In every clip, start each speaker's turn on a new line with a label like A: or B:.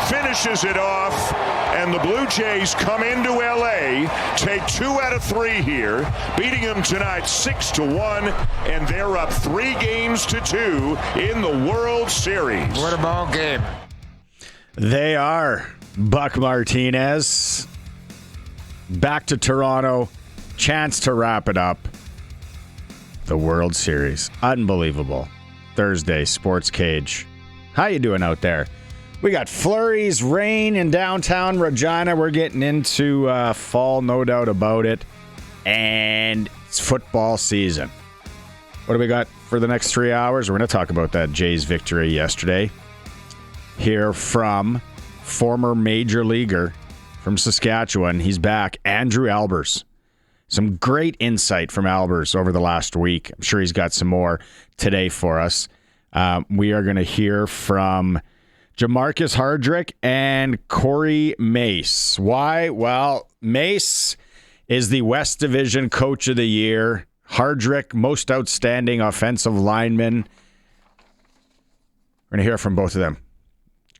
A: finishes it off, and the Blue Jays come into L.A., take 2 out of 3 here, beating them tonight 6-1, and they're up 3 games to 2 in the World Series.
B: What a ball game.
C: They are. Buck Martinez back to Toronto. Chance to wrap it up. The World Series. Unbelievable. Thursday, SportsCage. How you doing out there? We got flurries, rain in downtown Regina. We're getting into fall, no doubt about it. And it's football season. What do we got for the next 3 hours? We're going to talk about that Jays victory yesterday. Hear from former major leaguer from Saskatchewan. He's back, Andrew Albers. Some great insight from Albers over the last week. I'm sure he's got some more today for us. We are going to hear from Jamarcus Hardrick and Corey Mace. Why? Well, Mace is the West Division Coach of the Year. Hardrick, most outstanding offensive lineman. We're going to hear from both of them.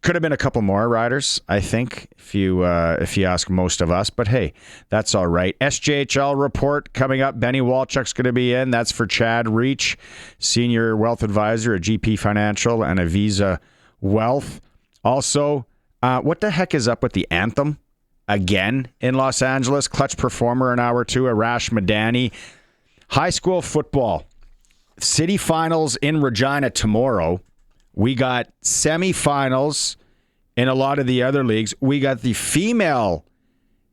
C: Could have been a couple more riders, I think, if you ask most of us. But hey, that's all right. SJHL report coming up. Benny Walchuk's going to be in. That's for Chad Reach, Senior Wealth Advisor at GP Financial and Avisa Wealth. Also, what the heck is up with the anthem again in Los Angeles? Clutch performer in hour 2, Arash Madani. High school football. City finals in Regina tomorrow. We got semifinals in a lot of the other leagues. We got the female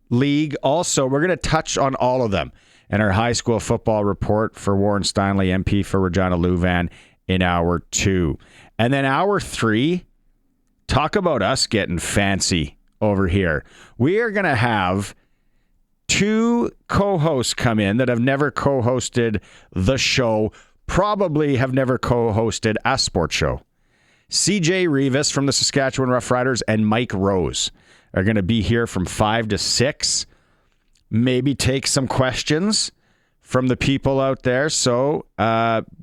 C: league also. We're going to touch on all of them in our high school football report for Warren Steinley, MP for Regina Louvain, in hour 2. And then hour 3, talk about us getting fancy over here. We are going to have 2 co-hosts come in that have never co-hosted the show, probably have never co-hosted a sports show. CJ Reavis from the Saskatchewan Roughriders and Mike Rose are going to be here from 5 to 6. Maybe take some questions from the people out there. So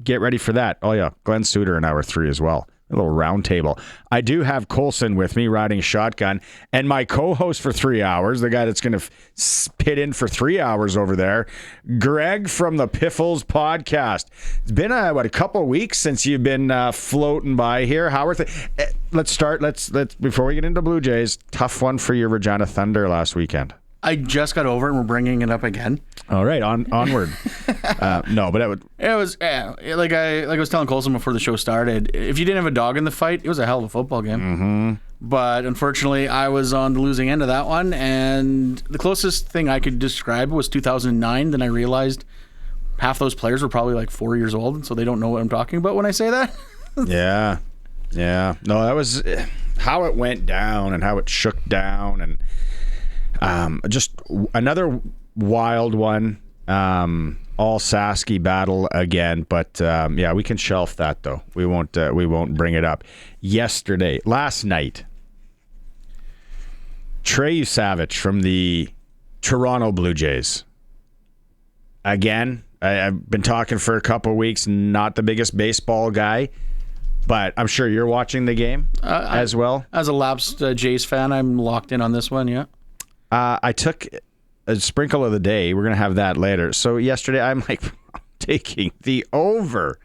C: get ready for that. Oh, yeah. Glen Suitor in hour 3 as well. A little round table. I do have Colson with me riding shotgun, and my co-host for 3 hours, the guy that's going to spit in for 3 hours over there, Greg from the Piffles podcast. It's been a couple of weeks since you've been floating by here. How are let's start. Let's before we get into Blue Jays. Tough one for your Regina Thunder last weekend.
D: I just got over it and we're bringing it up again.
C: All right, onward. No, but it was
D: like I was telling Colson before the show started. If you didn't have a dog in the fight, it was a hell of a football game.
C: Mm-hmm.
D: But unfortunately, I was on the losing end of that one, and the closest thing I could describe was 2009. Then I realized half those players were probably like 4 years old, so they don't know what I'm talking about when I say that.
C: Yeah. No, that was how it went down and how it shook down, and just another wild one. All Sasky battle again, but yeah, we can shelf that though. We won't bring it up. Last night, Trey Savage from the Toronto Blue Jays. Again, I've been talking for a couple of weeks. Not the biggest baseball guy, but I'm sure you're watching the game as well.
D: As a lapsed Jays fan, I'm locked in on this one. Yeah.
C: I took a sprinkle of the day. We're going to have that later. So yesterday, I'm taking the over.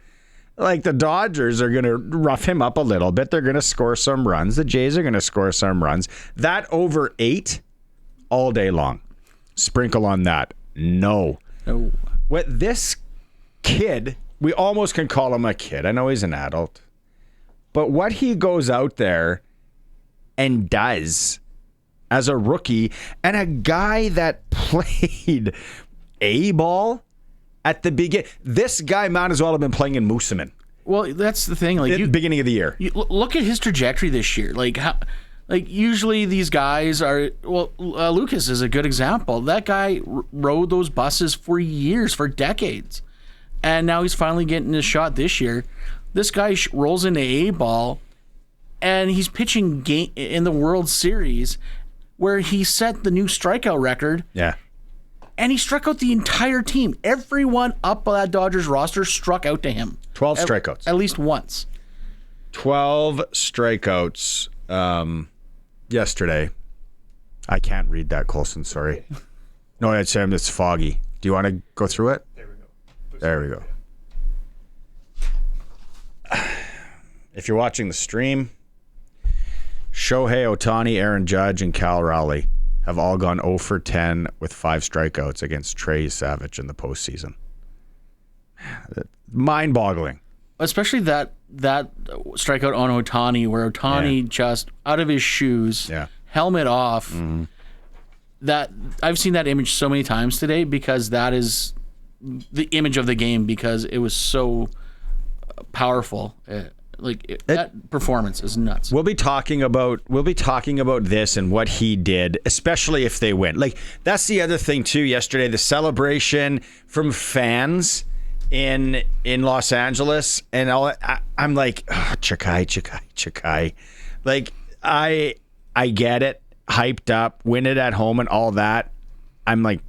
C: Like, the Dodgers are going to rough him up a little bit. They're going to score some runs. The Jays are going to score some runs. That over 8 all day long. Sprinkle on that. No. What this kid, we almost can call him a kid. I know he's an adult. But what he goes out there and does as a rookie, and a guy that played A-ball at the beginning. This guy might as well have been playing in Moosomin.
D: Well, that's the thing. Like,
C: beginning of the year.
D: Look at his trajectory this year. Usually these guys are. Well, Lucas is a good example. That guy rode those buses for years, for decades, and now he's finally getting his shot this year. This guy rolls into A-ball, and he's pitching in the World Series, where he set the new strikeout record.
C: Yeah.
D: And he struck out the entire team. Everyone up on that Dodgers roster struck out to him.
C: 12 strikeouts.
D: At least once.
C: 12 strikeouts. yesterday. I can't read that, Colson. Sorry. No, it's foggy. Do you want to go through it? There we go. If you're watching the stream, Shohei Ohtani, Aaron Judge, and Cal Raleigh have all gone 0 for 10 with 5 strikeouts against Trey Savage in the postseason. Mind-boggling.
D: Especially that strikeout on Ohtani, where Ohtani just out of his shoes, helmet off. Mm-hmm. That I've seen that image so many times today because that is the image of the game because it was so powerful. That performance is nuts.
C: We'll be talking about this and what he did, especially if they win. Like that's the other thing too. Yesterday, the celebration from fans in Los Angeles and all. I'm like, Chikai. Like I get it, hyped up, win it at home and all that. I'm like,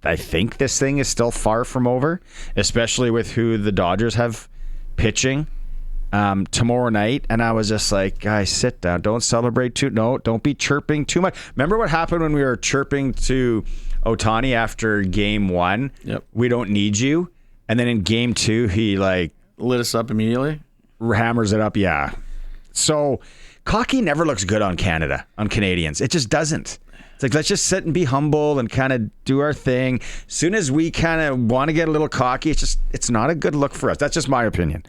C: I think this thing is still far from over, especially with who the Dodgers have pitching tomorrow night. And I was just like, guys, sit down. Don't celebrate too. No, don't be chirping too much. Remember what happened when we were chirping to Ohtani after game 1?
D: Yep.
C: We don't need you. And then in game 2, he like
D: lit us up immediately.
C: Hammers it up. Yeah. So cocky never looks good on Canadians. It just doesn't. It's like, let's just sit and be humble and kind of do our thing. As soon as we kind of want to get a little cocky, it's not a good look for us. That's just my opinion.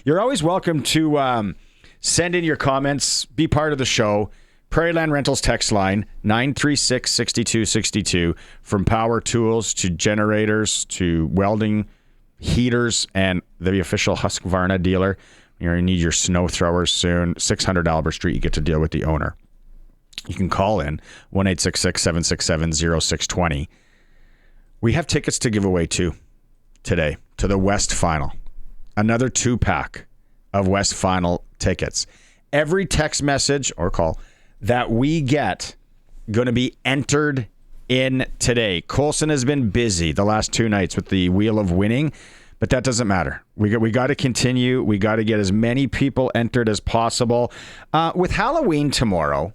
C: You're always welcome to send in your comments, be part of the show. Prairie Land Rentals text line, 936-6262. From power tools to generators to welding, heaters, and the official Husqvarna dealer. You're going to need your snow throwers soon. 600 Albers Street, you get to deal with the owner. You can call in 1-866-767-0620. We have tickets to give away too today to the West Final. Another 2-pack of West Final tickets. Every text message or call that we get going to be entered in today. Colson has been busy the last 2 nights with the Wheel of Winning, but that doesn't matter. We got to continue. We got to get as many people entered as possible. With Halloween tomorrow,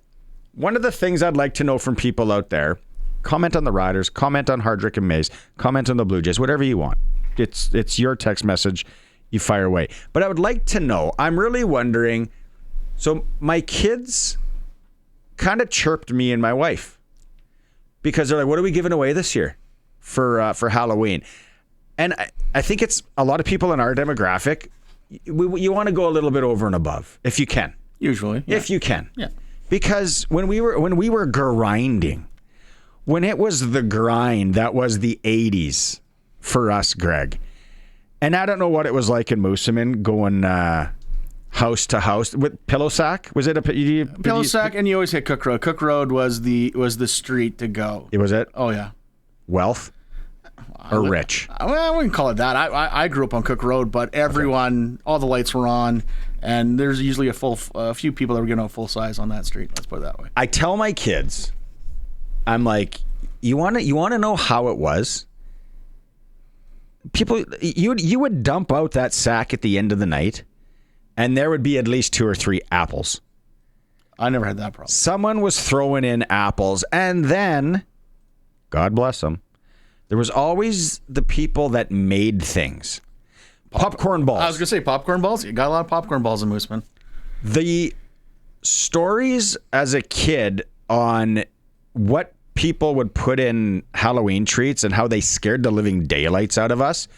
C: one of the things I'd like to know from people out there, comment on the Riders, comment on Hardrick and Mays, comment on the Blue Jays, whatever you want. It's your text message. You fire away. But I would like to know, I'm really wondering, so my kids kind of chirped me and my wife because they're like, what are we giving away this year for Halloween? And I think it's a lot of people in our demographic, you want to go a little bit over and above if you can.
D: Usually. Yeah.
C: If you can.
D: Yeah.
C: Because when we were grinding, when it was the grind, that was the 80s for us, Greg. And I don't know what it was like in Moosomin going house to house with pillow sack. Was it a
D: pillow sack? And you always hit Cook Road. Cook Road was the street to go.
C: Was it?
D: Oh yeah.
C: Wealth or rich?
D: I wouldn't call it that. I grew up on Cook Road, but everyone, all the lights were on, and there's usually a few people that were getting out full size on that street. Let's put it that way.
C: I tell my kids, I'm like, you want to know how it was? People, you would dump out that sack at the end of the night, and there would be at least 2 or 3 apples.
D: I never had that problem.
C: Someone was throwing in apples, and then, God bless them, there was always the people that made things. Popcorn balls.
D: I was going to say popcorn balls. You got a lot of popcorn balls in Moosomin.
C: The stories as a kid on what people would put in Halloween treats and how they scared the living daylights out of us.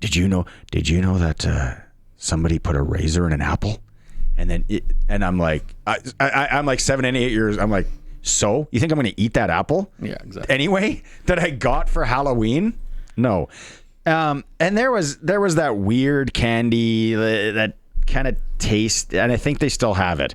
C: Did you know that somebody put a razor in an apple? And I'm like, I'm like 7 and 8 years. I'm like, so you think I'm going to eat that apple?
D: Yeah, exactly.
C: Anyway, that I got for Halloween? No. And there was that weird candy that kind of taste, and I think they still have it.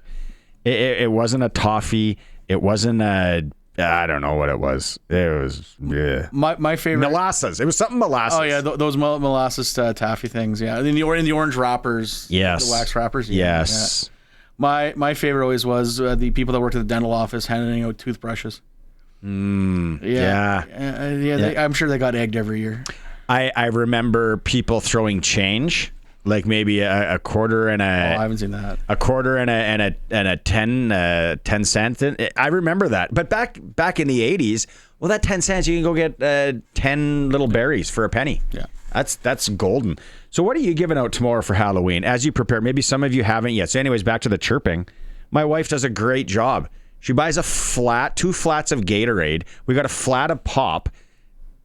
C: It wasn't a toffee. It wasn't a, I don't know what it was. It was
D: my favorite
C: molasses. It was something molasses.
D: Oh yeah, those molasses taffy things. Yeah, in the orange wrappers.
C: Yes,
D: the wax wrappers.
C: Yeah, yes.
D: Yeah. My favorite always was the people that worked at the dental office handing out toothbrushes.
C: Yeah.
D: I'm sure they got egged every year.
C: I remember people throwing change Like maybe a quarter and
D: I haven't seen that.
C: A quarter and a 10 cent. I remember that. But back in the 80s, well, that 10 cents, you can go get 10 little berries for a penny.
D: Yeah.
C: That's golden. So what are you giving out tomorrow for Halloween as you prepare? Maybe some of you haven't yet. So anyways, back to the chirping. My wife does a great job. She buys two flats of Gatorade. We got a flat of pop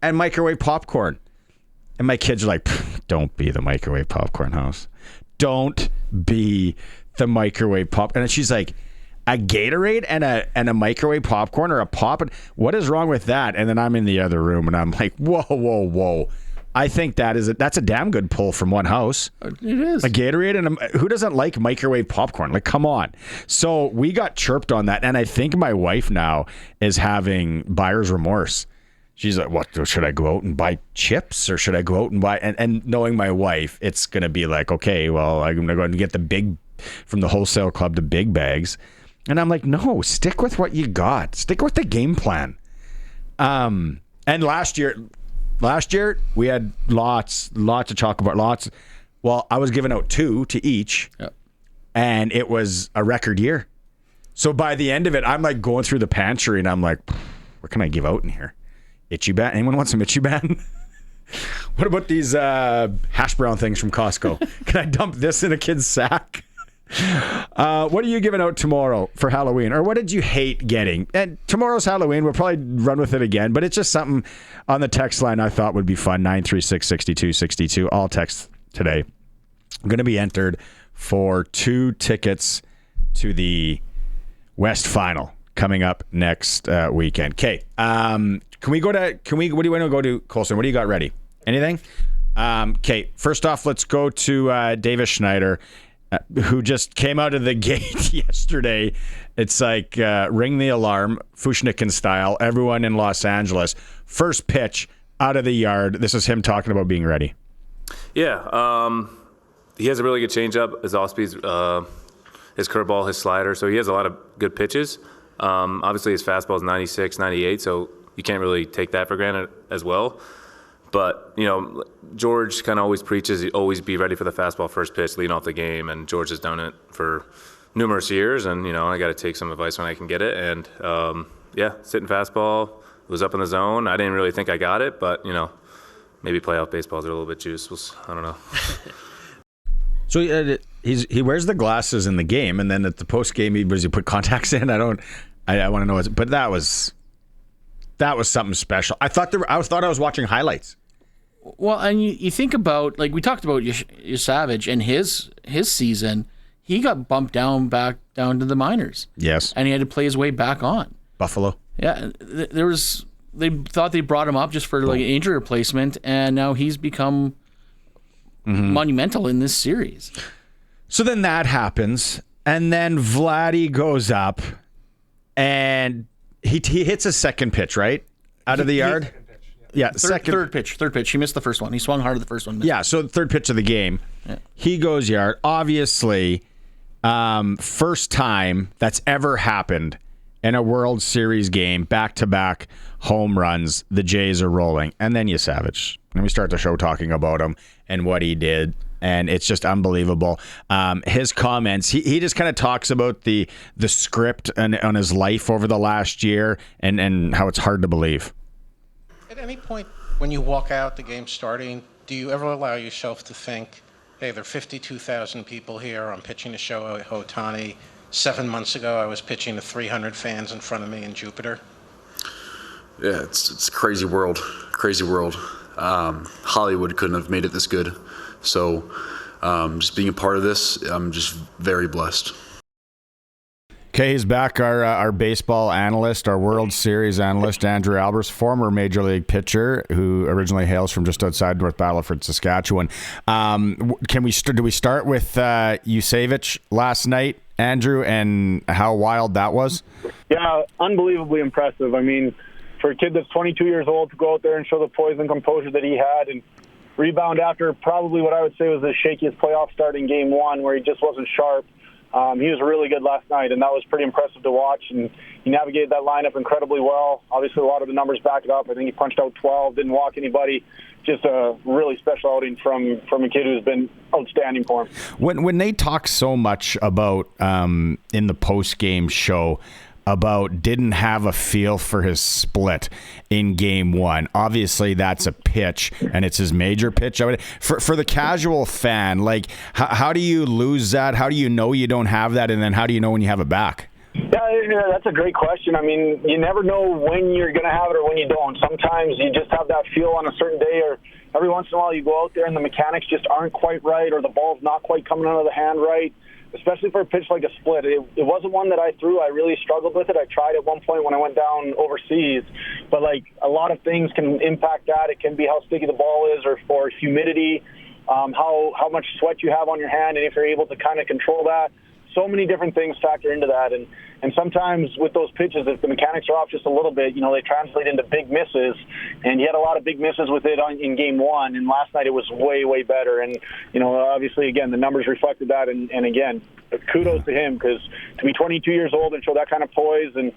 C: and microwave popcorn. And my kids are like, don't be the microwave popcorn house. Don't be the microwave popcorn. And she's like, a Gatorade and a microwave popcorn or a pop? What is wrong with that? And then I'm in the other room and I'm like, whoa. I think that's a damn good pull from one house.
D: It is.
C: A Gatorade and who doesn't like microwave popcorn? Like, come on. So we got chirped on that. And I think my wife now is having buyer's remorse. She's like, what, should I go out and buy chips or should I go out and buy? And knowing my wife, it's going to be like, okay, well, I'm going to go and get from the wholesale club, the big bags. And I'm like, no, stick with what you got. Stick with the game plan. And last year we had lots of chocolate bars, Well, I was giving out 2 to each. Yep. And it was a record year. So by the end of it, I'm like going through the pantry and I'm like, what can I give out in here? Itchy Ban? Anyone want some Itchy Ban? What about these hash brown things from Costco? Can I dump this in a kid's sack? What are you giving out tomorrow for Halloween? Or what did you hate getting? And tomorrow's Halloween. We'll probably run with it again. But it's just something on the text line I thought would be fun. 936-6262. All texts today. I'm going to be entered for 2 tickets to the West Final coming up next weekend. Okay. What do you want to go to, Colson? What do you got ready? Anything? Okay. First off, let's go to Davis Schneider, who just came out of the gate yesterday. It's like ring the alarm, Fushnikin style. Everyone in Los Angeles. First pitch out of the yard. This is him talking about being ready.
B: Yeah. He has a really good changeup. His off-speed, his curveball, his slider. So he has a lot of good pitches. Obviously, his fastball is 96, 98, so you can't really take that for granted as well. But, George kind of always preaches, always be ready for the fastball first pitch, leading off the game, and George has done it for numerous years, and, I got to take some advice when I can get it. And, sitting fastball, was up in the zone. I didn't really think I got it, but, maybe playoff baseballs are a little bit juice. I don't know.
C: So he wears the glasses in the game, and then at the post game, he put contacts in. I want to know, but that was something special. I thought I was watching highlights.
D: Well, and you think about, like we talked about Savage and his season, he got bumped back down to the minors.
C: Yes,
D: and he had to play his way back on.
C: Buffalo.
D: Yeah, they thought they brought him up just for like an injury replacement, and now he's become monumental in this series.
C: So then that happens, and then Vladdy goes up, and he hits a second pitch, right? Out of the yard? Yeah,
D: third pitch. He missed the first one. He swung hard at the first one.
C: Yeah, so the third pitch of the game. Yeah. He goes yard. Obviously, first time that's ever happened in a World Series game, back-to-back home runs. The Jays are rolling. And then Savage. And we start the show talking about him and what he did. And it's just unbelievable. His comments, he just kind of talks about the script on his life over the last year and how it's hard to believe.
E: At any point when you walk out, the game starting, do you ever allow yourself to think, hey, there are 52,000 people here, I'm pitching to Shohei Ohtani. 7 months ago, I was pitching to 300 fans in front of me in Jupiter?
F: Yeah, it's a crazy world. Hollywood couldn't have made it this good. So just being a part of this, I'm just very blessed.
C: Okay, he's back, our baseball analyst, our World Series analyst, Andrew Albers, former Major League pitcher who originally hails from just outside North Battleford, Saskatchewan. Do we start with Yusevich last night, Andrew, and how wild that was?
G: Yeah, unbelievably impressive. I mean, for a kid that's 22 years old to go out there and show the poise and composure that he had and rebound after probably what I would say was the shakiest playoff start in Game 1 where he just wasn't sharp. He was really good last night, and that was pretty impressive to watch. And he navigated that lineup incredibly well. Obviously, a lot of the numbers back it up. I think he punched out 12, didn't walk anybody. Just a really special outing from a kid who's been outstanding for him.
C: When they talk so much about in the post-game show about didn't have a feel for his split in game one. Obviously, that's a pitch, and it's his major pitch. For the casual fan, like, how do you lose that? How do you know you don't have that? And then how do you know when you have it back?
G: Yeah, that's a great question. I mean, you never know when you're going to have it or when you don't. Sometimes you just have that feel on a certain day, or every once in a while you go out there and the mechanics just aren't quite right, or the ball's not quite coming out of the hand right. Especially for a pitch like a split. It wasn't one that I threw. I really struggled with it. I tried at one point when I went down overseas. But, like, a lot of things can impact that. It can be how sticky the ball is, or humidity, how much sweat you have on your hand, and if you're able to kind of control that. So many different things factor into that. And sometimes with those pitches, if the mechanics are off just a little bit, they translate into big misses. And he had a lot of big misses with it in game one. And last night it was way, way better. And, obviously, again, the numbers reflected that. And again, kudos to him, because to be 22 years old and show that kind of poise and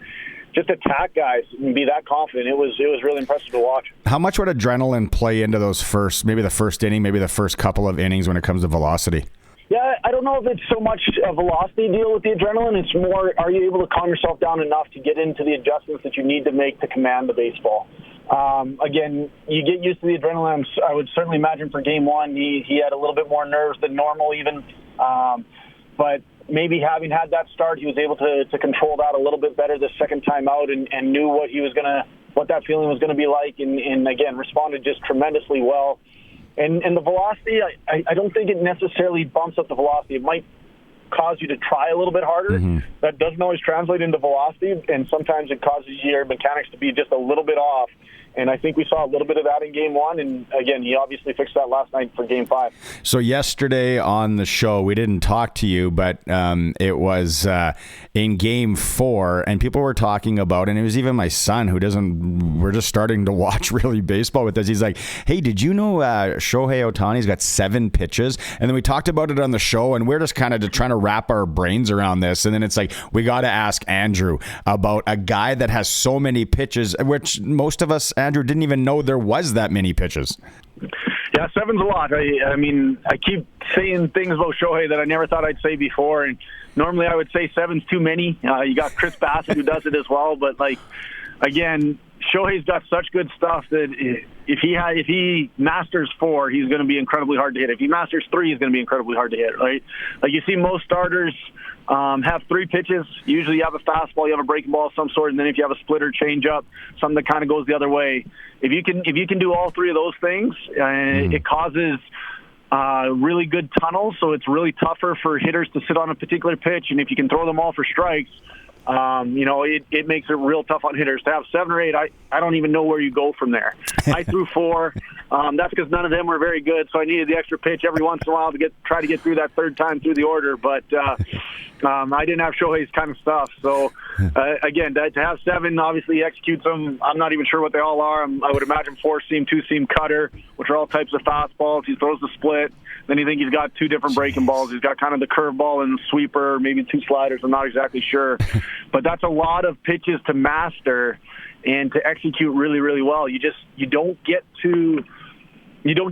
G: just attack guys and be that confident, it was really impressive to watch.
C: How much would adrenaline play into those maybe the first inning, maybe the first couple of innings when it comes to velocity?
G: Yeah, I don't know if it's so much a velocity deal with the adrenaline. It's more, are you able to calm yourself down enough to get into the adjustments that you need to make to command the baseball? Again, you get used to the adrenaline. I would certainly imagine for game one, he had a little bit more nerves than normal even. But maybe having had that start, he was able to control that a little bit better the second time out and knew what that feeling was going to be like. And again, responded just tremendously well. And the velocity, I don't think it necessarily bumps up the velocity. It might cause you to try a little bit harder. Mm-hmm. That doesn't always translate into velocity, and sometimes it causes your mechanics to be just a little bit off. And I think we saw a little bit of that in game one. And again, he obviously fixed that last night for game 5.
C: So yesterday on the show, we didn't talk to you, but it was in game 4, and people were talking about, and it was even my son we're just starting to watch really baseball with us. He's like, hey, did you know Shohei Ohtani's got 7 pitches? And then we talked about it on the show, and we're just kind of trying to wrap our brains around this. And then it's like, we got to ask Andrew about a guy that has so many pitches, which most of us, Andrew, didn't even know there was that many pitches.
G: Yeah, 7's a lot. I mean, I keep saying things about Shohei that I never thought I'd say before, and normally I would say 7's too many. You got Chris Bassett who does it as well, but again, Shohei's got such good stuff that if he masters 4, he's going to be incredibly hard to hit. If he masters 3, he's going to be incredibly hard to hit, right? Like you see most starters have 3 pitches. Usually you have a fastball, you have a breaking ball of some sort, and then if you have a splitter, change up, something that kind of goes the other way. If you can do all 3 of those things, it causes really good tunnels, so it's really tougher for hitters to sit on a particular pitch, and if you can throw them all for strikes, it makes it real tough on hitters. To have 7 or 8, I don't even know where you go from there. I threw 4. That's because none of them were very good, so I needed the extra pitch every once in a while to try to get through that third time through the order. But I didn't have Shohei's kind of stuff. So, again, to have 7, obviously he executes them. I'm not even sure what they all are. I would imagine 4-seam, 2-seam cutter, which are all types of fastballs. He throws the split. Then you think he's got 2 different breaking balls. He's got kind of the curveball and the sweeper, maybe 2 sliders. I'm not exactly sure. But that's a lot of pitches to master and to execute really, really well. You don't get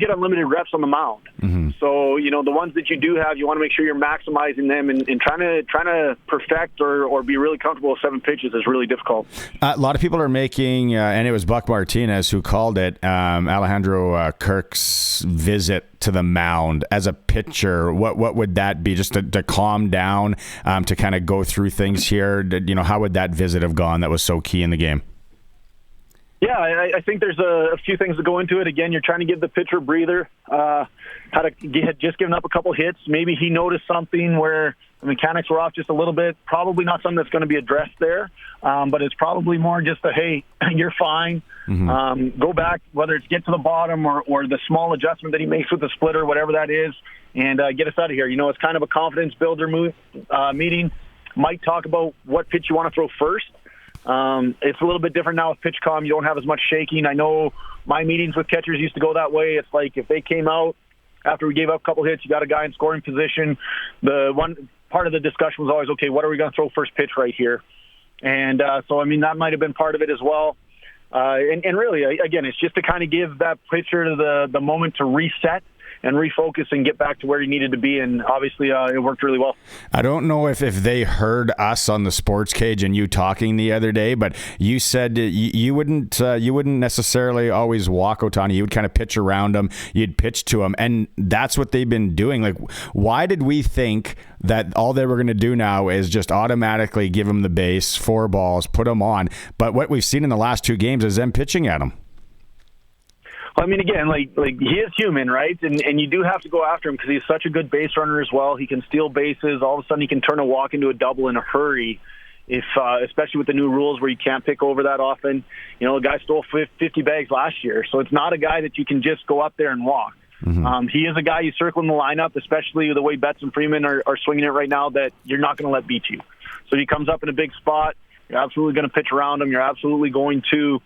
G: unlimited reps on the mound. Mm-hmm. So, the ones that you do have, you want to make sure you're maximizing them, and trying to perfect or be really comfortable with 7 pitches is really difficult.
C: A lot of people are making, and it was Buck Martinez who called it, Alejandro Kirk's visit to the mound as a pitcher. What would that be? Just to calm down, to kind of go through things here? How would that visit have gone that was so key in the game?
G: Yeah, I think there's a few things that go into it. Again, you're trying to give the pitcher a breather. Just giving up a couple hits. Maybe he noticed something where the mechanics were off just a little bit. Probably not something that's going to be addressed there, but it's probably more just hey, you're fine. Mm-hmm. Go back, whether it's get to the bottom or the small adjustment that he makes with the splitter, whatever that is, and get us out of here. It's kind of a confidence builder meeting. Might talk about what pitch you want to throw first. It's a little bit different now with PitchCom. You don't have as much shaking. I know my meetings with catchers used to go that way. It's like if they came out after we gave up a couple hits, you got a guy in scoring position. The one part of the discussion was always, okay, what are we going to throw first pitch right here? And so, I mean, that might have been part of it as well. And really, again, it's just to kind of give that pitcher the moment to reset and refocus and get back to where he needed to be. And obviously, it worked really well.
C: I don't know if they heard us on the Sports Cage and you talking the other day, but you said you wouldn't necessarily always walk Ohtani. You would kind of pitch around him. You'd pitch to him, and that's what they've been doing. Like, why did we think that all they were going to do now is just automatically give him the base, 4 balls, put him on? But what we've seen in the last 2 games is them pitching at him.
G: I mean, again, like he is human, right? And you do have to go after him because he's such a good base runner as well. He can steal bases. All of a sudden, he can turn a walk into a double in a hurry. If especially with the new rules where you can't pick over that often. You know, the guy stole 50 bags last year, so it's not a guy that you can just go up there and walk. Mm-hmm. He is a guy you circle in the lineup, especially the way Betts and Freeman are swinging it right now, that you're not going to let beat you. So he comes up in a big spot. You're absolutely going to pitch around him. You're absolutely going to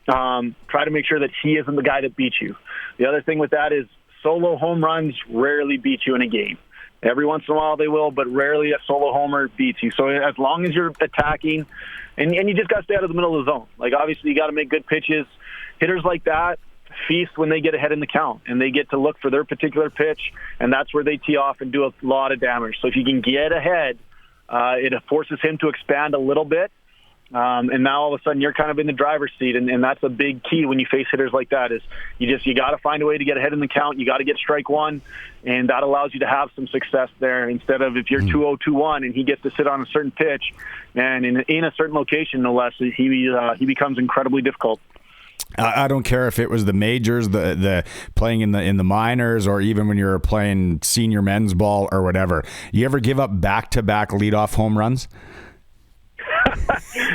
G: try to make sure that he isn't the guy that beats you. The other thing with that is solo home runs rarely beat you in a game. Every once in a while they will, but rarely a solo homer beats you. So as long as you're attacking, and you just got to stay out of the middle of the zone. Like, obviously, you got to make good pitches. Hitters like that feast when they get ahead in the count, and they get to look for their particular pitch, and that's where they tee off and do a lot of damage. So if you can get ahead, it forces him to expand a little bit. And now all of a sudden you're kind of in the driver's seat, and that's a big key when you face hitters like that. Is you got to find a way to get ahead in the count. You got to get strike one, and that allows you to have some success there. Instead of if you're 2-0, 2-1, and he gets to sit on a certain pitch, and in a certain location, no less, he becomes incredibly difficult.
C: I don't care if it was the majors, the playing in the minors, or even when you're playing senior men's ball or whatever. You ever give up back-to-back leadoff home runs?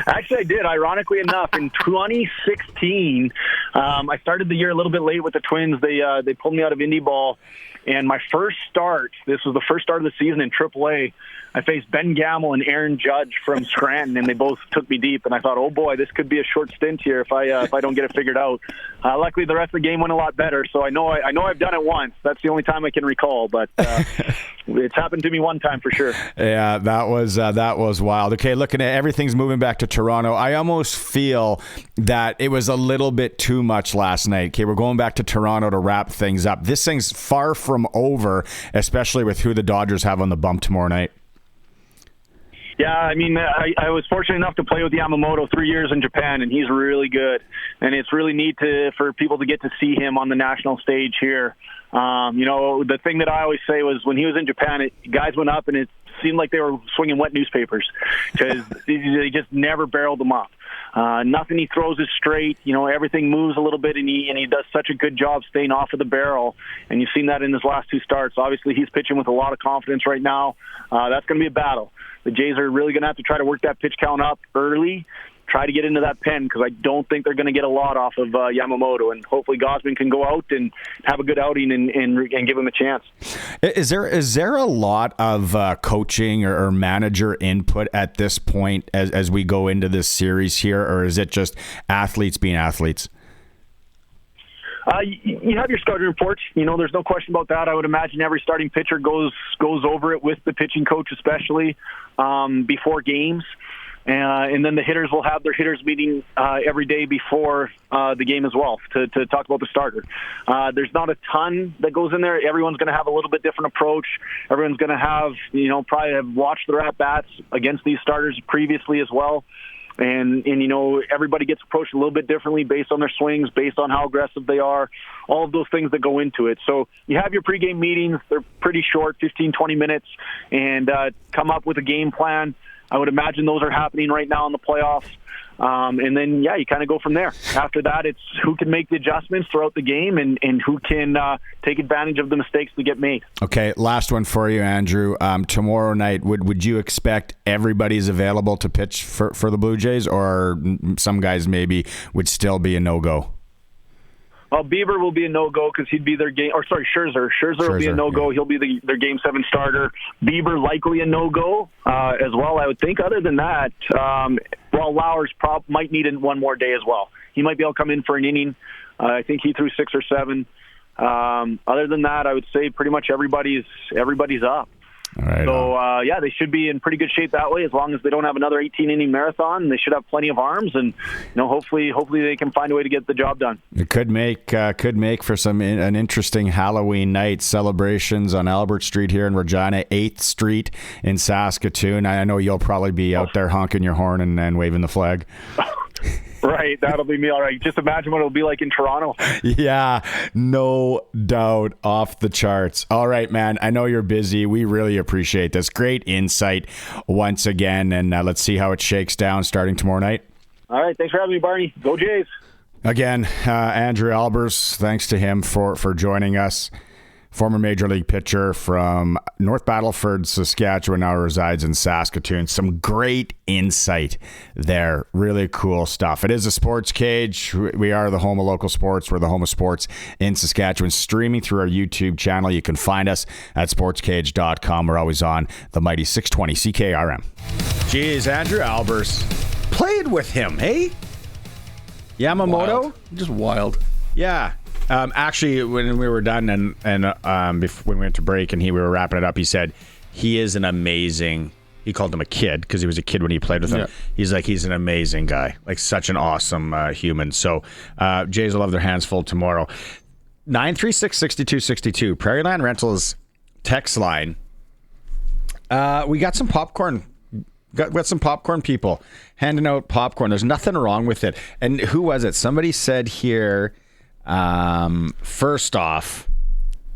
G: Actually, I did. Ironically enough, in 2016, I started the year a little bit late with the Twins. They pulled me out of indie ball, and my first start, this was the first start of the season in AAA, I faced Ben Gamble and Aaron Judge from Scranton, and they both took me deep. And I thought, oh boy, this could be a short stint here if I don't get it figured out. Luckily, the rest of the game went a lot better, so I know I've done it once. That's the only time I can recall, but it's happened to me one time for sure.
C: Yeah, that was wild. Okay, looking at everything's moving back to Toronto. I almost feel that it was a little bit too much last night. Okay, we're going back to Toronto to wrap things up. This thing's far from over, especially with who the Dodgers have on the bump tomorrow night.
G: Yeah, I mean, I was fortunate enough to play with Yamamoto 3 years in Japan, and he's really good. And it's really neat for people to get to see him on the national stage here. The thing that I always say was when he was in Japan, guys went up and it seemed like they were swinging wet newspapers because they just never barreled them up. Nothing he throws is straight. Everything moves a little bit, and he does such a good job staying off of the barrel. And you've seen that in his last 2 starts. Obviously, he's pitching with a lot of confidence right now. That's going to be a battle. The Jays are really going to have to try to work that pitch count up early, try to get into that pen, because I don't think they're going to get a lot off of Yamamoto. And hopefully Gausman can go out and have a good outing and give him a chance.
C: Is there a lot of coaching or manager input at this point as we go into this series here, or is it just athletes being athletes?
G: You have your scouting reports. There's no question about that. I would imagine every starting pitcher goes over it with the pitching coach, especially before games. And then the hitters will have their hitters meeting every day before the game as well to talk about the starter. There's not a ton that goes in there. Everyone's going to have a little bit different approach. Everyone's going to have, probably have watched their at-bats against these starters previously as well. And everybody gets approached a little bit differently based on their swings, based on how aggressive they are, all of those things that go into it. So you have your pregame meetings. They're pretty short, 15, 20 minutes, and come up with a game plan. I would imagine those are happening right now in the playoffs. And then, you kind of go from there. After that, it's who can make the adjustments throughout the game and who can take advantage of the mistakes that get made.
C: Okay, last one for you, Andrew. Tomorrow night, would you expect everybody's available to pitch for the Blue Jays, or some guys maybe would still be a no-go?
G: Well, Bieber will be a no-go because he'd be their game. Or sorry, Scherzer. Scherzer will be a no-go. Yeah. He'll be their Game 7 starter. Bieber likely a no-go as well, I would think. Other than that, Lauers might need one more day as well. He might be able to come in for an inning. I think he threw 6 or 7. Other than that, I would say pretty much everybody's up.
C: Right
G: So, they should be in pretty good shape that way. As long as they don't have another 18-inning marathon, they should have plenty of arms, and hopefully they can find a way to get the job done.
C: It could make for an interesting Halloween night. Celebrations on Albert Street here in Regina, 8th Street in Saskatoon. I know you'll probably be out there honking your horn and waving the flag.
G: Right, that'll be me. All right, just imagine what it'll be like in Toronto.
C: Yeah, no doubt, off the charts. All right, man, I know you're busy. We really appreciate this. Great insight once again, and let's see how it shakes down starting tomorrow night.
G: All right, thanks for having me, Barney. Go Jays.
C: Again, Andrew Albers, thanks to him for joining us. Former Major League pitcher from North Battleford, Saskatchewan, now resides in Saskatoon. Some great insight there. Really cool stuff. It is a sports cage. We are the home of local sports. We're the home of sports in Saskatchewan. Streaming through our YouTube channel. You can find us at sportscage.com. We're always on the mighty 620 CKRM. Jeez, Andrew Albers. Played with him, hey? Yamamoto?
D: Wild. Just wild.
C: Yeah. Actually, when we were done and before we went to break and we were wrapping it up, he said he is an amazing. He called him a kid because he was a kid when he played with him. Yeah. He's an amazing guy, like such an awesome human. So Jays will have their hands full tomorrow. 936-6262 Prairieland Rentals text line. We got some popcorn. Got some popcorn people handing out popcorn. There's nothing wrong with it. And who was it? Somebody said here. First off,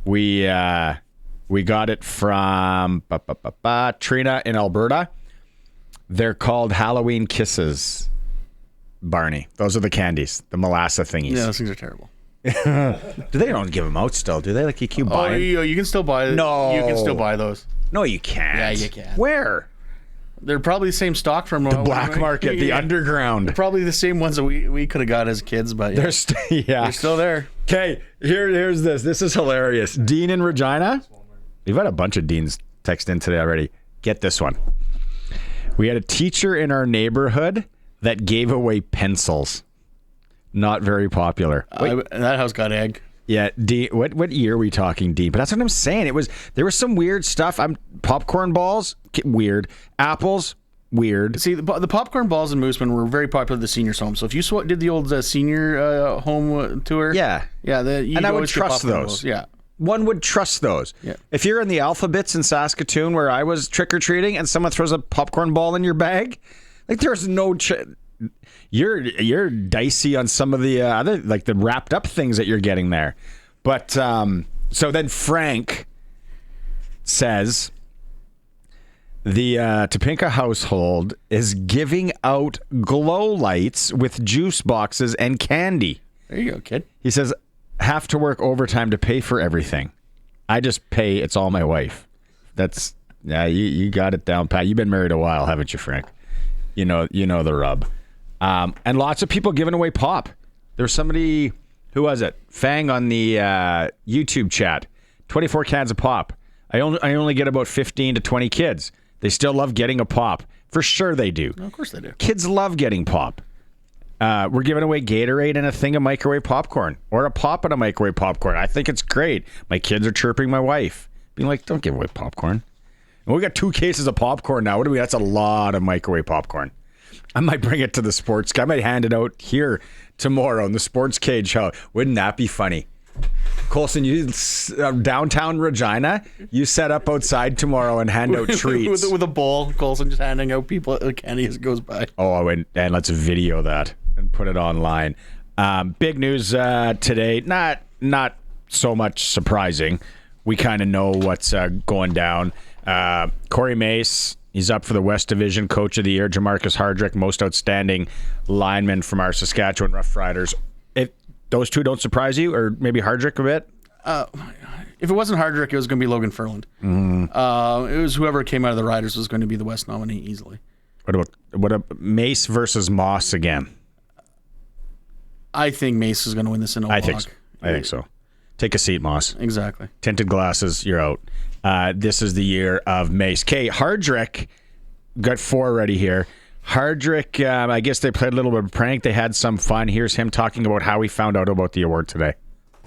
C: we got it from Trina in Alberta. They're called Halloween Kisses, Barney. Those are the candies, the molasses thingies.
D: Yeah, those things are terrible.
C: Do they don't give them out still? Do they? Like you keep buying?
D: You can still buy.
C: No,
D: you can still buy those.
C: No, you can't.
D: Yeah, you can.
C: Where?
D: They're probably the same stock from
C: the black market, the underground.
D: They're probably the same ones that we could have got as kids, but yeah. They're still there.
C: Okay, here's this. This is hilarious. Dean in Regina. We've had a bunch of Deans text in today already. Get this one. We had a teacher in our neighborhood that gave away pencils. Not very popular.
D: That house got egged.
C: Yeah, Dean, what year are we talking, Dean? But that's what I'm saying. There was some weird stuff. Popcorn balls, weird. Apples, weird.
D: See, the popcorn balls in Mooseman were very popular at the seniors' home. So if you did the old senior home tour,
C: yeah,
D: and
C: I would trust those.
D: Balls. Yeah,
C: one would trust those. Yeah. If you're in the Alphabets in Saskatoon, where I was trick or treating, and someone throws a popcorn ball in your bag, like there's no. You're dicey on some of the other, like the wrapped up things that you're getting there. But so then Frank says the Topinka household is giving out glow lights with juice boxes and candy.
D: There you go, kid.
C: He says, have to work overtime to pay for everything. I just pay. It's all my wife. That's, you got it down pat. You've been married a while, haven't you, Frank? You know the rub. And lots of people giving away pop. There was somebody, who was it? Fang on the YouTube chat. 24 cans of pop. I only get about 15 to 20 kids. They still love getting a pop. For sure they do.
D: Of course they do.
C: Kids love getting pop. We're giving away Gatorade and a thing of microwave popcorn. Or a pop and a microwave popcorn. I think it's great. My kids are chirping my wife. Being like, don't give away popcorn. And we got 2 cases of popcorn now. What do we? That's a lot of microwave popcorn. I might bring it to the sports. I might hand it out here tomorrow in the sports cage. Wouldn't that be funny? Colson, you downtown Regina, you set up outside tomorrow and hand out treats.
D: with a bowl, Colson just handing out people candy as it goes by.
C: Oh, and let's video that and put it online. Big news today. Not so much surprising. We kind of know what's going down. Corey Mace, he's up for the West Division Coach of the Year. Jamarcus Hardrick, most outstanding lineman from our Saskatchewan Roughriders. If those two don't surprise you, or maybe Hardrick a bit?
D: If it wasn't Hardrick, it was going to be Logan Furland. It was whoever came out of the Riders was going to be the West nominee easily.
C: What about Mace versus Moss again?
D: I think Mace is going to win this in a walk.
C: I think so. Take a seat, Moss.
D: Exactly.
C: Tinted glasses, you're out. This is the year of Mace. Okay, Hardrick got 4 ready here. Hardrick, I guess they played a little bit of prank. They had some fun. Here's him talking about how he found out about the award today.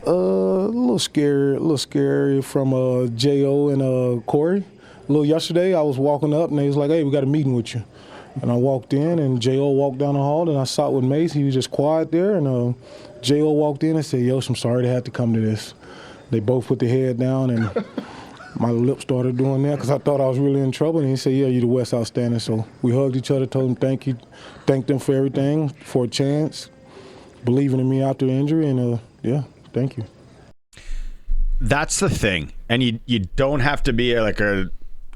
H: A little scary from J.O. and Corey. a little yesterday, I was walking up, and they was like, hey, we got a meeting with you. And I walked in, and J.O. walked down the hall, and I sat with Mace. He was just quiet there, and J.O. walked in and said, Yosh, I'm sorry to have to come to this. They both put their head down, and my lips started doing that because I thought I was really in trouble. And he said, yeah, you're the West Outstanding. So we hugged each other, told them thank you, thanked them for everything, for a chance, believing in me after injury, and yeah, thank you.
C: That's the thing. And you don't have to be like a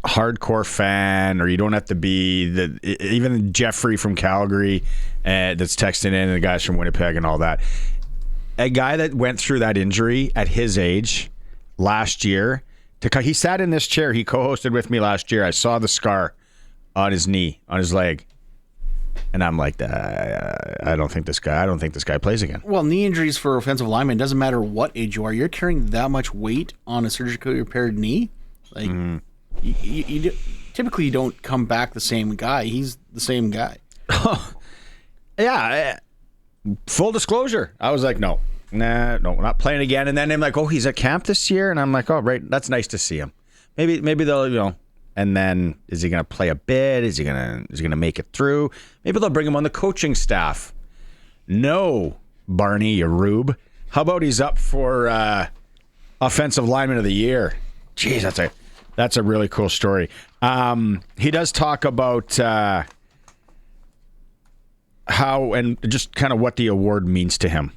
C: hardcore fan, or you don't have to be even Jeffrey from Calgary that's texting in, and the guys from Winnipeg and all that. A guy that went through that injury at his age last year, he sat in this chair. He co-hosted with me last year. I saw the scar on his knee, on his leg, and I'm like, I don't think this guy plays again.
D: Well, knee injuries for offensive linemen, doesn't matter what age you are. You're carrying that much weight on a surgically repaired knee. Like, you typically you don't come back the same guy. He's the same guy.
C: Yeah. Full disclosure, I was like, no, we're not playing again. And then I'm like, oh, he's at camp this year, and I'm like, oh, right, that's nice to see him. Maybe they'll, And then is he going to play a bit? Is he going to make it through? Maybe they'll bring him on the coaching staff. No, Barney, you rube. How about he's up for offensive lineman of the year? Jeez, that's a really cool story. He does talk about how and just kind of what the award means to him.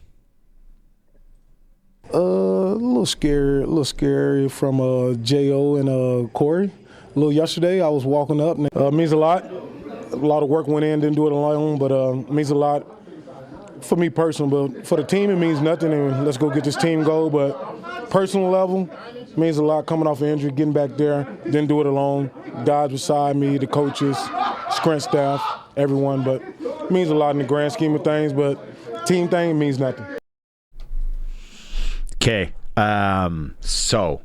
H: A little scary from J.O. and Corey. A little yesterday, I was walking up, and it means a lot. A lot of work went in, didn't do it alone, but it means a lot for me personally. But for the team, it means nothing, and let's go get this team goal. But personal level, it means a lot coming off an injury, getting back there, didn't do it alone. Guys beside me, the coaches, strength staff, everyone, but it means a lot in the grand scheme of things, but team thing, it means nothing.
C: Okay, so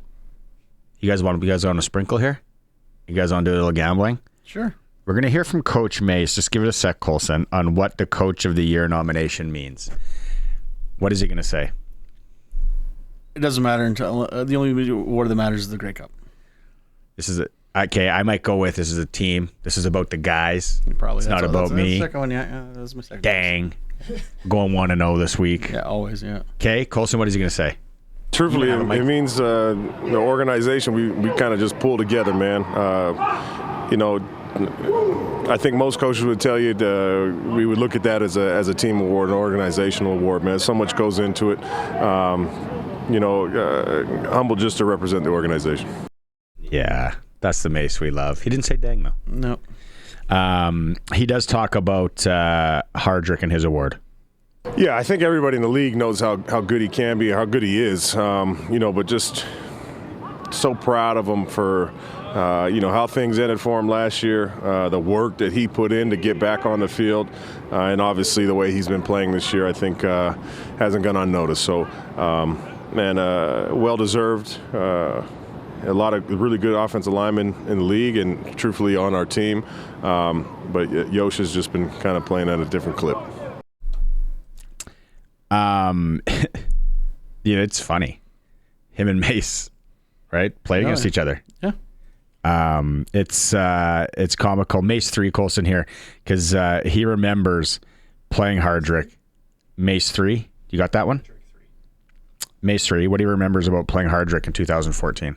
C: you guys want a sprinkle here? You guys want to do a little gambling?
D: Sure.
C: We're going to hear from Coach Mace. Just give it a sec, Colson, on what the Coach of the Year nomination means. What is he going to say?
D: It doesn't matter until the only award that matters is the Grey Cup.
C: This is okay. I might go with this is a team. This is about the guys.
D: Probably.
C: It's not about me.
D: That's the second one, yeah. That was my second.
C: Dang. Going 1-0 this week.
D: Yeah, always, yeah.
C: Okay, Colson, what is he going to say?
I: Truthfully, it means the organization, we kind of just pull together, man. I think most coaches would tell you we would look at that as a team award, an organizational award, man. So much goes into it. Humble just to represent the organization.
C: Yeah, that's the Mace we love. He didn't say dang, though.
D: No.
C: He does talk about Hardrick and his award.
I: Yeah, I think everybody in the league knows how good he can be, how good he is. But just so proud of him for, how things ended for him last year, the work that he put in to get back on the field, and obviously the way he's been playing this year, I think hasn't gone unnoticed. So, well-deserved. A lot of really good offensive linemen in the league and truthfully on our team. But Yosh has just been kind of playing at a different clip.
C: It's funny. Him and Mace, right? Play against each other.
D: Yeah.
C: It's comical. Mace 3 Colson here because he remembers playing Hardrick. Mace 3. You got that one? Mace 3. What do you remembers about playing Hardrick in 2014?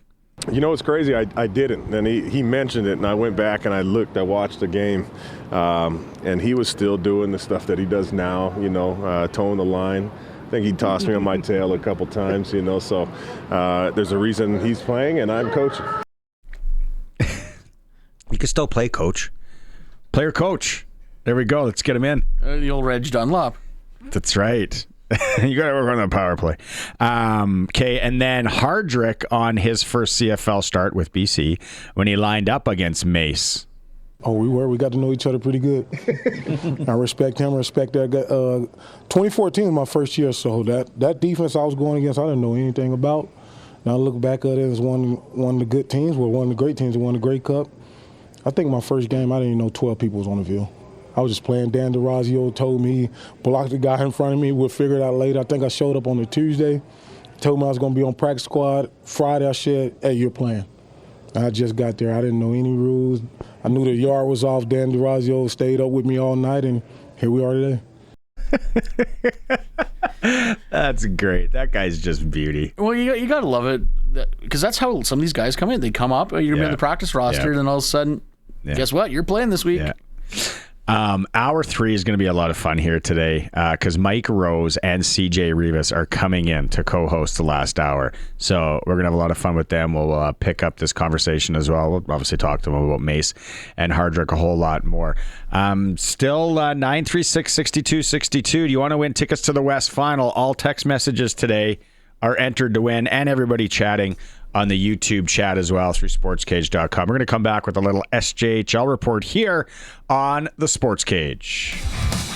I: It's crazy. I didn't. And he mentioned it, and I went back and I watched the game, and he was still doing the stuff that he does now, towing the line. I think he tossed me on my tail a couple times, so there's a reason he's playing and I'm coaching.
C: You can still play coach. Player coach. There we go. Let's get him in.
D: The old Reg Dunlop.
C: That's right. You got to work on the power play. Okay, and then Hardrick on his first CFL start with BC when he lined up against Mace.
H: Oh, we got to know each other pretty good. I respect him, respect that guy. 2014 was my first year, so that defense I was going against, I didn't know anything about. Now I look back at it as one of the good teams, one of the great teams that won the Grey Cup. I think my first game, I didn't even know 12 people was on the field. I was just playing. Dan DeRazio told me, he blocked the guy in front of me. We'll figure it out later. I think I showed up on a Tuesday, told me I was going to be on practice squad. Friday I said, hey, you're playing. I just got there. I didn't know any rules. I knew the yard was off. Dan DeRazio stayed up with me all night, and here we are today.
C: That's great. That guy's just beauty.
D: Well, you got to love it because that's how some of these guys come in. They come up, you're going to be in the practice roster, and then all of a sudden, guess what? You're playing this week.
C: Yeah. Hour 3 is going to be a lot of fun here today because Mike Rose and CJ Reavis are coming in to co-host the last hour. So we're going to have a lot of fun with them. We'll pick up this conversation as well. We'll obviously talk to them about Mace and Hardrick a whole lot more. Still 936-6262. Do you want to win tickets to the West Final? All text messages today are entered to win, and everybody chatting on the YouTube chat as well through sportscage.com. We're going to come back with a little SJHL report here on the Sports Cage.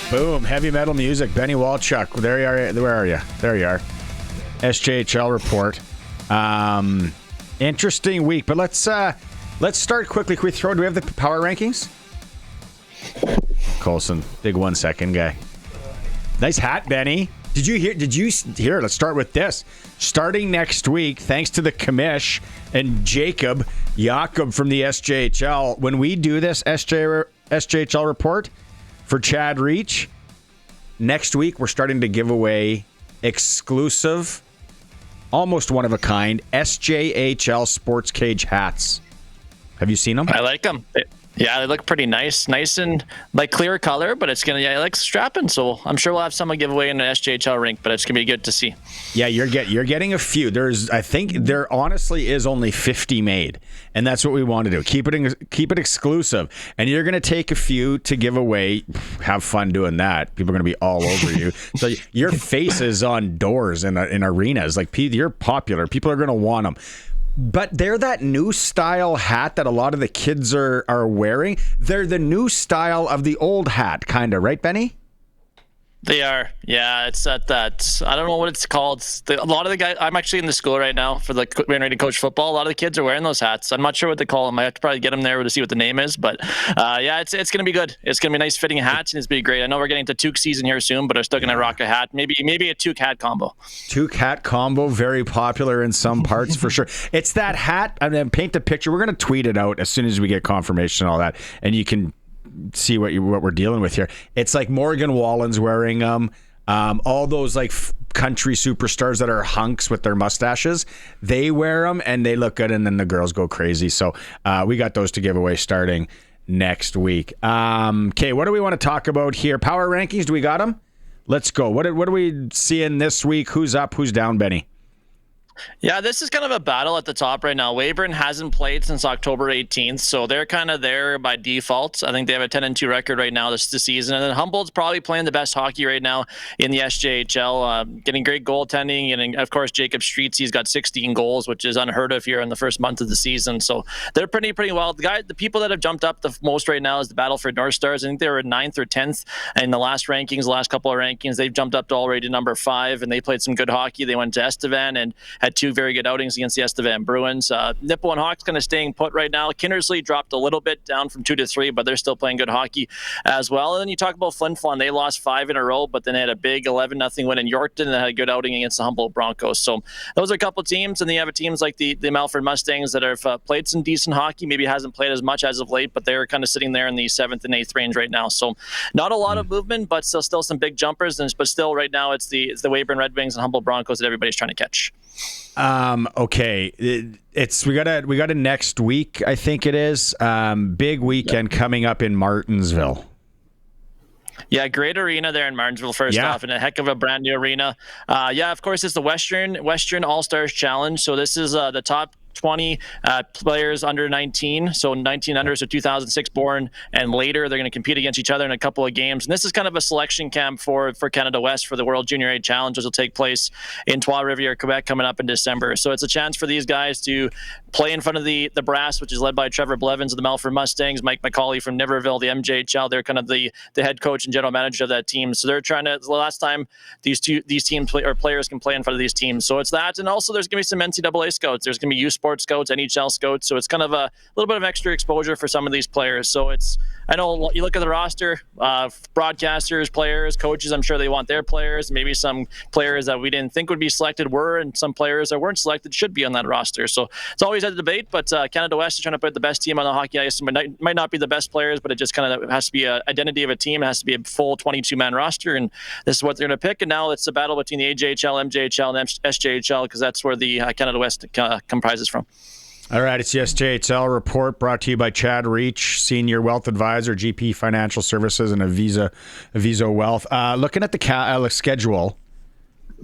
C: Boom, heavy metal music. Benny Walchuk. There you are. Where are you? There you are. SJHL report. Interesting week, but let's start quickly. Can we do we have the power rankings? Colson, big 1 second guy. Nice hat, Benny. Did you hear? Let's start with this. Starting next week, thanks to the commish and Jacob from the SJHL, when we do this SJHL report for Chad Reach, next week we're starting to give away exclusive, almost one of a kind, SJHL Sports Cage hats. Have you seen them?
J: I like them. Yeah, they look pretty nice and like clear color, but it's I like strapping. So I'm sure we'll have some giveaway in the SJHL rink, but it's gonna be good to see.
C: Yeah, you're getting a few. I think there honestly is only 50 made, and that's what we want to do. Keep it exclusive, and you're gonna take a few to give away. Have fun doing that. People are gonna be all over you. So your face is on doors in arenas. Like you're popular. People are gonna want them. But they're that new style hat that a lot of the kids are wearing. They're the new style of the old hat, kind of, right, Benny?
J: They are. Yeah, it's at that. I don't know what it's called. A lot of the guys, I'm actually in the school right now for getting ready to coach football. A lot of the kids are wearing those hats. I'm not sure what they call them. I have to probably get them there to see what the name is. But yeah, it's going to be good. It's going to be nice fitting hats, and it's going to be great. I know we're getting to Toque season here soon, but I'm still going to rock a hat. Maybe a Toque hat combo.
C: Toque hat combo, very popular in some parts for sure. It's that hat. And then paint the picture. We're going to tweet it out as soon as we get confirmation and all that, and you can see what we're dealing with here. It's like Morgan Wallen's wearing them. All those like country superstars that are hunks with their mustaches, they wear them and they look good, and then the girls go crazy. So we got those to give away starting next week. Okay, what do we want to talk about here? Power rankings, do we got them? Let's go. What are we seeing this week? Who's up, who's down, Benny?
J: Yeah, this is kind of a battle at the top right now. Weyburn hasn't played since October 18th, so they're kind of there by default. I think they have a 10-2 record right now this season. And then Humboldt's probably playing the best hockey right now in the SJHL, getting great goaltending. And, of course, Jacob Streets, he's got 16 goals, which is unheard of here in the first month of the season. So they're pretty well. The people that have jumped up the most right now is the Battleford North Stars. I think they were 9th or 10th in the last couple of rankings. They've jumped up to already number 5, and they played some good hockey. They went to Estevan and had 2 very good outings against the Estevan Bruins. Nippo and Hawks kind of staying put right now. Kindersley dropped a little bit down from 2 to 3, but they're still playing good hockey as well. And then you talk about Flin Flon. They lost 5 in a row, but then they had a big 11-0 win in Yorkton and had a good outing against the Humboldt Broncos. So those are a couple of teams. And then you have teams like the Melford Mustangs that have played some decent hockey, maybe hasn't played as much as of late, but they're kind of sitting there in the 7th and 8th range right now. So not a lot of movement, but still some big jumpers. But still right now it's the Weyburn Red Wings and Humboldt Broncos that everybody's trying to catch.
C: Okay, we got a next week, I think it is. Big weekend coming up in Martinsville.
J: Yeah, great arena there in Martinsville, first off, and a heck of a brand new arena. Of course, it's the Western All-Stars Challenge. So this is the top 20 players under 19, so 19 under, so 2006 born and later. They're going to compete against each other in a couple of games, and this is kind of a selection camp for Canada West for the World Junior A Challenge, which will take place in Trois-Rivières, Quebec, coming up in December. So it's a chance for these guys to play in front of the brass, which is led by Trevor Blevins of the Melford Mustangs, Mike McCulloch from Niverville, the MJHL. They're kind of the head coach and general manager of that team. So they're trying to, the last time these teams players can play in front of these teams. So it's that, and also there's going to be some NCAA scouts. There's going to be youth sports scouts, NHL scouts. So it's kind of a little bit of extra exposure for some of these players. So I know you look at the roster, broadcasters, players, coaches, I'm sure they want their players. Maybe some players that we didn't think would be selected were, and some players that weren't selected should be on that roster. So it's always a debate, but Canada West is trying to put the best team on the hockey ice. It might not be the best players, but it just kind of has to be an identity of a team. It has to be a full 22-man roster, and this is what they're going to pick. And now it's a battle between the AJHL, MJHL, and SJHL, because that's where the Canada West comprises from.
C: All right, it's the SJHL report brought to you by Chad Reach, Senior Wealth Advisor, GP Financial Services, and Aviso Wealth. Looking at the schedule,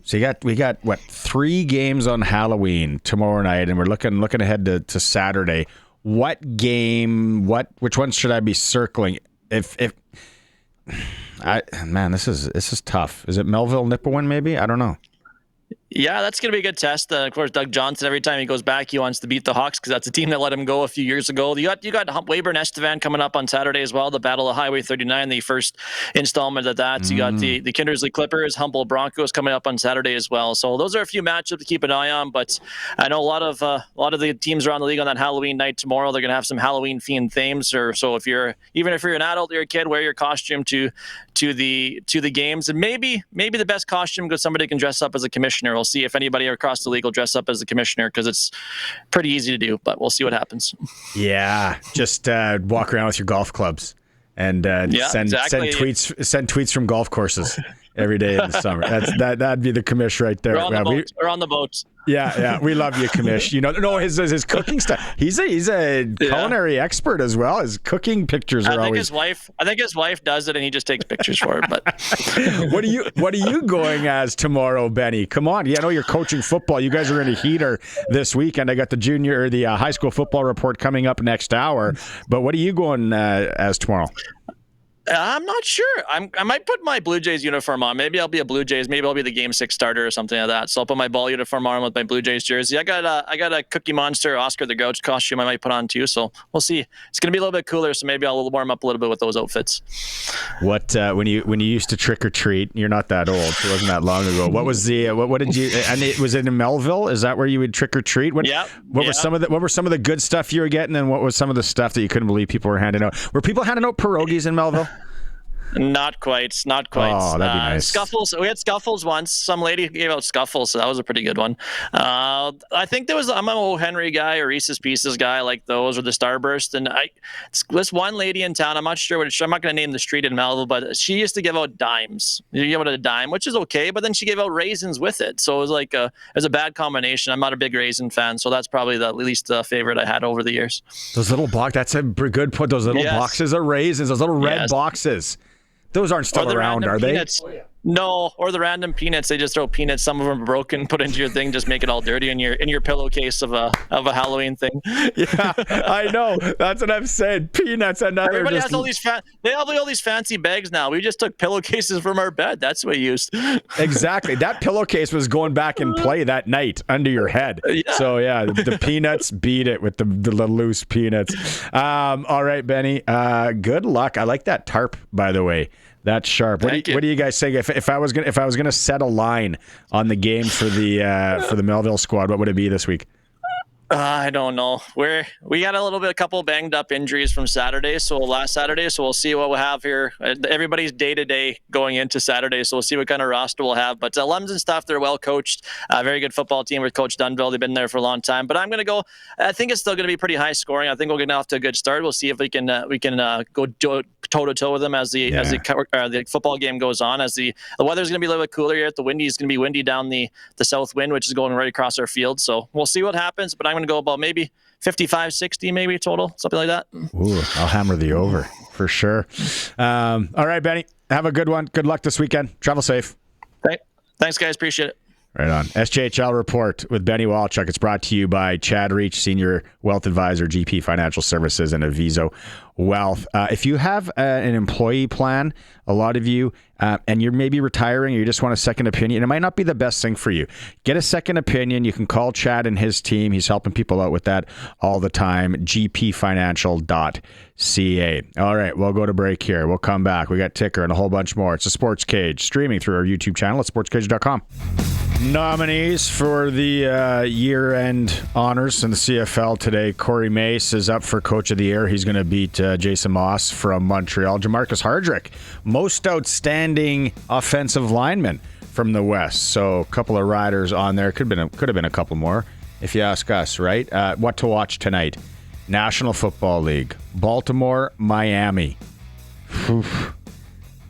C: so we got what, 3 games on Halloween tomorrow night, and we're looking ahead to Saturday. Which ones should I be circling? This is tough. Is it Melville Nipawin maybe? I don't know.
J: Yeah, that's going to be a good test. Of course, Doug Johnson, every time he goes back, he wants to beat the Hawks because that's a team that let him go a few years ago. You got Weyburn Estevan coming up on Saturday as well, the Battle of Highway 39, the first installment of that. So you got the Kindersley Clippers, Humboldt Broncos coming up on Saturday as well. So those are a few matchups to keep an eye on, but I know a lot of the teams around the league on that Halloween night tomorrow, they're going to have some Halloween themed themes. So if you're an adult or you're a kid, wear your costume to the games, and maybe the best costume because somebody can dress up as a commissioner. We'll see if anybody across the league will dress up as the commissioner because it's pretty easy to do, but we'll see what happens.
C: Yeah, just walk around with your golf clubs and send tweets from golf courses every day in the summer. That'd be the commish right there.
J: We're on the boat.
C: Yeah, we love you, commish. His cooking stuff. He's a culinary expert as well. His cooking pictures are always.
J: I think his wife does it, and he just takes pictures for it. But
C: what are you going as tomorrow, Benny? Come on, I know you're coaching football. You guys are in a heater this weekend. I got the high school football report coming up next hour. But what are you going as tomorrow?
J: I'm not sure. I might put my Blue Jays uniform on. Maybe I'll be a Blue Jays. Maybe I'll be the Game 6 starter or something like that. So I'll put my ball uniform on with my Blue Jays jersey. I got a Cookie Monster Oscar the Grouch costume I might put on too. So we'll see. It's going to be a little bit cooler, so maybe I'll warm up a little bit with those outfits.
C: What when you used to trick or treat? You're not that old, so it wasn't that long ago. What was what did you? And was it in Melville? Is that where you would trick or treat? What were some of the good stuff you were getting, and what was some of the stuff that you couldn't believe people were handing out? Were people handing out pierogies in Melville?
J: Not quite.
C: Oh, that'd be nice.
J: Scuffles. We had Scuffles once. Some lady gave out Scuffles, so that was a pretty good one. I think I'm an O. Henry guy, or Reese's Pieces guy, like those, or the Starburst. And this one lady in town, I'm not sure I'm not going to name the street in Melville, but she used to give out dimes. You give out a dime, which is okay, but then she gave out raisins with it. So it was like it was a bad combination. I'm not a big raisin fan, so that's probably the least favorite I had over the years.
C: Those little boxes. That's a good point. Those little boxes of raisins. Those little red boxes. Those aren't still around, are they?
J: Peanuts. No, or the random peanuts. They just throw peanuts. Some of them are broken. Put into your thing. Just make it all dirty in your pillowcase of a Halloween thing.
C: Yeah, I know. That's what I'm saying. Peanuts.
J: Everybody has all these they have all these fancy bags now. We just took pillowcases from our bed. That's what we used.
C: Exactly. That pillowcase was going back in play that night under your head. Yeah. So yeah, the peanuts beat it with the loose peanuts. All right, Benny. Good luck. I like that tarp, by the way. That's sharp. What do you guys think? If I was gonna set a line on the game for the Melville squad, what would it be this week?
J: I don't know. We got a couple banged up injuries from last Saturday. So we'll see what we'll have here. Everybody's day to day going into Saturday. So we'll see what kind of roster we'll have. But Lems and stuff, they're well coached. Very good football team with Coach Dunville. They've been there for a long time. But I'm going to go. I think it's still going to be pretty high scoring. I think we'll get off to a good start. We'll see if we can go toe to toe with them as the football game goes on. As the weather's going to be a little bit cooler here. The windy is going to be windy down the south wind, which is going right across our field. So we'll see what happens. But I'm going to go about maybe 55, 60 maybe total, something like that.
C: Ooh, I'll hammer the over for sure. All right, Benny, have a good one. Good luck this weekend. Travel safe.
J: Thanks, guys. Appreciate it.
C: Right on. SJHL Report with Benny Walchuk. It's brought to you by Chad Reach, Senior Wealth Advisor, GP Financial Services, and Aviso Wealth. If you have an employee plan, a lot of you, and you're maybe retiring or you just want a second opinion, it might not be the best thing for you. Get a second opinion. You can call Chad and his team. He's helping people out with that all the time. gpfinancial.ca. All right, we'll go to break here. We'll come back. We got Ticker and a whole bunch more. It's a Sports Cage, streaming through our YouTube channel at sportscage.com. Nominees for the year-end honors in the CFL today. Corey Mace is up for Coach of the Year. He's going to beat Jason Moss from Montreal. Jamarcus Hardrick, most outstanding offensive lineman from the West. So a couple of riders on there. Could have been a couple more, if you ask us, right? What to watch tonight? National Football League. Baltimore, Miami. Oof.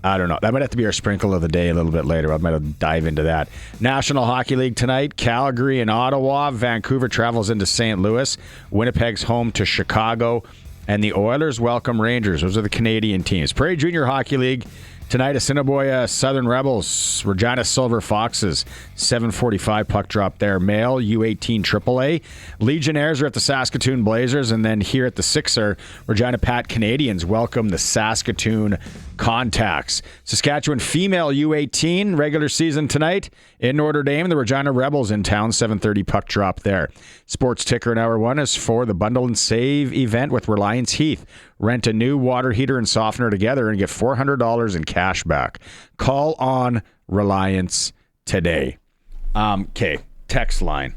C: I don't know. That might have to be our sprinkle of the day a little bit later. I might have to dive into that. National Hockey League tonight. Calgary and Ottawa. Vancouver travels into St. Louis. Winnipeg's home to Chicago. And the Oilers welcome Rangers. Those are the Canadian teams. Prairie Junior Hockey League. Tonight, Assiniboia Southern Rebels, Regina Silver Foxes, 7:45 puck drop there. Male, U18 AAA. Legionnaires are at the Saskatoon Blazers, and then here at the Sixer, Regina Pat Canadians welcome the Saskatoon Contacts. Saskatchewan female U18 regular season tonight in Notre Dame. The Regina Rebels in town, 7:30 puck drop there. Sports Ticker in Hour 1 is for the Bundle and Save event with Reliance Heath. Rent a new water heater and softener together and get $400 in cash back. Call on Reliance today. Okay, text line.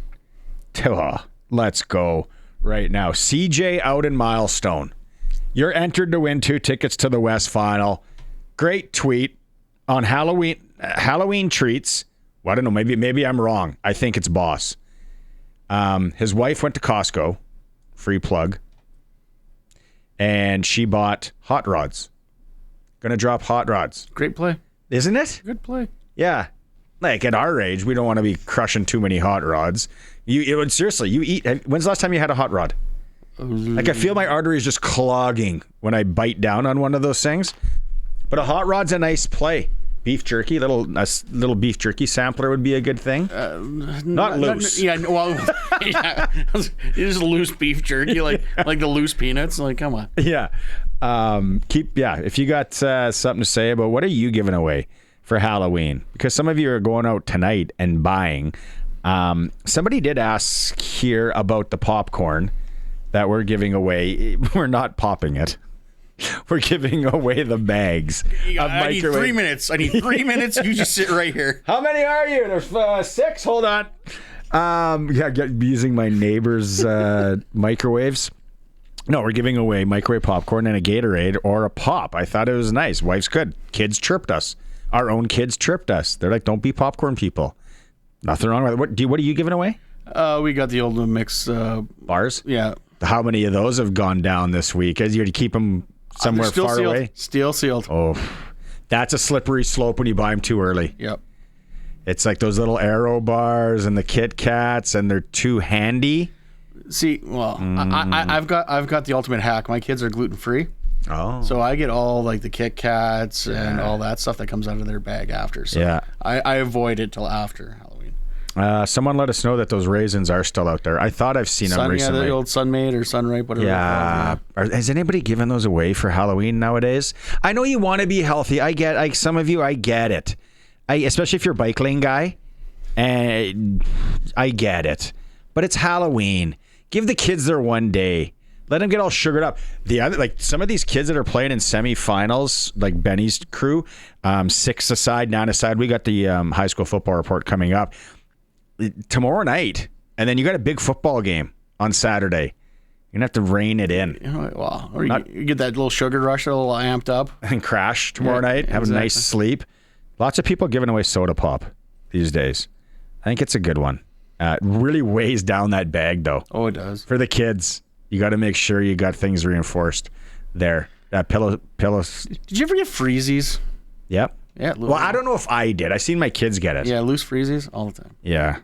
C: Let's go right now. CJ out in Milestone. You're entered to win 2 tickets to the West Final. Great tweet on Halloween treats. Well, I don't know. Maybe I'm wrong. I think it's Boss. His wife went to Costco. Free plug. And she bought hot rods. Gonna drop hot rods.
D: Great play.
C: Isn't it?
D: Good play.
C: Yeah. Like at our age, we don't want to be crushing too many hot rods. Seriously, you eat. When's the last time you had a hot rod? Like I feel my arteries just clogging when I bite down on one of those things. But a hot rod's a nice play. Beef jerky, a little beef jerky sampler would be a good thing. Not loose.
D: Yeah, just loose beef jerky, like the loose peanuts. Like, come on.
C: Yeah. If you got something to say about what are you giving away for Halloween? Because some of you are going out tonight and buying. Somebody did ask here about the popcorn that we're giving away. We're not popping it. We're giving away the bags.
D: I need 3 minutes. You just sit right here.
C: How many are you? There's 6. Hold on. Using my neighbor's microwaves. No, we're giving away microwave popcorn and a Gatorade or a pop. I thought it was nice. Wife's good. Kids chirped us. Our own kids chirped us. They're like, don't be popcorn people. Nothing wrong with it. What are you giving away?
D: We got the old mix
C: bars.
D: Yeah.
C: How many of those have gone down this week? As you to keep them somewhere far
D: sealed.
C: away?
D: Still sealed.
C: Oh, that's a slippery slope when you buy them too early.
D: Yep.
C: It's like those little Aero bars and the Kit Kats, and they're too handy.
D: See, well, I've got the ultimate hack. My kids are gluten free.
C: Oh.
D: So I get all like the Kit Kats and all that stuff that comes out of their bag after. So
C: yeah.
D: I avoid it till after Halloween.
C: Someone let us know that those raisins are still out there. I thought I've seen them recently.
D: Yeah, the old Sunmade or Sunripe, whatever.
C: Yeah. Has anybody given those away for Halloween nowadays? I know you want to be healthy. I get, some of you, I get it. Especially if you're a bike lane guy. And I get it. But it's Halloween. Give the kids their one day. Let them get all sugared up. The other, like some of these kids that are playing in semifinals, like Benny's crew, 6 aside, 9 aside. We got the high school football report coming up tomorrow night, and then you got a big football game on Saturday. You're gonna have to rein it in.
D: Well, or you get that little sugar rush, a little amped up,
C: and crash tomorrow night. Have a nice sleep. Lots of people giving away soda pop these days. I think it's a good one. It really weighs down that bag, though.
D: Oh, it does.
C: For the kids, you got to make sure you got things reinforced there. That pillows.
D: Did you ever get freezies?
C: Yep.
D: Yeah.
C: Well, I don't know if I did. I seen my kids get it.
D: Yeah, loose freezies all the time.
C: Yeah.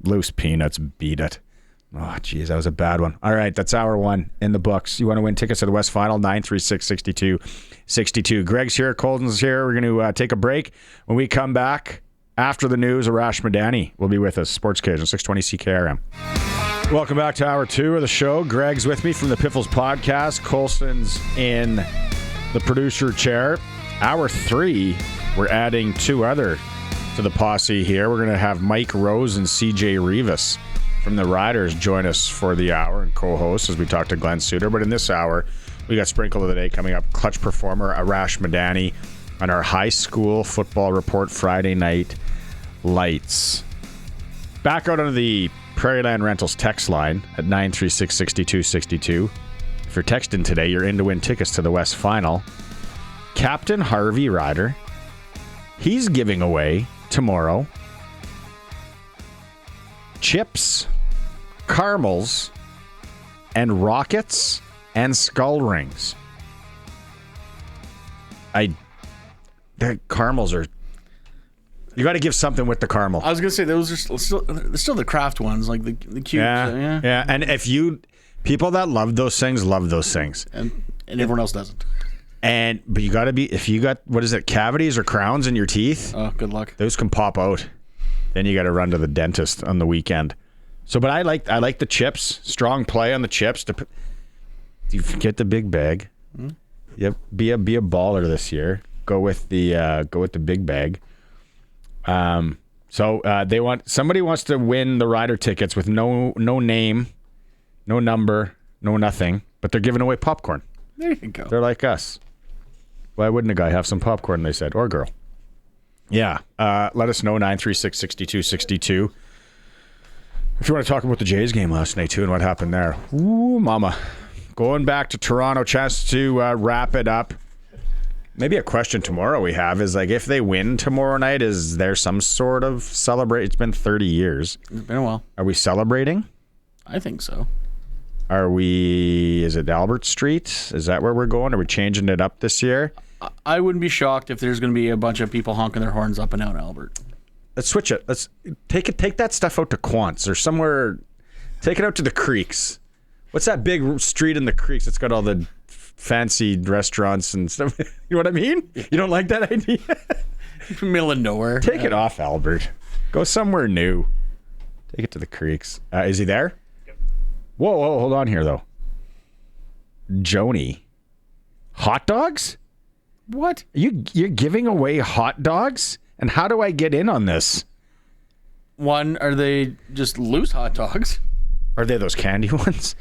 C: Loose peanuts, beat it. Oh, geez, that was a bad one. All right, that's hour 1 in the books. You want to win tickets to the West Final? 936-6262. Greg's here. Colton's here. We're going to take a break. When we come back, after the news, Arash Madani will be with us. SportsCage on 620 CKRM. Welcome back to hour 2 of the show. Greg's with me from the Piffles podcast. Colson's in the producer chair. Hour 3, we're adding 2 other to the posse here. We're going to have Mike Rose and CJ Reavis from the Riders join us for the hour and co-host as we talk to Glen Suitor. But in this hour, we got Sprinkle of the Day coming up. Clutch performer Arash Madani on our high school football report Friday night lights. Back out on the Prairieland Rentals text line at 936-6262. If you're texting today, you're in to win tickets to the West Final. Captain Harvey Ryder, he's giving away tomorrow chips, caramels, and rockets and skull rings. The caramels are... You got to give something with the caramel.
D: I was gonna say those are still the craft ones, like the cute.
C: Yeah. And people that love those things,
D: and everyone else doesn't.
C: But you got to be, if you got, what is it, cavities or crowns in your teeth?
D: Oh, good luck.
C: Those can pop out. Then you got to run to the dentist on the weekend. So, but I like the chips. Strong play on the chips. You get the big bag. Mm-hmm. Yep. Be a baller this year. Go with the big bag. Somebody wants to win the Rider tickets with no name, no number, no nothing, but they're giving away popcorn.
D: There you go.
C: They're like us. Why wouldn't a guy have some popcorn, they said, or girl? Yeah. Let us know, 936-6262. If you want to talk about the Jays game last night, too, and what happened there. Ooh, mama. Going back to Toronto, chance to wrap it up. Maybe a question tomorrow we have is, like, if they win tomorrow night, is there some sort of celebrate? It's been 30 years.
D: It's been a while.
C: Are we celebrating?
D: I think so.
C: Is it Albert Street? Is that where we're going? Are we changing it up this year?
D: I wouldn't be shocked if there's going to be a bunch of people honking their horns up and down Albert.
C: Let's switch it. Let's take that stuff out to Quants or somewhere. Take it out to the Creeks. What's that big street in the Creeks? It's got all the fancy restaurants and stuff. You know what I mean? You don't like that idea?
D: Middle of nowhere.
C: Take it off, Albert. Go somewhere new. Take it to the Creeks. Is he there? Yep. Whoa, hold on here, though. Joni. Hot dogs?
D: What?
C: You're giving away hot dogs? And how do I get in on this?
D: One, are they just loose hot dogs?
C: Are they those candy ones?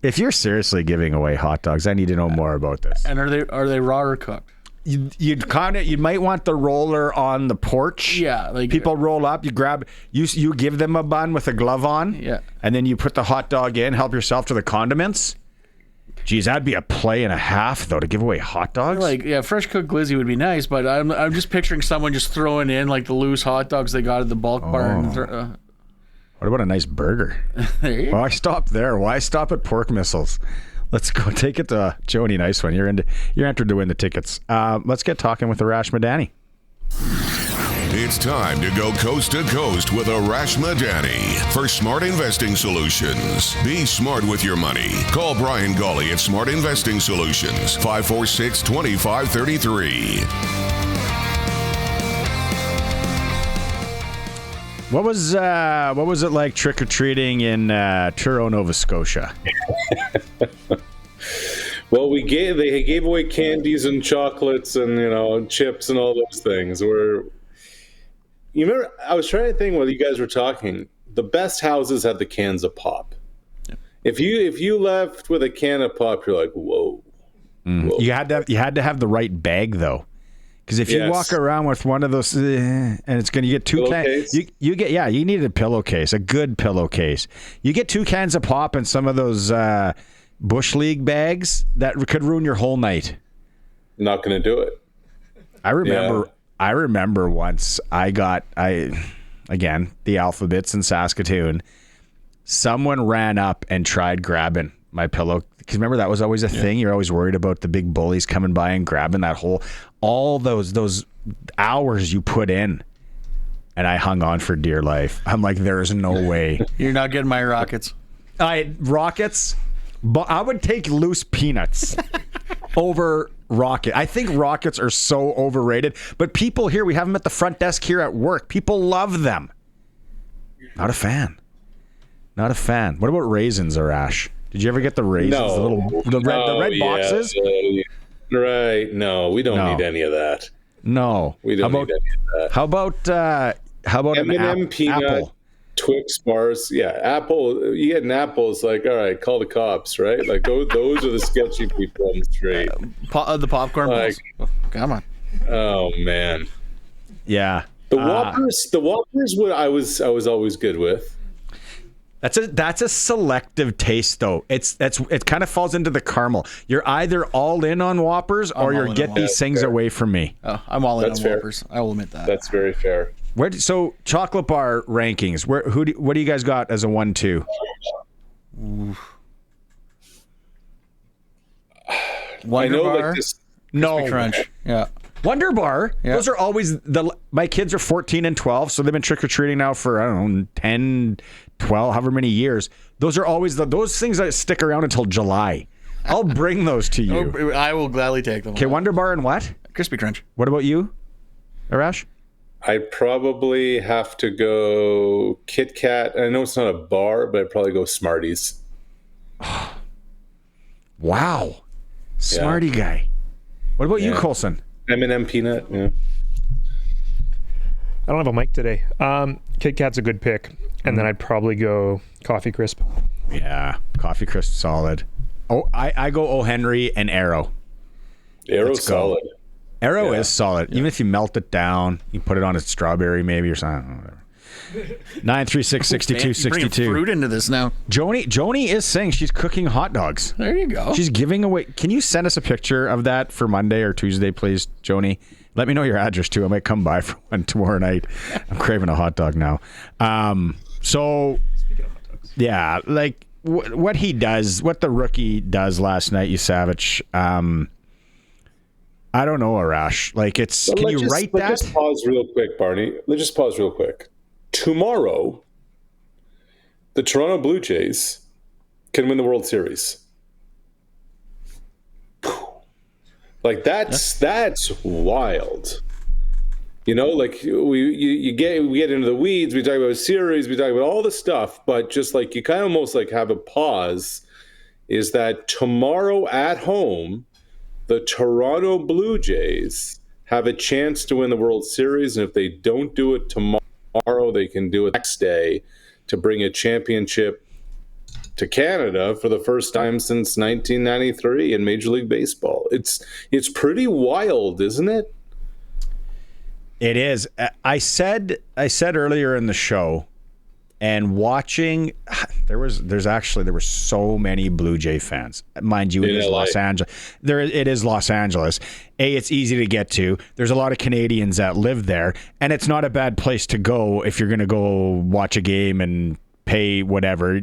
C: If you're seriously giving away hot dogs, I need to know more about this.
D: And are they raw or cooked?
C: You might want the roller on the porch.
D: Yeah, like
C: people roll up, you give them a bun with a glove on.
D: Yeah.
C: And then you put the hot dog in, help yourself to the condiments. Geez, that'd be a play and a half though to give away hot dogs.
D: Fresh cooked glizzy would be nice, but I'm just picturing someone just throwing in like the loose hot dogs they got at the bulk bar.
C: What about a nice burger?
D: There you go.
C: Why stop there? Why stop at pork missiles? Let's go take it to Joni. Nice one. You're entered to win the tickets. Let's get talking with Arash Madani.
K: It's time to go coast to coast with Arash Madani for Smart Investing Solutions. Be smart with your money. Call Brian Gawley at Smart Investing Solutions, 546-2533.
C: What was it like trick-or-treating in Truro, Nova Scotia?
L: Well, they gave away candies and chocolates and chips and all those things. You remember? I was trying to think while you guys were talking. The best houses had the cans of pop. Yep. If you left with a can of pop, you're like, whoa. Whoa.
C: You had to have the right bag though. Because if you walk around with one of those, and it's going to get two cans, you need a pillowcase, a good pillowcase. You get 2 cans of pop and some of those Bush League bags that could ruin your whole night.
L: Not going to do it.
C: I remember once again, the Alphabets in Saskatoon, someone ran up and tried grabbing my pillow. Because remember, that was always a thing. You're always worried about the big bullies coming by and grabbing that whole, all those hours you put in. And I hung on for dear life. I'm like, there's no way.
D: You're not getting my rockets.
C: Rockets? But I would take loose peanuts over rocket. I think rockets are so overrated. But people here, we have them at the front desk here at work. People love them. Not a fan. Not a fan. What about raisins, Arash? Did you ever get the raisins?
L: No.
C: The red boxes?
L: Right. No, we don't need any of that.
C: No.
L: We don't need any of that.
C: How about
L: M&M peanut,
C: apple?
L: Twix bars. Yeah, apple. You get an apple, it's like, all right, call the cops, right? Like those are the sketchy people on the street.
D: The popcorn balls. Come on.
L: Oh, man.
C: Yeah.
L: The Whoppers, what I was always good with.
C: That's a selective taste, though. It kind of falls into the caramel. You're either all in on Whoppers or you're get these things away from me.
D: Oh, I'm all in on Whoppers. I will admit that.
L: That's very fair.
C: So chocolate bar rankings. What do you guys got as a 1-2?
D: Wonder Bar.
L: Like this.
C: No.
D: Crunch. Yeah.
C: Wonder Bar.
D: Yeah.
C: Those are always my kids are 14 and 12, so they've been trick or treating now for, I don't know, 10, 12, however many years. Those are always those things that stick around until July. I'll bring those to you.
D: I will gladly take them.
C: Okay, Wonder Bar and what?
D: Crispy Crunch.
C: What about you, Arash?
L: I'd probably have to go Kit Kat. I know it's not a bar, but I'd probably go Smarties.
C: Wow. Smarty guy. What about you, Colson?
L: M&M peanut, yeah.
M: I don't have a mic today. Kit Kat's a good pick. And then I'd probably go Coffee Crisp.
C: Yeah, Coffee Crisp, solid. Oh, I go O. Henry and Arrow.
L: Arrow's solid.
C: Arrow is solid. Yeah. Even if you melt it down, you put it on a strawberry maybe or something. Whatever. 936-6262.
D: Bringing fruit into this now.
C: Joni is saying she's cooking hot dogs.
D: There you go.
C: She's giving away. Can you send us a picture of that for Monday or Tuesday, please, Joni? Let me know your address too. I might come by for one tomorrow night. I'm craving a hot dog now. So, yeah, like what he does, what the rookie does last night, you savage. I don't know, Arash. Like it's. Can you write that?
L: Let's just pause real quick, Barney. Let's just pause real quick. Tomorrow, the Toronto Blue Jays can win the World Series. Like that's wild. You know, like we get into the weeds. We talk about series. We talk about all the stuff, but just like you kind of almost like have a pause. Is that tomorrow at home, the Toronto Blue Jays have a chance to win the World Series, and if they don't do it tomorrow, they can do it the next day to bring a championship to Canada for the first time since 1993 in Major League Baseball. It's pretty wild, isn't it?
C: It is. I said earlier in the show, and watching, there were so many Blue Jay fans. Mind you, it is Los Angeles. It is Los Angeles. It's easy to get to. There's a lot of Canadians that live there, and it's not a bad place to go if you're going to go watch a game and pay whatever.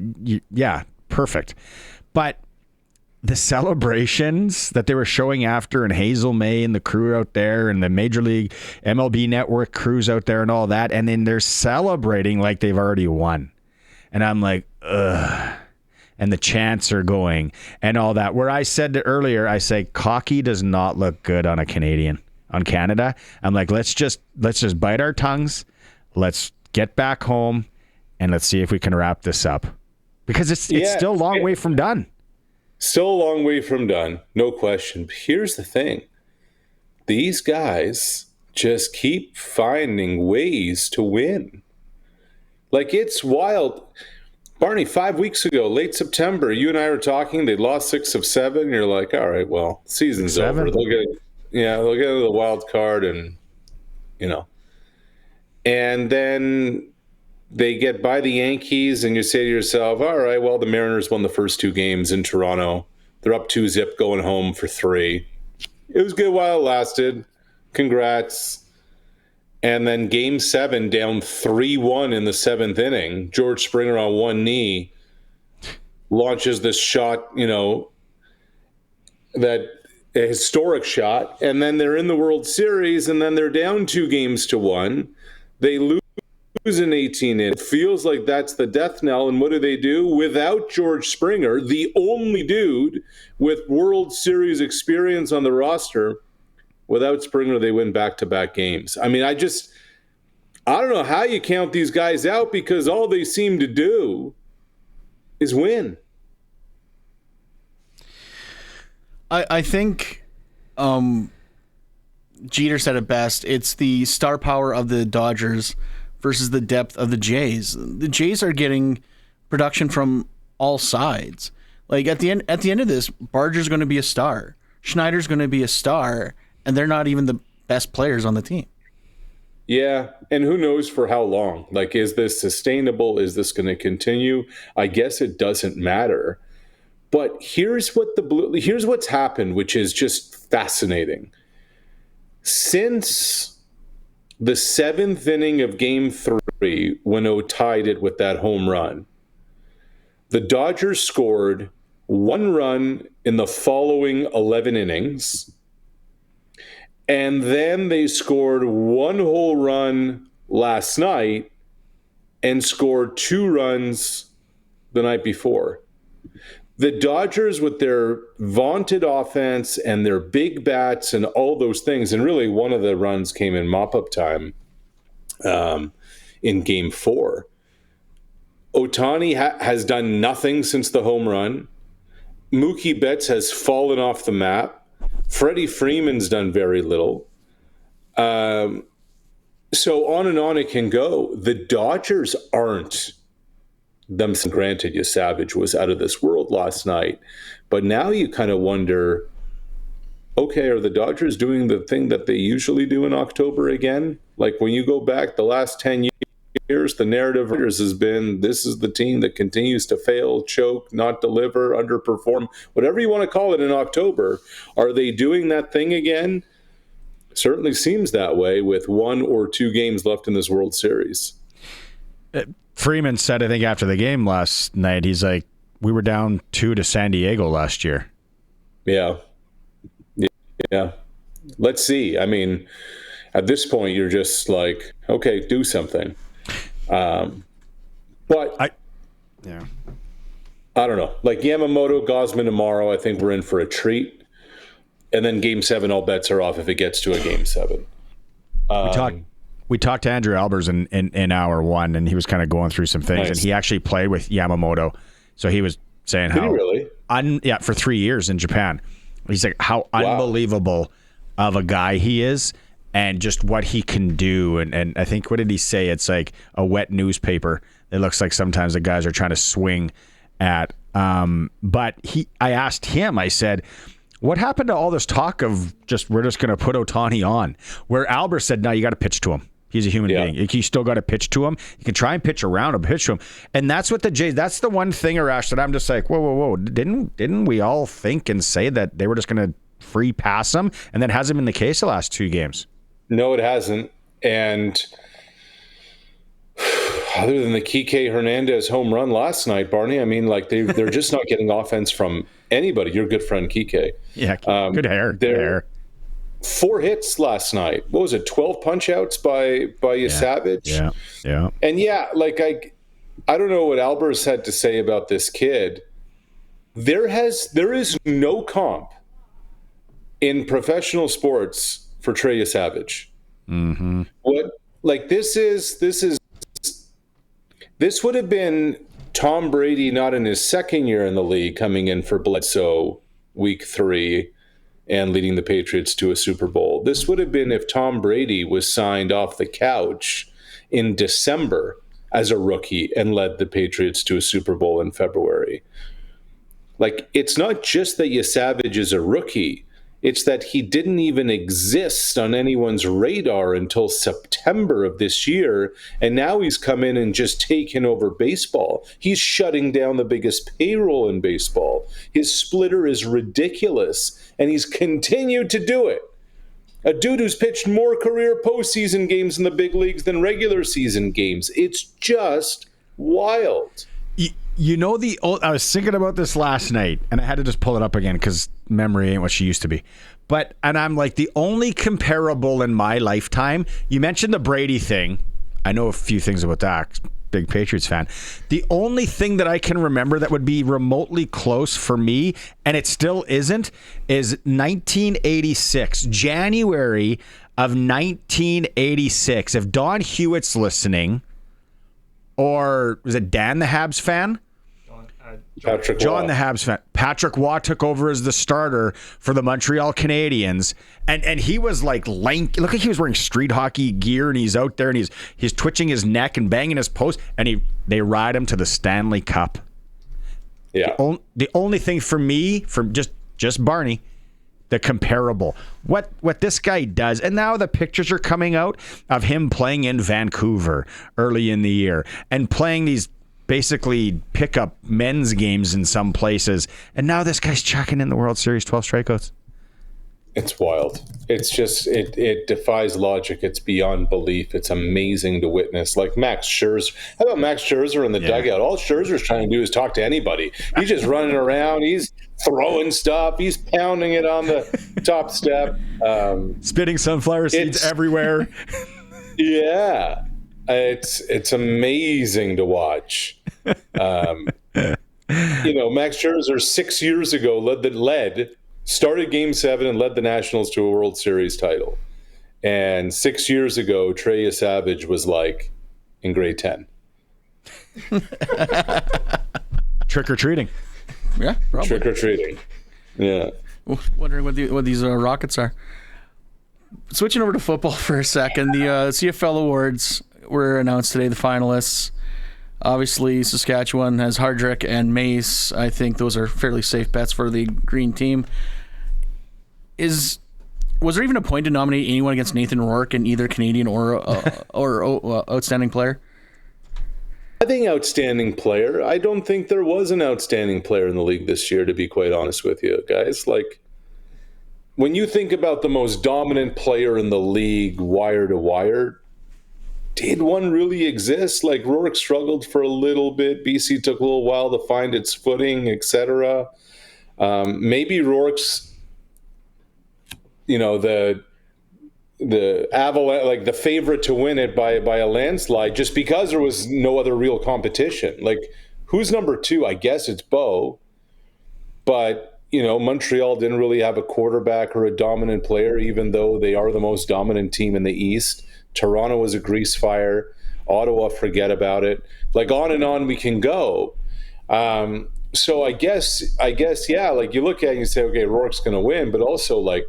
C: Yeah, perfect. But the celebrations that they were showing after, and Hazel May and the crew out there, and the Major League MLB Network crews out there and all that, and then they're celebrating like they've already won. And I'm like, ugh. And the chants are going and all that. Where I said earlier, I say cocky does not look good on a Canadian, on Canada. I'm like, let's just bite our tongues. Let's get back home and let's see if we can wrap this up. Because it's still a long way from done.
L: Still a long way from done, no question. But here's the thing. These guys just keep finding ways to win. Like, it's wild. Barney, 5 weeks ago, late September, you and I were talking. They lost 6 of 7. You're like, all right, well, season's over. They'll get the wild card, and and then they get by the Yankees, and you say to yourself, all right, well, the Mariners won the first 2 games in Toronto. They're up 2-0 going home for 3. It was good while it lasted. Congrats. And then Game 7 down 3-1 in the 7th inning. George Springer on one knee launches this shot, that a historic shot. And then they're in the World Series, and then they're down 2-1. They lose in 18 innings. It feels like that's the death knell. And what do? Without George Springer, the only dude with World Series experience on the roster, without Springer, they win back-to-back games. I mean, I don't know how you count these guys out, because all they seem to do is win.
D: I think Jeter said it best. It's the star power of the Dodgers versus the depth of the Jays. The Jays are getting production from all sides. Like at the end of this, Barger's going to be a star. Schneider's going to be a star, and they're not even the best players on the team.
L: Yeah, and who knows for how long? Like, is this sustainable? Is this going to continue? I guess it doesn't matter. But here's what's happened, which is just fascinating. Since the 7th inning of Game 3, when O tied it with that home run, the Dodgers scored 1 run in the following 11 innings. And then they scored 1 whole run last night and scored 2 runs the night before. The Dodgers, with their vaunted offense and their big bats and all those things, and really one of the runs came in mop-up time in Game 4. Ohtani has done nothing since the home run. Mookie Betts has fallen off the map. Freddie Freeman's done very little. So on and on it can go. The Dodgers aren't them. Granted, Savage was out of this world last night. But now you kind of wonder, okay, are the Dodgers doing the thing that they usually do in October again? Like when you go back the last 10 years, the narrative has been, this is the team that continues to fail, choke, not deliver, underperform, whatever you want to call it in October. Are they doing that thing again? Certainly seems that way with 1 or 2 games left in this World Series.
C: Freeman said, I think after the game last night, he's like, we were down 2 to San Diego last year.
L: Yeah. Let's see. I mean, at this point, you're just like, okay, do something. But I don't know. Like Yamamoto, Gosman tomorrow, I think we're in for a treat. And then Game 7, all bets are off if it gets to a Game 7.
C: We talked to Andrew Albers in hour 1, and he was kind of going through some things, and he actually played with Yamamoto. So he was saying
L: Did he really?
C: For 3 years in Japan. He's like how unbelievable of a guy he is. And just what he can do. And I think, what did he say? It's like a wet newspaper. It looks like sometimes the guys are trying to swing at. But I asked him, I said, what happened to all this talk of we're just going to put Ohtani on? Where Albers said, no, you got to pitch to him. He's a human being. You still got to pitch to him. You can try and pitch around him, pitch to him. And that's what the Jays, that's the one thing, Arash, that I'm just like, whoa. Didn't we all think and say that they were just going to free pass him? And that hasn't been the case the last 2 games.
L: No, it hasn't. And other than the Kike Hernandez home run last night, Barney, I mean, like they're just not getting offense from anybody. Your good friend Kike.
C: Yeah, good hair.
L: 4 hits last night. What was it? 12 punch outs by Savage.
C: Yeah.
L: And like I don't know what Albers had to say about this kid. There is no comp in professional sports for Trey Savage.
C: Mm-hmm.
L: This would have been Tom Brady not in his second year in the league coming in for Bledsoe week 3 and leading the Patriots to a Super Bowl. This would have been if Tom Brady was signed off the couch in December as a rookie and led the Patriots to a Super Bowl in February. Like, it's not just that Savage is a rookie. It's that he didn't even exist on anyone's radar until September of this year, and now he's come in and just taken over baseball. He's shutting down the biggest payroll in baseball. His splitter is ridiculous, and he's continued to do it. A dude who's pitched more career postseason games in the big leagues than regular season games. It's just wild.
C: You know, I was thinking about this last night, and I had to just pull it up again because memory ain't what she used to be. And I'm like, the only comparable in my lifetime, you mentioned the Brady thing. I know a few things about that. Big Patriots fan. The only thing that I can remember that would be remotely close for me, and it still isn't, is 1986, January of 1986. If Don Hewitt's listening, or was it Dan the Habs fan? John the Habs fan. Patrick Waugh took over as the starter for the Montreal Canadiens, and he was like lank. Look like he was wearing street hockey gear, and he's out there and he's twitching his neck and banging his post, and they ride him to the Stanley Cup.
L: Yeah.
C: The only thing for me, from just Barney, the comparable. What this guy does, and now the pictures are coming out of him playing in Vancouver early in the year and playing these basically pickup men's games in some places, and now this guy's chucking in the World Series 12 strikeouts.
L: It's wild. It's just, it defies logic. It's beyond belief. It's amazing to witness. Like Max Scherzer. How about Max Scherzer in the dugout? All Scherzer's trying to do is talk to anybody. He's just running around. He's throwing stuff. He's pounding it on the top step.
C: Spitting sunflower seeds everywhere.
L: Yeah. It's amazing to watch. Max Scherzer 6 years ago started Game 7 and led the Nationals to a World Series title. And 6 years ago, Trey Savage was like in grade 10.
C: Trick-or-treating.
D: Yeah, probably.
L: Trick-or-treating. Yeah.
D: Wondering what these Rockets are. Switching over to football for a second, the CFL awards were announced today, the finalists. Obviously, Saskatchewan has Hardrick and Mace. I think those are fairly safe bets for the green team. Was there even a point to nominate anyone against Nathan Rourke in either Canadian or outstanding player?
L: I think outstanding player. I don't think there was an outstanding player in the league this year, to be quite honest with you, guys. Like, when you think about the most dominant player in the league, wire to wire, did one really exist? Like, Rourke struggled for a little bit. BC took a little while to find its footing, etc. Maybe Rourke's, the Avalanche, like the favorite to win it by a landslide, just because there was no other real competition. Like, who's number 2? I guess it's Bo, but Montreal didn't really have a quarterback or a dominant player, even though they are the most dominant team in the East. Toronto was a grease fire. Ottawa, forget about it. Like, on and on we can go. So I guess, yeah, like, you look at it and you say, okay, Rourke's going to win, but also, like,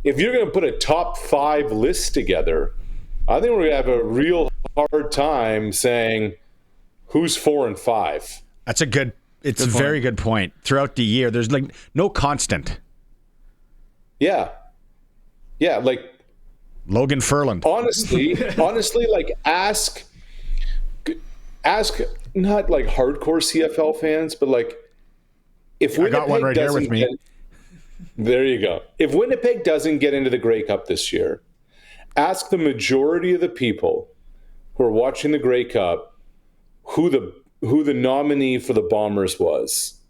L: if you're going to put a top 5 list together, I think we're going to have a real hard time saying who's 4 and 5.
C: It's a very good point. Throughout the year, there's like no constant.
L: Yeah. Yeah, like,
C: Logan Ferland.
L: Honestly, like, ask not like hardcore CFL fans, but like, if Winnipeg, I got one right here with me. There you go. If Winnipeg doesn't get into the Grey Cup this year, ask the majority of the people who are watching the Grey Cup who the nominee for the Bombers was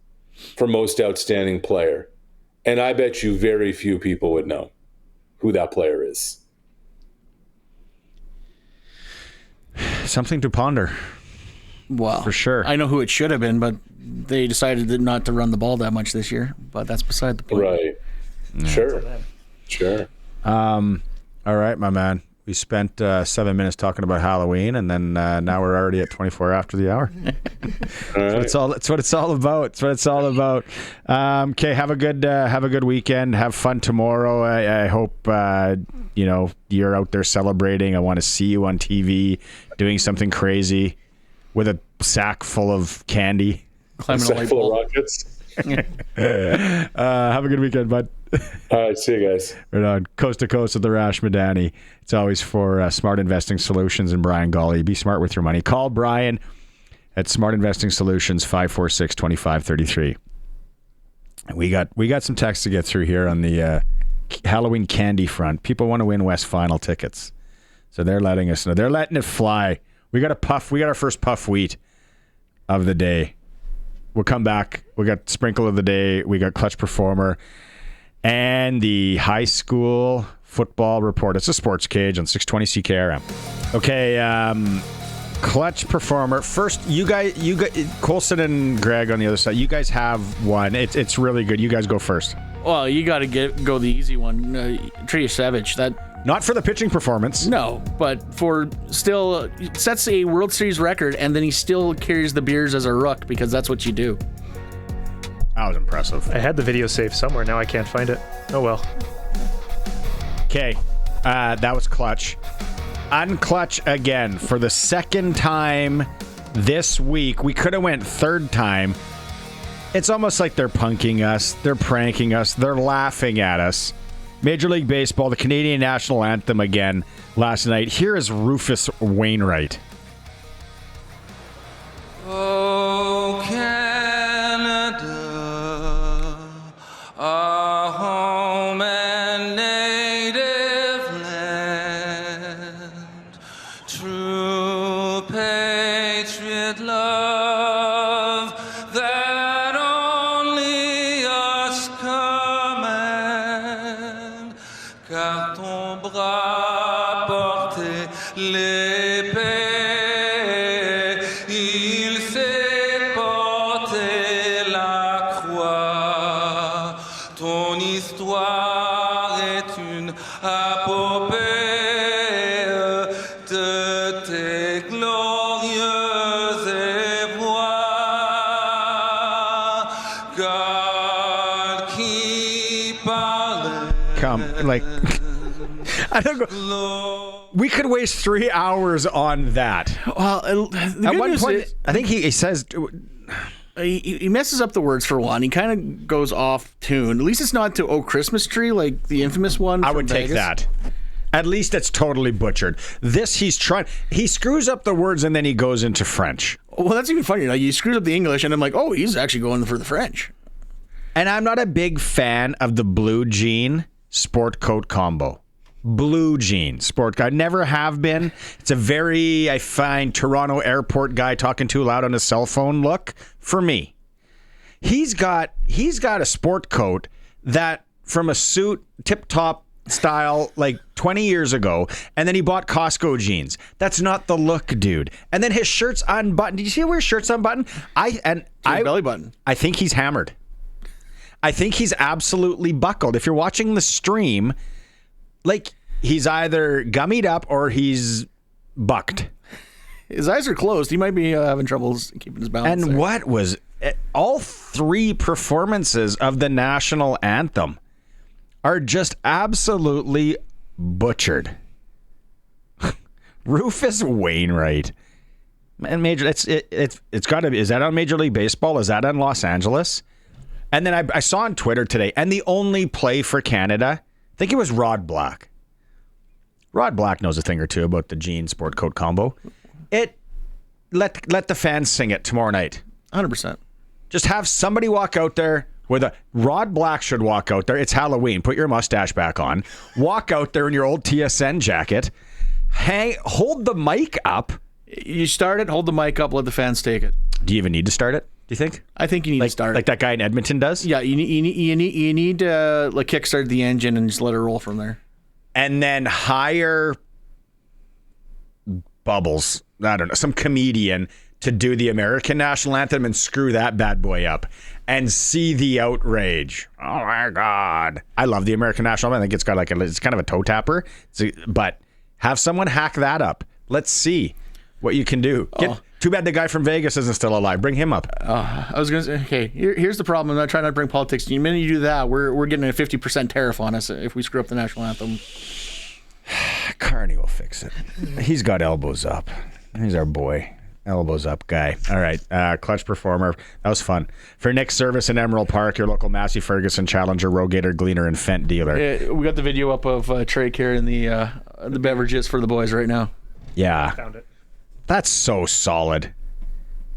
L: for most outstanding player, and I bet you very few people would know who that player is.
C: Something to ponder.
D: Well,
C: for sure.
D: I know who it should have been, but they decided not to run the ball that much this year. But that's beside the point.
L: Right. Yeah. Sure.
C: All right, my man. We spent 7 minutes talking about Halloween, and then now we're already at 24 after the hour. That's what it's all about. Okay, have a good weekend. Have fun tomorrow. I hope you're out there celebrating. I want to see you on TV doing something crazy with a sack full of candy.
D: Climbing a light pole.
L: Full of rockets.
C: Have a good weekend, bud.
L: All right, see you guys.
C: Right on. Coast to Coast with Arash Madani. It's always for Smart Investing Solutions and Brian Golly. Be smart with your money. Call Brian at Smart Investing Solutions 546-2533. We got some texts to get through here on the Halloween candy front. People want to win West Final tickets, so they're letting us know. They're letting it fly. We got our first puff wheat of the day. We'll come back. We got Sprinkle of the Day. We got Clutch Performer. And the high school football report. It's a sports cage on 620 CKRM. Okay, Clutch Performer. First, you guys, Colson and Greg on the other side, you guys have one. It's really good. You guys go first.
D: Well, you got to go the easy one. Trey Savage.
C: Not for the pitching performance.
D: No, but for still sets a World Series record, and then he still carries the beers as a rook because that's what you do.
C: That was impressive.
M: I had the video saved somewhere. Now I can't find it. Oh, well.
C: Okay. That was Clutch. Unclutch again for the second time this week. We could have went third time. It's almost like they're punking us, they're pranking us, they're laughing at us. Major League Baseball, the Canadian national anthem again last night. Here is Rufus Wainwright.
N: Oh, Canada, our home and native land, true patriot love that only us command, car ton bras portait l'épée.
C: Like, I don't go. We could waste 3 hours on that.
D: Well,
C: at one point, I think he says
D: he messes up the words for one. He kind of goes off tune. At least it's not to "Oh Christmas Tree" like the infamous one.
C: I would take that. At least it's totally butchered. This he screws up the words and then he goes into French.
D: Well, that's even funnier. Like, he screws up the English and I'm like, oh, he's actually going for the French.
C: And I'm not a big fan of the blue jean sport coat combo. Blue jean sport coat. I never have been. It's a very, I find, Toronto airport guy talking too loud on his cell phone look for me. He's got a sport coat that from a suit tip-top style like 20 years ago, and then he bought Costco jeans. That's not the look, dude. And then his shirt's unbuttoned. Did you see him wear shirts unbuttoned?
D: Belly button.
C: I think he's hammered. I think he's absolutely buckled. If you're watching the stream, like, he's either gummied up or he's bucked.
D: His eyes are closed. He might be having troubles keeping his balance.
C: And
D: there.
C: what was all three performances of the national anthem are just absolutely butchered. Rufus Wainwright. And it's got to be. Is that on Major League Baseball? Is that on Los Angeles? And then I saw on Twitter today, and the only play for Canada, I think it was Rod Black. Rod Black knows a thing or two about the jean sport coat combo. Let the fans sing it tomorrow night.
D: 100%.
C: Just have somebody walk out there with Rod Black should walk out there. It's Halloween. Put your mustache back on. Walk out there in your old TSN jacket. Hold the mic up.
D: You start it, hold the mic up, let the fans take it.
C: Do you even need to start it? Do you think?
D: I think you need to start
C: like that guy in Edmonton does.
D: Yeah, you need to like kickstart the engine and just let it roll from there.
C: And then hire Bubbles, I don't know, some comedian to do the American national anthem and screw that bad boy up and see the outrage. Oh my God! I love the American national anthem. I think it's got it's kind of a toe tapper, but have someone hack that up. Let's see what you can do. Too bad the guy from Vegas isn't still alive. Bring him up.
D: I was going to say, okay, here's the problem. I'm not trying to bring politics. The minute you do that, we're getting a 50% tariff on us if we screw up the national anthem.
C: Carney will fix it. He's got elbows up. He's our boy. Elbows up guy. All right. Clutch performer. That was fun. For Nick Service in Emerald Park, your local Massey Ferguson Challenger, Rogator, Gleaner, and Fent dealer.
D: We got the video up of Trey carrying the beverages for the boys right now.
C: Yeah.
M: Found it.
C: That's so solid.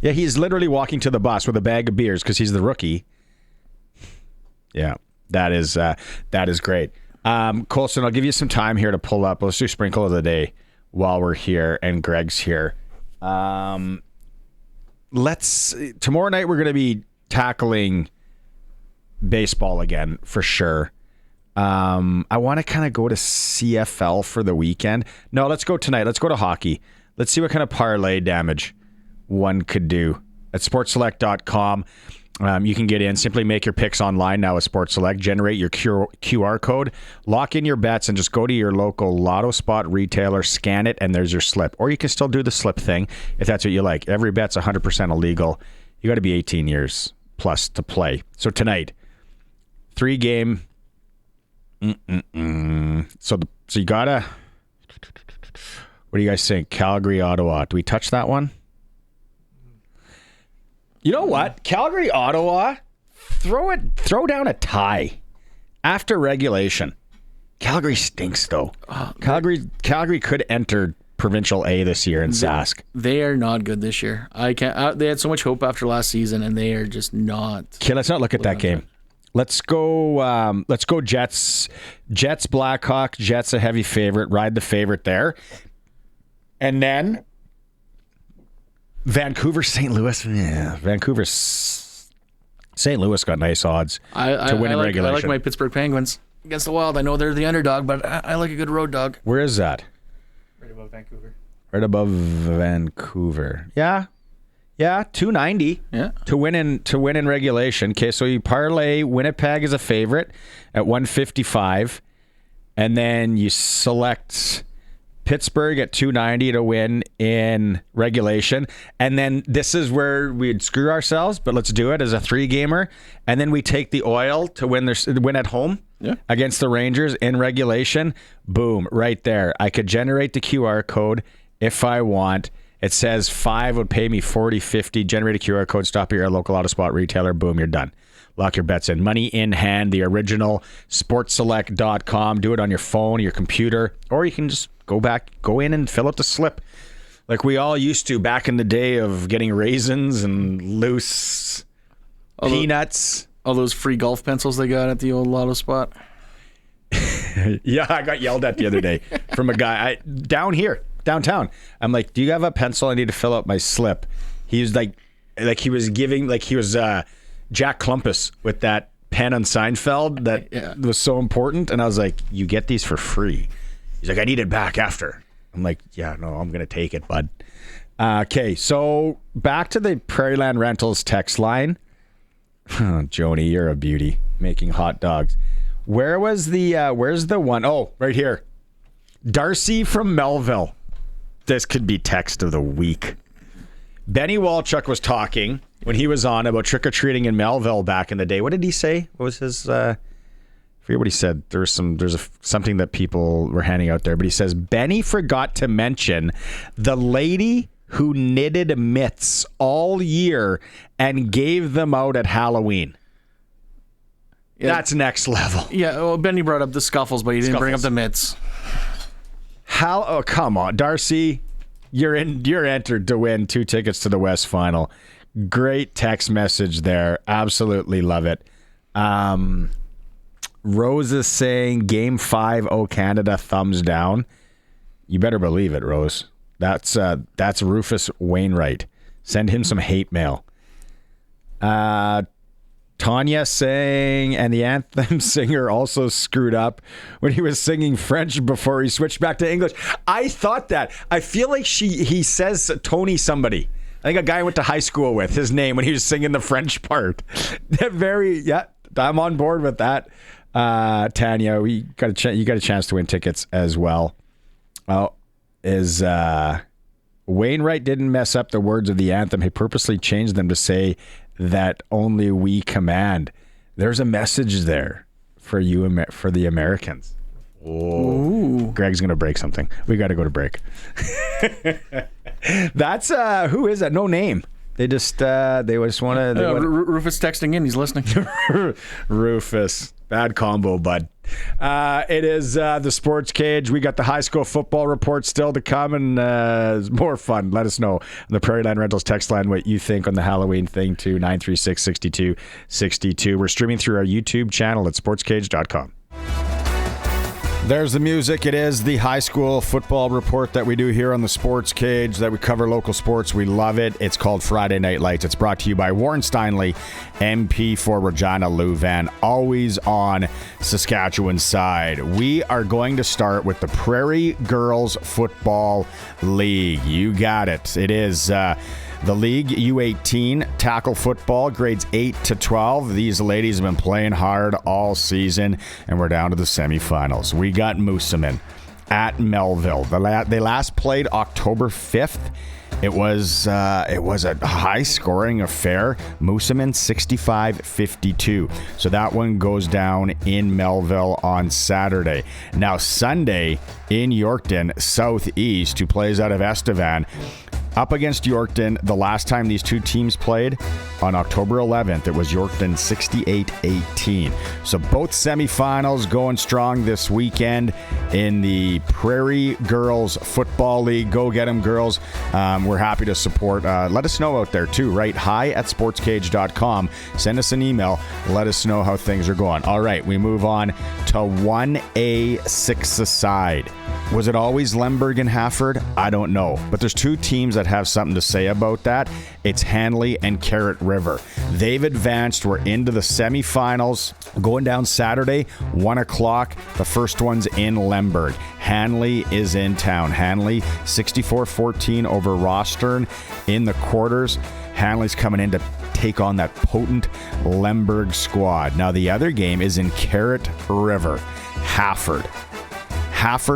C: Yeah, he's literally walking to the bus with a bag of beers because he's the rookie. Yeah, that is great. Colson, I'll give you some time here to pull up. Let's do Sprinkle of the Day while we're here and Greg's here. Tomorrow night we're going to be tackling baseball again for sure. I want to kind of go to CFL for the weekend. No, let's go tonight. Let's go to hockey. Let's see what kind of parlay damage one could do at sportselect.com. You can get in. Simply make your picks online now at Sports Select. Generate your QR code. Lock in your bets and just go to your local Lotto Spot retailer, scan it, and there's your slip. Or you can still do the slip thing if that's what you like. Every bet's 100% illegal. You got to be 18 years plus to play. So tonight, 3-game. So you got to... What do you guys think? Calgary, Ottawa. Do we touch that one? You know what? Calgary, Ottawa, Throw down a tie after regulation. Calgary stinks, though. Calgary could enter Provincial A this year in Sask.
D: They are not good this year. I can't. They had so much hope after last season, and they are just not.
C: Okay, let's not look at that game. Let's go. Let's go Jets. Jets Blackhawks. Jets a heavy favorite. Ride the favorite there, and then Vancouver St. Louis. Yeah, Vancouver St. Louis got nice odds to win in regulation.
D: I like my Pittsburgh Penguins against the Wild. I know they're the underdog, but I like a good road dog.
C: Where is that?
M: Right above Vancouver.
C: Right above Vancouver. Yeah. 290.
D: Yeah.
C: To win in regulation. Okay, so you parlay Winnipeg as a favorite at 155, and then you select Pittsburgh at 290 to win in regulation. And then this is where we'd screw ourselves, but let's do it as a 3-gamer. And then we take the Oil to win at home against the Rangers in regulation. Boom, right there. I could generate the QR code if I want. It says 5 would pay me $40.50. Generate a QR code, stop at your local auto spot retailer. Boom, you're done. Lock your bets in. Money in hand, the original sportselect.com. Do it on your phone, your computer, or you can just go in and fill out the slip like we all used to back in the day of getting raisins and loose peanuts.
D: All those free golf pencils they got at the old lotto spot.
C: Yeah, I got yelled at the other day from a guy downtown. I'm like, do you have a pencil? I need to fill out my slip. He was like he was Jack Klumpus with that pen on Seinfeld that was so important. And I was like, you get these for free. He's like, I need it back after. I'm like, yeah, no, I'm going to take it, bud. Okay, so back to the Prairieland Rentals text line. Oh, Joni, you're a beauty, making hot dogs. Where's the one? Oh, right here. Darcy from Melville. This could be text of the week. Benny Walchuk was talking when he was on about trick-or-treating in Melville back in the day. What did he say? What was his... I forget what he said. There's something that people were handing out there, but he says, Benny forgot to mention the lady who knitted mitts all year and gave them out at Halloween.
D: Yeah.
C: That's next level.
D: Yeah, well, Benny brought up the scuffles, but he didn't bring up the mitts.
C: Oh, come on, Darcy. You're entered to win 2 tickets to the West Final. Great text message there. Absolutely love it. Rose is saying Game 5, oh Canada, thumbs down. You better believe it, Rose. That's Rufus Wainwright. Send him some hate mail. Tanya saying, and the anthem singer also screwed up when he was singing French before he switched back to English. I thought that. I feel like he says Tony somebody. I think a guy I went to high school with, his name, when he was singing the French part. I'm on board with that. Tanya, you got a chance to win tickets as well. Wainwright didn't mess up the words of the anthem. He purposely changed them to say that only we command. There's a message there for you, for the Americans. Oh, Greg's gonna break something. We got to go to break. That's who is that? No name. They just want to.
D: Rufus texting in. He's listening.
C: Rufus, bad combo, bud. It is the Sports Cage. We got the high school football report still to come, and more fun. Let us know on the Prairieland Rentals text line what you think on the Halloween thing to 936-6262. We're streaming through our YouTube channel at sportscage.com. There's the music. It is the high school football report that we do here on the Sports Cage, that we cover local sports. We love it. It's called Friday Night Lights. It's brought to you by Warren Steinley, MP for Regina Louvain, always on Saskatchewan's side. We are going to start with the Prairie Girls Football League. You got it. It is the league, U18 tackle football, grades 8 to 12. These ladies have been playing hard all season, and we're down to the semifinals. We got Moosomin at Melville. They last played October 5th. It was a high-scoring affair. Moosomin 65-52. So that one goes down in Melville on Saturday. Now Sunday in Yorkton, Southeast, who plays out of Estevan, Up against Yorkton, the last time these two teams played, on October 11th, it was Yorkton 68-18. So both semifinals going strong this weekend in the Prairie Girls Football League. Go get them, girls. We're happy to support. Let us know out there, too. Right? hi@sportscage.com. Send us an email. Let us know how things are going. All right, we move on to 1A 6-a-side. Was it always Lemberg and Hafford? I don't know. But there's two teams that have something to say about that. It's Hanley and Carrot River. They've advanced. We're into the semifinals. Going down Saturday, 1 o'clock. The first one's in Lemberg. Hanley is in town. Hanley 64-14 over Rostern in the quarters. Hanley's coming in to take on that potent Lemberg squad. Now, the other game is in Carrot River. Hafford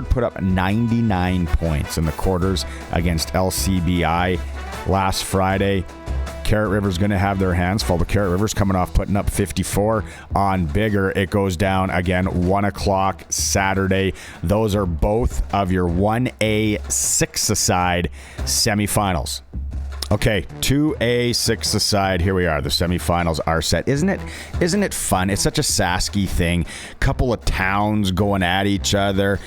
C: put up 99 points in the quarters against LCBI last Friday. Carrot River's going to have their hands full, but Carrot River's coming off putting up 54 on Bigger. It goes down again 1 o'clock Saturday. Those are both of your 1A 6-a-side semifinals. Okay, 2A 6-a-side. Here we are. The semifinals are set. Isn't it fun? It's such a Sasky thing. Couple of towns going at each other,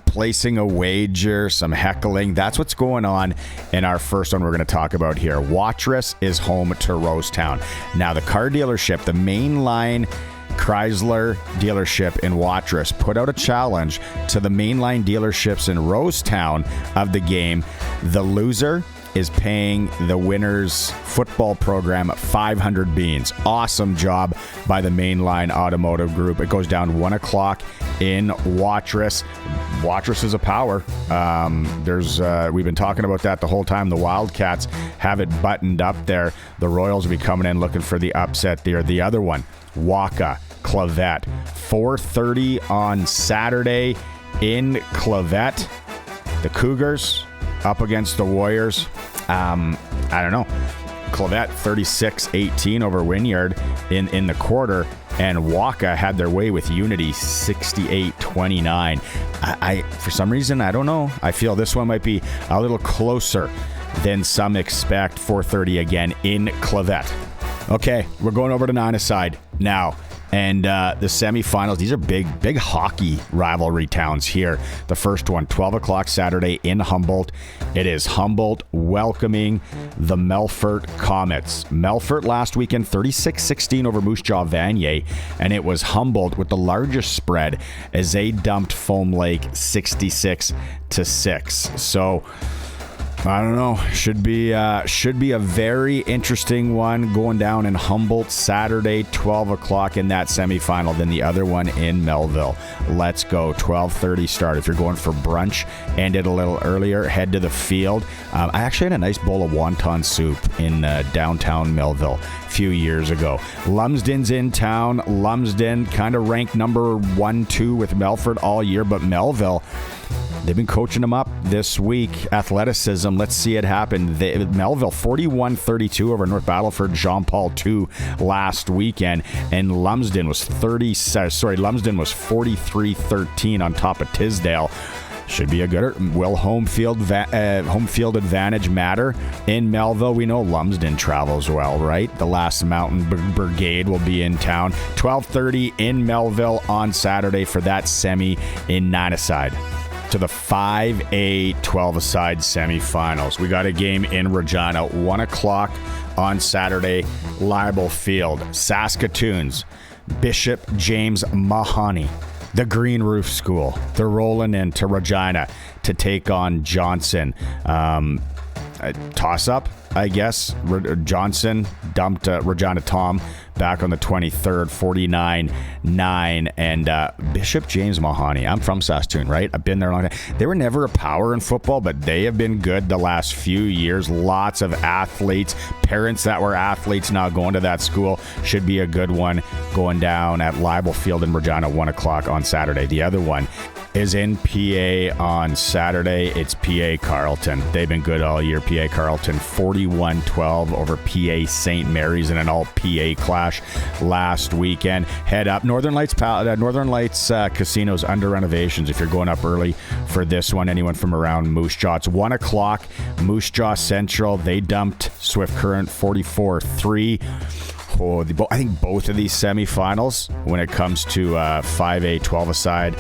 C: placing a wager, some heckling. That's what's going on in our first one we're going to talk about here. Watrous is home to Rosetown. Now, the car dealership, the mainline Chrysler dealership in Watrous, put out a challenge to the mainline dealerships in Rosetown of the game. The loser is paying the winner's football program 500 beans. Awesome job by the Mainline Automotive Group. It goes down 1 o'clock in Watrous. Watrous is a power. We've been talking about that the whole time. The Wildcats have it buttoned up there. The Royals will be coming in looking for the upset there. The other one, Waka, Clavette. 4:30 on Saturday in Clavette. The Cougars up against the Warriors. I don't know. Clavette 36-18 over Wynyard in the quarter, and Waka had their way with Unity 68-29. I for some reason, I don't know. I feel this one might be a little closer than some expect. 4:30 again in Clavette. Okay, we're going over to 9-a-side now. And the semifinals, these are big hockey rivalry towns here. The first one, 12 o'clock Saturday in Humboldt. It is Humboldt welcoming the Melfort Comets. Melfort last weekend, 36-16 over Moose Jaw Vanier. And it was Humboldt with the largest spread as they dumped Foam Lake 66-6. So I don't know. Should be a very interesting one going down in Humboldt Saturday, 12 o'clock in that semifinal. Then the other one in Melville. Let's go. 12:30 start. If you're going for brunch, end it a little earlier. Head to the field. I actually had a nice bowl of wonton soup in downtown Melville a few years ago. Lumsden's in town. Lumsden kind of ranked number 1-2 with Melfort all year, but Melville, they've been coaching them up this week. Athleticism, let's see it happen. Melville 41-32 over North Battleford Jean Paul II last weekend, and Lumsden was 43-13 on top of Tisdale. Should be a good. Will home field advantage matter in Melville? We know Lumsden travels well, right? The last Mountain Brigade will be in town. 12:30 in Melville on Saturday for that semi in 9-a-side. To the 5A 12-a-side semifinals. We got a game in Regina, 1 o'clock on Saturday, Libel Field. Saskatoons, Bishop James Mahoney, the Green Roof School. They're rolling into Regina to take on Johnson. Toss-up, I guess. Johnson dumped Regina Tom back on the 23rd, 49-9. And Bishop James Mahoney, I'm from Saskatoon, right? I've been there a long time. They were never a power in football, but they have been good the last few years. Lots of athletes, parents that were athletes now going to that school. Should be a good one going down at Libel Field in Regina, 1 o'clock on Saturday. The other one is in PA on Saturday. It's PA Carleton. They've been good all year. PA Carleton 41-12 over PA St. Mary's in an all PA clash last weekend. Head up. Northern Lights Casinos under renovations if you're going up early for this one. Anyone from around Moose Jaw. It's 1 o'clock. Moose Jaw Central. They dumped Swift Current 44-3. I think both of these semifinals, when it comes to 5A, 12-a-side,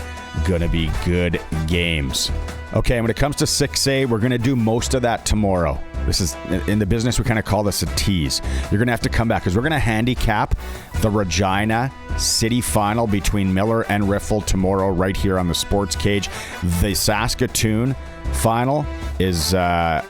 C: going to be good games. Okay, when it comes to 6A, we're going to do most of that tomorrow. This is, in the business, we kind of call this a tease. You're going to have to come back because we're going to handicap the Regina City final between Miller and Riffle tomorrow right here on the Sports Cage. The Saskatoon final is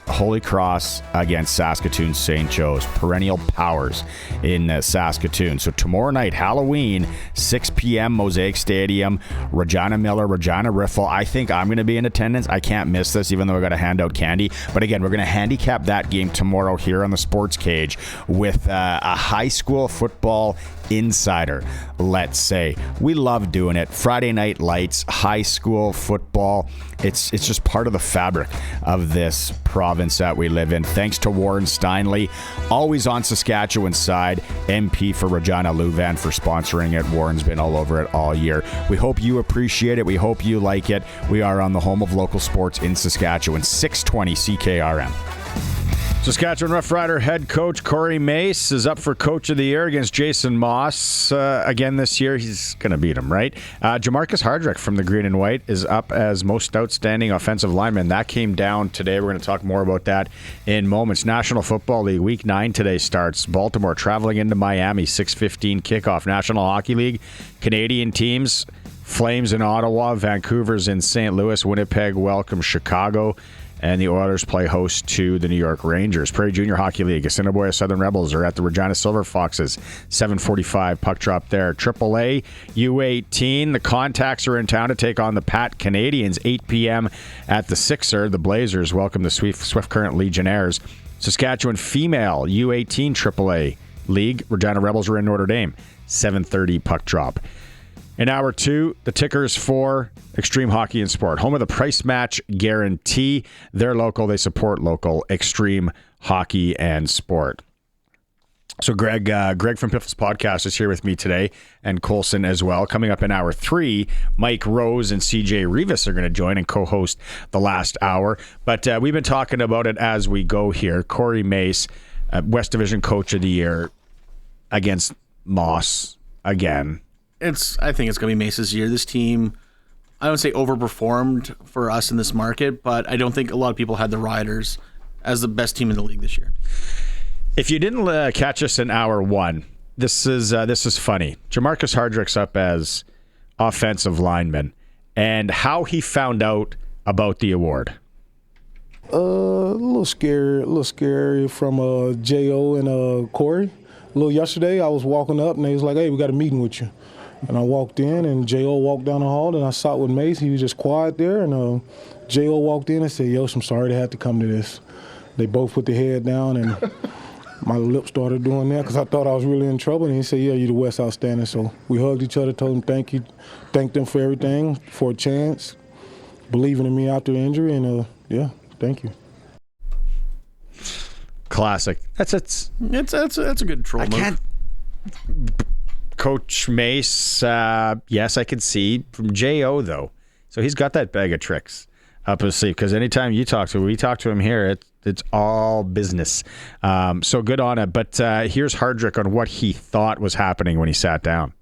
C: Holy Cross against Saskatoon St. Joe's, perennial powers in Saskatoon. So tomorrow night, Halloween, 6 p.m., Mosaic Stadium, Regina Miller, Regina Riffle. I think I'm going to be in attendance. I can't miss this, even though I got to hand out candy. But again, we're going to handicap that game tomorrow here on the Sports Cage with a high school football insider, let's say. We love doing it. Friday Night Lights, high school football. It's just part of the fabric of this province that we live in. Thanks to Warren Steinley, always on Saskatchewan's side. MP for Regina Louvain for sponsoring it. Warren's been all over it all year. We hope you appreciate it. We hope you like it. We are on the home of local sports in Saskatchewan, 620 CKRM. Saskatchewan Roughrider head coach Corey Mace is up for Coach of the Year against Jason Moss again this year. He's going to beat him, right? Jamarcus Hardrick from the Green and White is up as most outstanding offensive lineman. That came down today. We're going to talk more about that in moments. National Football League Week 9 today starts. Baltimore traveling into Miami, 6:15 kickoff. National Hockey League, Canadian teams, Flames in Ottawa, Vancouver's in St. Louis, Winnipeg welcomes Chicago. And the Oilers play host to the New York Rangers. Prairie Junior Hockey League, Assiniboia Southern Rebels are at the Regina Silver Foxes. 7:45 puck drop there. AAA U18. The Contacts are in town to take on the Pat Canadians. 8 p.m. at the Sixer. The Blazers welcome the Swift Current Legionnaires. Saskatchewan Female U18 AAA League. Regina Rebels are in Notre Dame. 7:30 puck drop. In hour 2, the tickers for Extreme Hockey and Sport. Home of the price match guarantee. They're local. They support local Extreme Hockey and Sport. So Greg from Piffles Podcast is here with me today, and Colson as well. Coming up in hour 3, Mike Rose and CJ Reavis are going to join and co-host the last hour. But we've been talking about it as we go here. Corey Mace, West Division Coach of the Year against Moss again.
D: I think it's going to be Mace's year. This team, I don't say overperformed for us in this market, but I don't think a lot of people had the Riders as the best team in the league this year.
C: If you didn't catch us in hour 1, this is funny. Jamarcus Hardrick's up as offensive lineman, and how he found out about the award.
H: A little scary from J.O. and Corey. A little yesterday, I was walking up, and they was like, "Hey, we got a meeting with you." And I walked in, and J.O. walked down the hall, and I sat with Mace. He was just quiet there, and J.O. walked in and said, "Yo, I'm sorry to have to come to this." They both put their head down, and my lips started doing that because I thought I was really in trouble. And he said, "Yeah, you're the West Outstanding." So we hugged each other, told him thank you, thanked them for everything, for a chance, believing in me after the injury, and yeah, thank you.
C: Classic. That's
D: a good troll move.
C: Coach Mace, yes, I can see. From J.O., though. So he's got that bag of tricks up his sleeve, because anytime we talk to him here, it's all business. So good on it. But here's Hardrick on what he thought was happening when he sat down.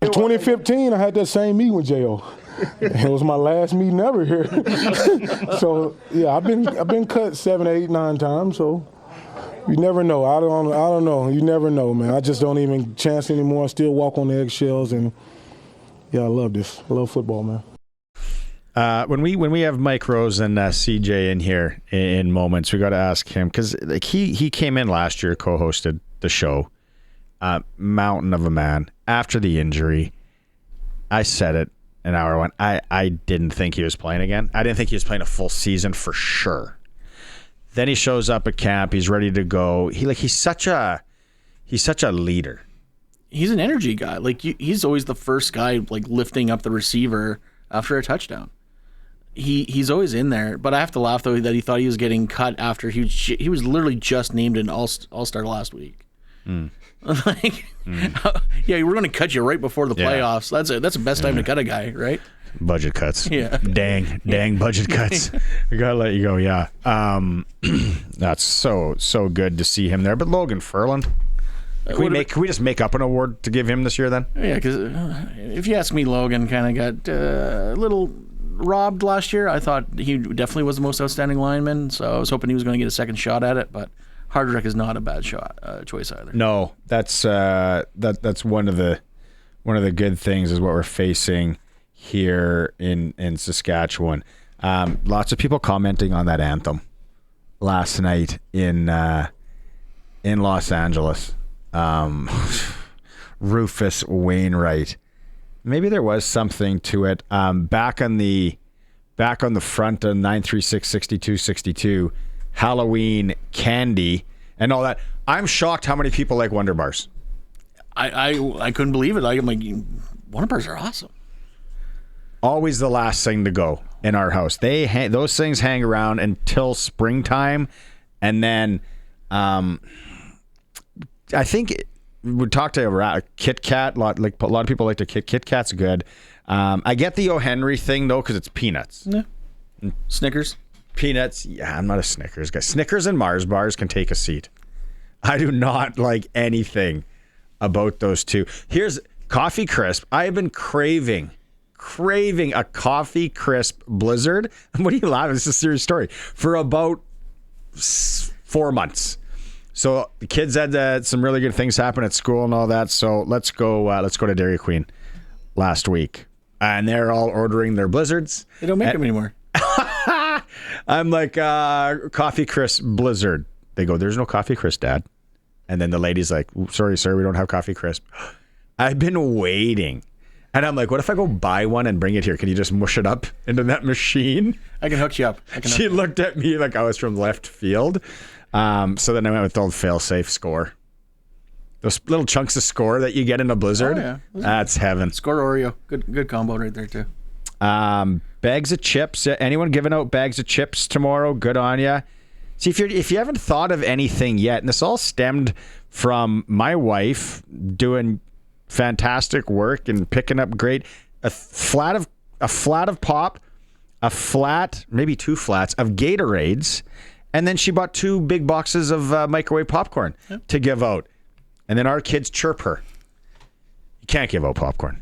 H: In 2015, I had that same meeting with J.O. It was my last meeting ever here. So, yeah, I've been cut 7, 8, 9 times, so... You never know. I don't know. You never know, man. I just don't even chance anymore. I still walk on the eggshells, and yeah, I love this. I love football, man.
C: When we have Mike Rose and CJ in here in moments, we got to ask him, because like he came in last year, co-hosted the show. Mountain of a man. After the injury, I said it in hour 1. I didn't think he was playing again. I didn't think he was playing a full season for sure. Then he shows up at camp. He's ready to go. He's such a leader.
D: He's an energy guy. Like he's always the first guy like lifting up the receiver after a touchdown. He's always in there, but I have to laugh though that he thought he was getting cut after he was literally just named an all-star last week. Yeah, we're going to cut you right before the playoffs. That's the best time to cut a guy, right?
C: Budget cuts.
D: Yeah.
C: Dang budget cuts. We gotta let you go. Yeah. That's so good to see him there. But Logan Ferland, can we just make up an award to give him this year then?
D: Yeah, because if you ask me, Logan kind of got a little robbed last year. I thought he definitely was the most outstanding lineman, so I was hoping he was going to get a second shot at it. But Hardrick is not a bad choice either.
C: No, that's one of the good things is what we're facing here in Saskatchewan. Lots of people commenting on that anthem last night in Los Angeles. Rufus Wainwright. Maybe there was something to it. Back on the front of 936-6262, Halloween candy and all that. I'm shocked how many people like Wonder Bars.
D: I couldn't believe it. I'm like, Wonder Bars are awesome.
C: Always the last thing to go in our house. Those things hang around until springtime, and then I think we talked to Kit Kat. A lot of people like to Kit Kat's good. I get the O. Henry thing though because it's peanuts.
D: Yeah. Snickers.
C: Peanuts. Yeah, I'm not a Snickers guy. Snickers and Mars bars can take a seat. I do not like anything about those two. Here's Coffee Crisp. I have been craving a Coffee Crisp Blizzard. What are you laughing? It's a serious story. For about 4 months. So the kids had some really good things happen at school and all that. So let's go to Dairy Queen last week, and they're all ordering their Blizzards.
D: They don't make them anymore.
C: I'm like, Coffee Crisp Blizzard. They go, there's no Coffee Crisp, Dad. And then the lady's like, sorry, sir, we don't have Coffee Crisp. I've been waiting. And I'm like, what if I go buy one and bring it here? Can you just mush it up into that machine?
D: I can hook you up.
C: She looked at me like I was from left field. So then I went with the old fail-safe Score. Those little chunks of Score that you get in a Blizzard.
D: Oh, yeah.
C: That's heaven.
D: Score Oreo. Good combo right there, too.
C: Bags of chips. Anyone giving out bags of chips tomorrow? Good on ya. See, if you haven't thought of anything yet, and this all stemmed from my wife doing fantastic work and picking up a flat of pop, a flat, maybe 2 flats of Gatorades, and then she bought 2 big boxes of microwave popcorn to give out. And then our kids chirp her. You can't give out popcorn.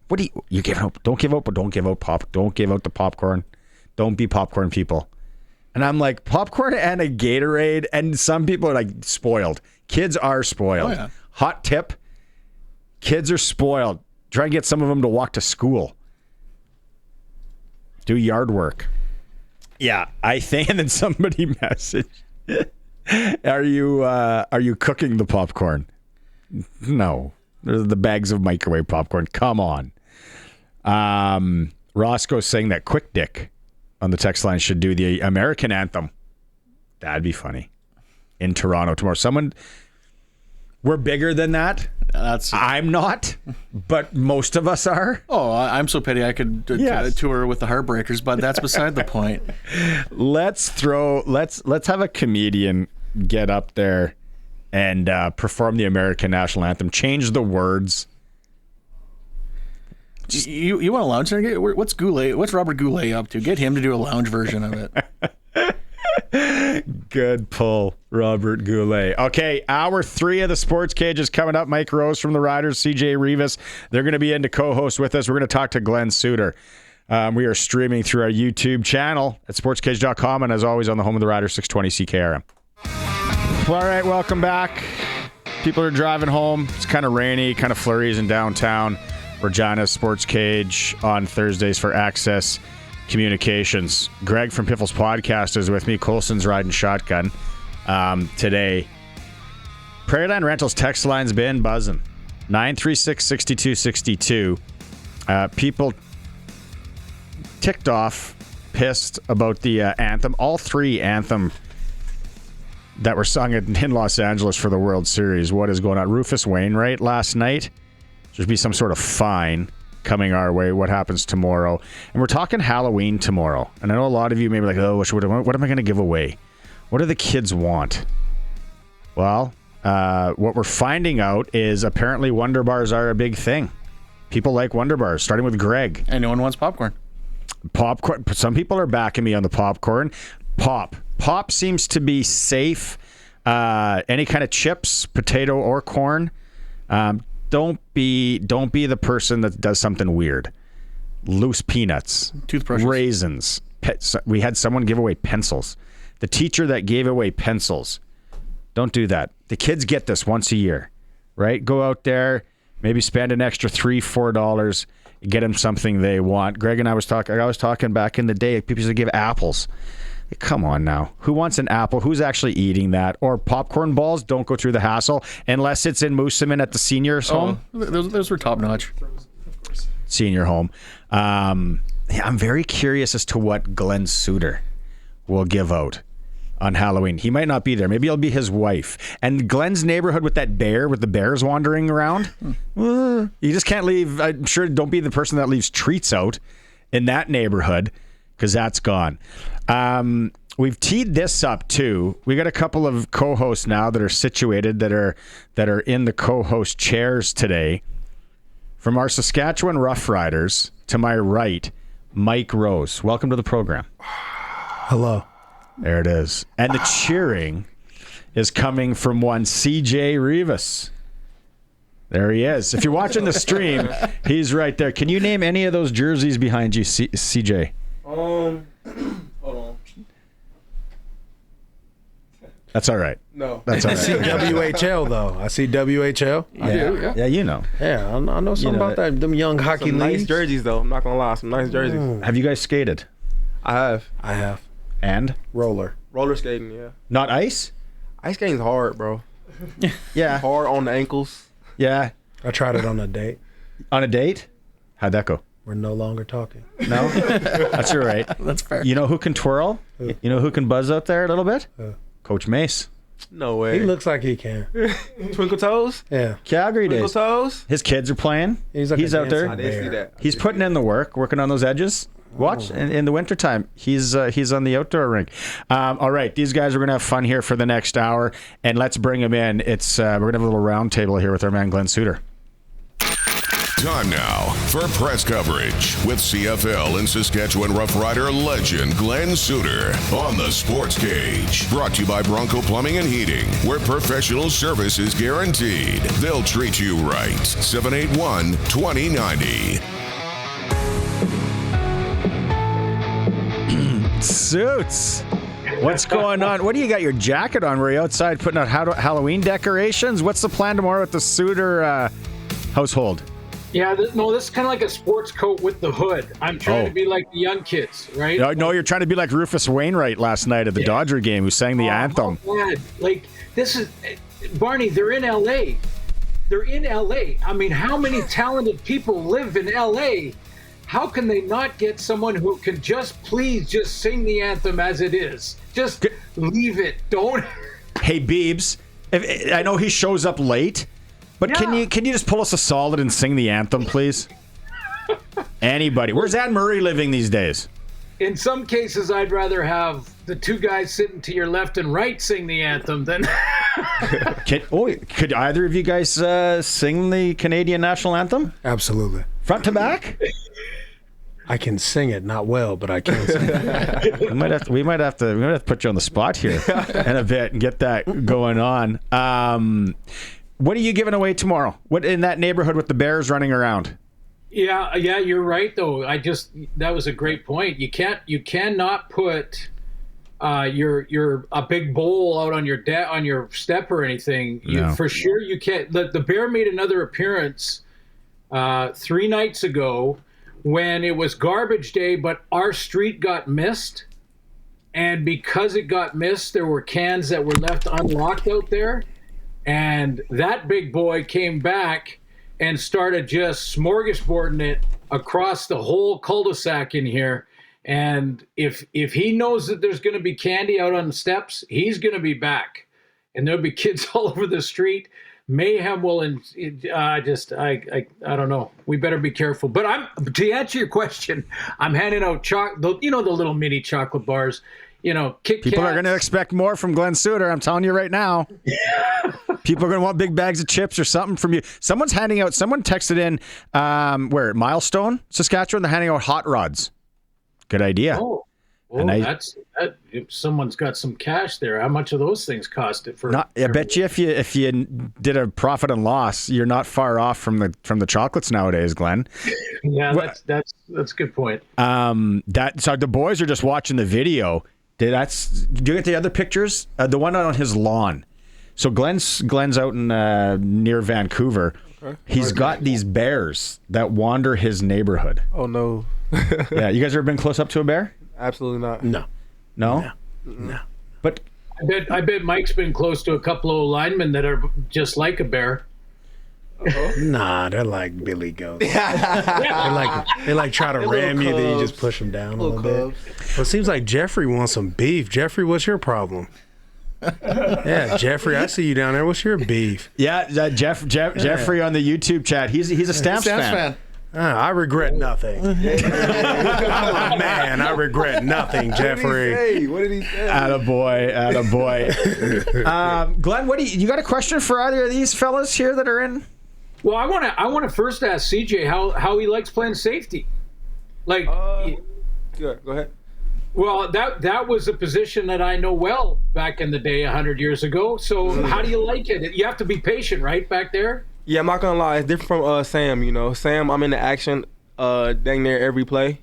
C: What do you give out? Don't give out, but don't give out Don't give out the popcorn. Don't be popcorn people. And I'm like, popcorn and a Gatorade, and some people are like spoiled. Kids are spoiled.
D: Oh, yeah.
C: Hot tip. Kids are spoiled. Try and get some of them to walk to school. Do yard work. Yeah, I think. And then somebody messaged, "Are you cooking the popcorn?" No, they're the bags of microwave popcorn. Come on. Roscoe's saying that Quick Dick on the text line should do the American anthem. That'd be funny. In Toronto tomorrow. We're bigger than that. I'm not, but most of us are.
D: Oh, I'm so petty I could tour with the Heartbreakers, but that's beside the point.
C: Let's have a comedian get up there and perform the American national anthem. Change the words.
D: You want a lounge singer? What's Goulet? What's Robert Goulet up to? Get him to do a lounge version of it.
C: Good pull, Robert Goulet. Okay, hour 3 of the Sports Cage is coming up. Mike Rose from the Riders, CJ Reavis. They're going to be in to co-host with us. We're going to talk to Glen Suitor. We are streaming through our YouTube channel at sportscage.com, and as always on the home of the Riders, 620 CKRM. All right, welcome back. People are driving home. It's kind of rainy, kind of flurries in downtown. Regina Sports Cage on Thursdays for Access Communications. Greg from Piffles Podcast is with me. Colson's riding shotgun today. Prairie Land Rentals text line's been buzzing. 936-6262. People ticked off, pissed about the anthem. All 3 anthem that were sung in Los Angeles for the World Series. What is going on? Rufus Wainwright last night. There'd be some sort of fine. coming our way, what happens tomorrow. And we're talking Halloween tomorrow. And I know a lot of you may be like, oh, what am I going to give away? What do the kids want? Well, what we're finding out is apparently Wonder Bars are a big thing. People like Wonder Bars, starting with Greg.
D: And no one wants popcorn.
C: Popcorn. Some people are backing me on the popcorn. Pop seems to be safe. Any kind of chips, potato or corn. Don't be the person that does something weird. Loose peanuts,
D: toothbrushes,
C: raisins. We had someone give away pencils. The teacher that gave away pencils. Don't do that. The kids get this once a year, right? Go out there, maybe spend an extra $3-4, get them something they want. Greg and I was talking back in the day. People used to give apples. Come on now. Who wants an apple? Who's actually eating that? Or popcorn balls? Don't go through the hassle unless it's in Moosomin at the seniors' home.
D: Those were top notch.
C: Senior home. I'm very curious as to what Glen Suitor will give out on Halloween. He might not be there. Maybe it'll be his wife. And Glen's neighborhood with that bear, with the bears wandering around, you just can't leave. I'm sure don't be the person that leaves treats out in that neighborhood, because that's gone. We've teed this up too. We got a couple of co-hosts now that are situated that are in the co-host chairs today. From our Saskatchewan Roughriders, to my right, Mike Rose. Welcome to the program.
O: Hello.
C: There it is. And the cheering is coming from one CJ Reavis. There he is. If you're watching the stream, he's right there. Can you name any of those jerseys behind you, CJ?
O: Hold on.
C: That's all right.
O: No.
C: That's all right.
O: I see WHL, though. I see WHL.
C: Yeah, you know.
O: Yeah, I know something about that. Them young hockey
P: some
O: leagues.
P: Nice jerseys, though. I'm not going to lie. Some nice jerseys.
C: Have you guys skated?
P: I have.
C: And?
O: Roller
P: skating, yeah.
C: Not ice?
P: Ice skating's hard, bro.
C: Yeah.
P: Hard on the ankles.
C: Yeah.
O: I tried it on a date.
C: On a date? How'd that go?
O: We're no longer talking.
C: No? That's all right.
D: That's fair.
C: You know who can twirl? You know who can buzz out there a little bit? Coach Mace.
P: No way.
O: He looks like he can.
P: Twinkle toes?
O: Yeah.
C: Calgary
P: Twinkle
C: days.
P: toes?
C: His kids are playing.
O: He's
C: out there.
P: I didn't see that.
C: He's putting in the work, working on those edges. Watch in the wintertime. He's on the outdoor rink. All right, these guys are going to have fun here for the next hour, and let's bring them in. It's we're going to have a little round table here with our man Glen Suitor.
K: Time now for press coverage with CFL and Saskatchewan Roughrider legend Glen Suitor on the SportsCage. Brought to you by Bronco Plumbing and Heating, where professional service is guaranteed. They'll treat you right. 781-2090.
C: Suits. What's going on? What do you got your jacket on? Were you outside putting out Halloween decorations? What's the plan tomorrow at the Suitor household?
Q: Yeah, this is kind of like a sports coat with the hood. I'm trying to be like the young kids, right?
C: No, you're trying to be like Rufus Wainwright last night at the Dodger game, who sang the anthem.
Q: God. Like, this is Barney. They're in L.A. I mean, how many talented people live in L.A.? How can they not get someone who can just sing the anthem as it is? Just leave it. Don't.
C: Hey, Beebs, I know he shows up late, but can you just pull us a solid and sing the anthem, please? Anybody. Where's Anne Murray living these days?
Q: In some cases, I'd rather have the two guys sitting to your left and right sing the anthem than.
C: Could either of you guys sing the Canadian national anthem?
O: Absolutely.
C: Front to back?
O: I can sing it, not well, but I can sing it.
C: we might have to put you on the spot here in a bit and get that going on. What are you giving away tomorrow? What in that neighborhood with the bears running around?
Q: Yeah, you're right though. That was a great point. You cannot put a big bowl out on your step or anything. For sure you can't. The bear made another appearance 3 nights ago when it was garbage day, but our street got missed. And because it got missed, there were cans that were left unlocked out there. And that big boy came back and started just smorgasbording it across the whole cul-de-sac in here. And if he knows that there's going to be candy out on the steps, he's going to be back. And there'll be kids all over the street. mayhem will. I don't know. We better be careful. But to answer your question, I'm handing out the little mini chocolate bars. Kit
C: People
Q: Kats.
C: are going to expect more from Glen Suitor. I'm telling you right now. People are going to want big bags of chips or something from you. Someone texted in, Milestone, Saskatchewan, they're handing out hot rods. Good idea.
Q: Oh, that. Someone's got some cash there. How much of those things cost it for?
C: I bet you if you did a profit and loss, you're not far off from the chocolates nowadays, Glenn.
Q: Yeah, that's a good point.
C: So the boys are just watching the video. Do you get the other pictures? The one on his lawn. So Glen's out in near Vancouver. Okay. He's got these bears that wander his neighborhood.
P: Oh no.
C: Yeah, you guys ever been close up to a bear?
P: Absolutely not.
C: No. But
Q: I bet Mike's been close to a couple of linemen that are just like a bear.
O: Nah, they're like billy goats. they like try to ram you, then you just push them down a little bit. Well, it seems like Jeffrey wants some beef. Jeffrey, what's your problem? Yeah, Jeffrey, I see you down there. What's your beef?
C: Yeah, Jeffrey on the YouTube chat. He's a Stamps fan.
O: I regret nothing. I'm a man. I regret nothing, Jeffrey.
P: What did he say?
C: Attaboy. Glenn, you got a question for either of these fellas here that are in?
Q: Well, I want to first ask CJ how he likes playing safety. Like,
P: go ahead.
Q: Well, that was a position that I know well back in the day, 100 years ago. So how do you like it? You have to be patient, right, back there?
P: Yeah, I'm not gonna lie. It's different from Sam. Sam, I'm in the action, dang near every play.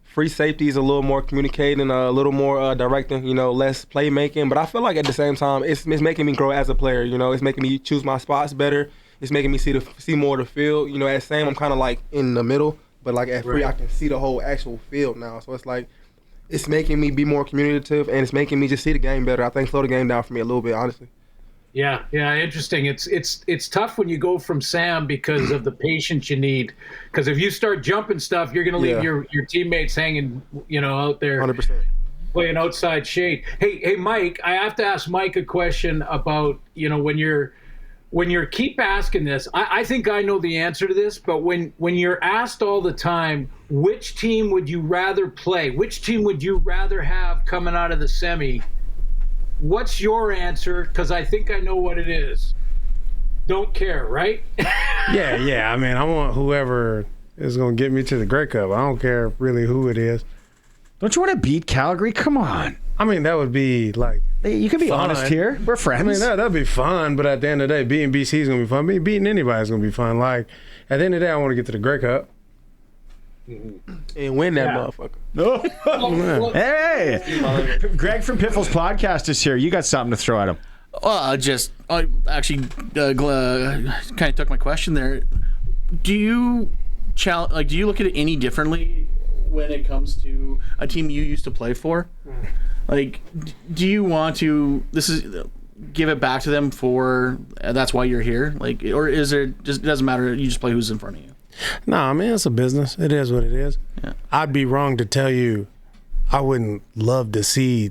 P: Free safety is a little more communicating, a little more directing. Less playmaking. But I feel like at the same time, it's making me grow as a player. It's making me choose my spots better. It's making me see more of the field. At Sam, I'm kind of like in the middle, but like at free, I can see the whole actual field now. So it's like it's making me be more communicative, and it's making me just see the game better. I think slow the game down for me a little bit, honestly.
Q: Yeah, interesting. It's tough when you go from Sam because of the patience you need. Because if you start jumping stuff, you're going to leave your teammates hanging, out there
P: 100%.
Q: Playing outside shade. Hey, Mike, I have to ask Mike a question about when you're keep asking this. I think I know the answer to this, but when you're asked all the time, which team would you rather play? Which team would you rather have coming out of the semi? What's your answer? Because I think I know what it is. Don't care, right?
O: Yeah. I mean, I want whoever is going to get me to the Grey Cup. I don't care really who it is.
C: Don't you want to beat Calgary? Come on.
O: I mean, that would be like
C: you can be
O: fun.
C: honest here. We're friends.
O: I mean, that'd be fun. But at the end of the day, beating BC is going to be fun. Beating anybody is going to be fun. Like, at the end of the day, I want to get to the Grey Cup.
P: And win that motherfucker.
C: No. Hey, Greg from Piffle's podcast is here. You got something to throw at him?
D: I actually kind of took my question there. Do you look at it any differently when it comes to a team you used to play for? Like, do you want to give it back to them for that's why you're here? Like, or is there just it doesn't matter? You just play who's in front of you.
O: No, I mean, it's a business. It is what it is. Yeah. I'd be wrong to tell you I wouldn't love to see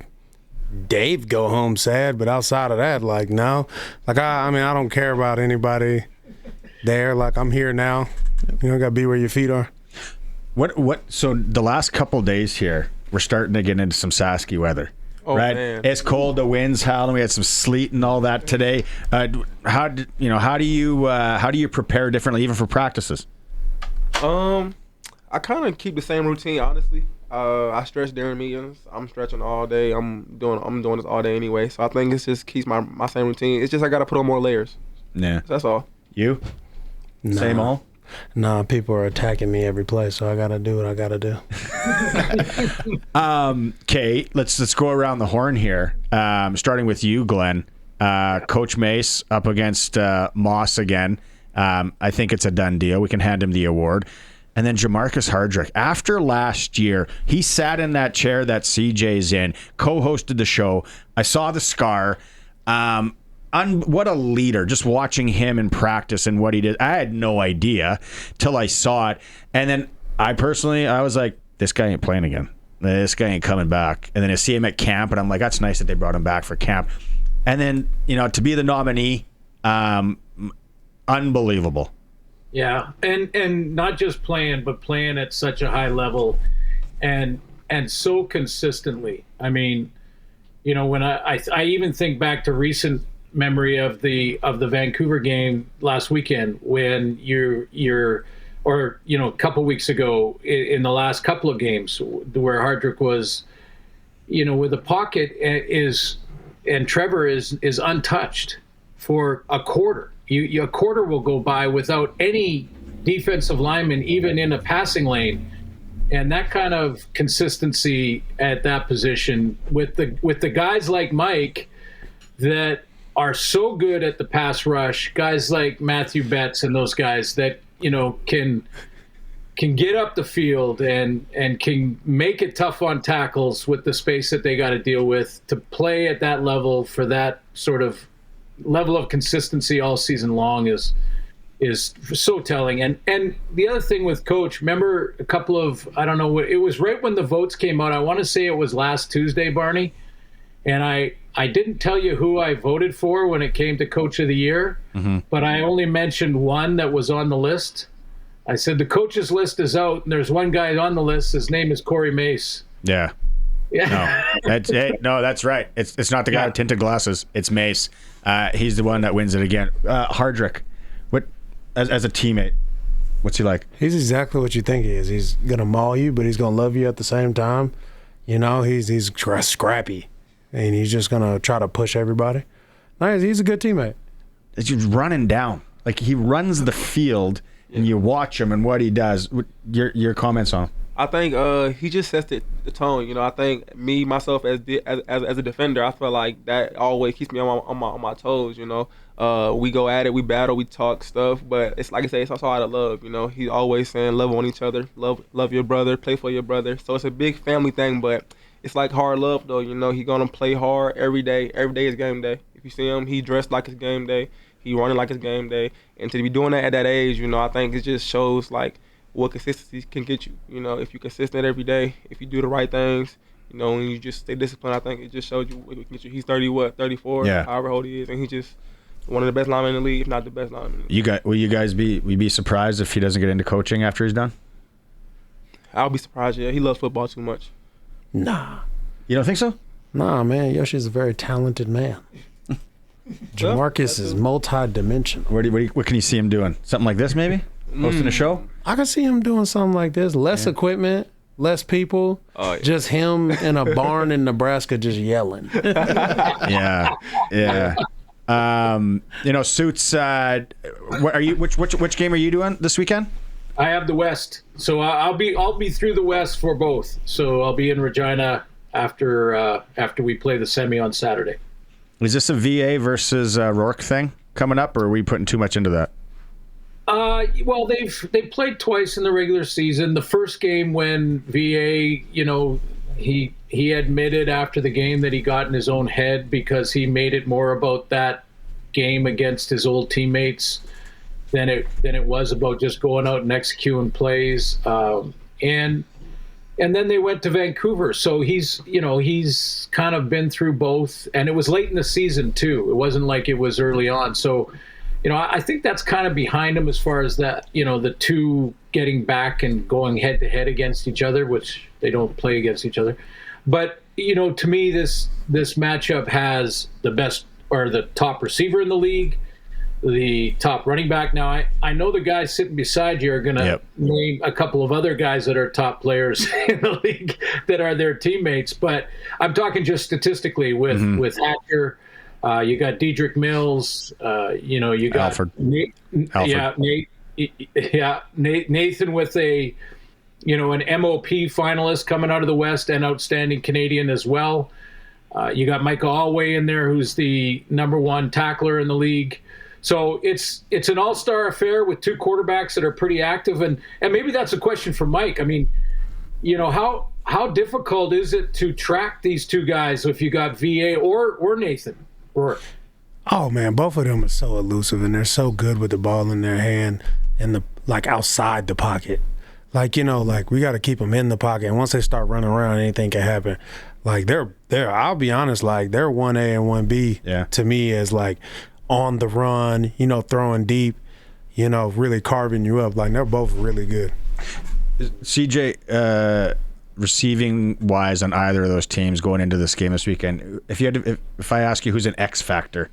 O: Dave go home sad, but outside of that, like, no. Like, I mean, I don't care about anybody there. Like, I'm here now. You got to be where your feet are.
C: So the last couple days here, we're starting to get into some Sasky weather.
P: Oh,
C: right,
P: man.
C: It's cold. The wind's howling. We had some sleet and all that today. How do you prepare differently, even for practices?
P: I kind of keep the same routine, honestly. I stretch during meetings. I'm stretching all day. I'm doing this all day anyway. So I think it just keeps my same routine. It's just I got to put on more layers.
C: Yeah,
P: that's all.
C: You?
O: Nah.
C: Same all?
O: Nah, people are attacking me every play, so I got to do what I got to do.
C: Okay, let's go around the horn here. Starting with you, Glenn. Coach Mace up against Moss again. I think it's a done deal. We can hand him the award. And then Jamarcus Hardrick. After last year, he sat in that chair that CJ's in, co-hosted the show. I saw the scar. What a leader. Just watching him in practice and what he did. I had no idea till I saw it. And then I was like, this guy ain't playing again. This guy ain't coming back. And then I see him at camp, and I'm like, that's nice that they brought him back for camp. And then, to be the nominee Unbelievable.
Q: Yeah, and not just playing, but playing at such a high level, and so consistently. I mean, when I even think back to recent memory of the Vancouver game last weekend when or a couple weeks ago in the last couple of games where Hardrick was, with the pocket and Trevor is untouched for a quarter. A quarter will go by without any defensive lineman, even in a passing lane, and that kind of consistency at that position with the guys like Mike that are so good at the pass rush, guys like Matthew Betts and those guys that can get up the field and can make it tough on tackles with the space that they got to deal with to play at that level for that sort of level of consistency all season long is so telling. And the other thing with Coach, remember a couple of, I don't know, it was right when the votes came out. I want to say it was last Tuesday, Barney. And I didn't tell you who I voted for when it came to Coach of the Year, but I only mentioned one that was on the list. I said the coaches list is out, and there's one guy on the list. His name is Corey Mace.
C: Yeah. No, that's right. It's not the guy with tinted glasses. It's Mace. He's the one that wins it again. Hardrick, what as a teammate, what's he like?
O: He's exactly what you think he is. He's gonna maul you, but he's gonna love you at the same time. He's scrappy, and he's just gonna try to push everybody. Nice. He's a good teammate.
C: It's just running down. Like, he runs the field, and you watch him and what he does. Your comments on him?
P: I think he just sets the tone. I think myself as a defender, I feel like that always keeps me on my toes. We go at it, we battle, we talk stuff, but it's like I say, it's also out of love. He's always saying love on each other, love your brother, play for your brother. So it's a big family thing, but it's like hard love though. He's gonna play hard every day. Every day is game day. If you see him, he dressed like it's game day. He running like it's game day, and to be doing that at that age, I think it just shows like what consistency can get you. If you're consistent every day, if you do the right things, and you just stay disciplined, I think it just shows you what it can get you. He's 34, however old he is, and he's just one of the best linemen in the league, if not the best lineman in the league.
C: Will you guys be surprised if he doesn't get into coaching after he's done?
P: I'll be surprised, yeah. He loves football too much.
O: Nah.
C: You don't think so?
O: Nah, man. Yoshi's a very talented man. Jamarcus is multi-dimensional.
C: What can you see him doing? Something like this, maybe? Hosting a show?
O: I can see him doing something like this. Less equipment, less people, just him in a barn in Nebraska just yelling.
C: Yeah. Suits. What are you? Which game are you doing this weekend?
Q: I have the West, so I'll be through the West for both. So I'll be in Regina after we play the semi on Saturday.
C: Is this a VA versus Rourke thing coming up, or are we putting too much into that?
Q: Well, they played twice in the regular season. The first game when VA, he admitted after the game that he got in his own head because he made it more about that game against his old teammates than it was about just going out and executing plays. And then they went to Vancouver. So he's kind of been through both, and it was late in the season too. It wasn't like it was early on. So, I think that's kind of behind him as far as that, the two getting back and going head to head against each other, which they don't play against each other. But, to me, this matchup has the best or the top receiver in the league, the top running back. Now, I know the guys sitting beside you are going to name a couple of other guys that are top players in the league that are their teammates, but I'm talking just statistically with Hatcher. You got Dedrick Mills. You got
C: Alfred.
Q: Nathan with an MOP finalist coming out of the West and outstanding Canadian as well. You got Michael Alway in there, who's the #1 tackler in the league. So it's an all-star affair with two quarterbacks that are pretty active, and maybe that's a question for Mike. I mean, how difficult is it to track these two guys if you got VA or Nathan?
O: Oh man, both of them are so elusive and they're so good with the ball in their hand and outside the pocket. We got to keep them in the pocket, and once they start running around, anything can happen. They're I'll be honest, they're 1A and 1B to me as on the run, throwing deep, really carving you up. Like, they're both really good.
C: CJ, receiving wise on either of those teams going into this game this weekend, if I ask you who's an X factor?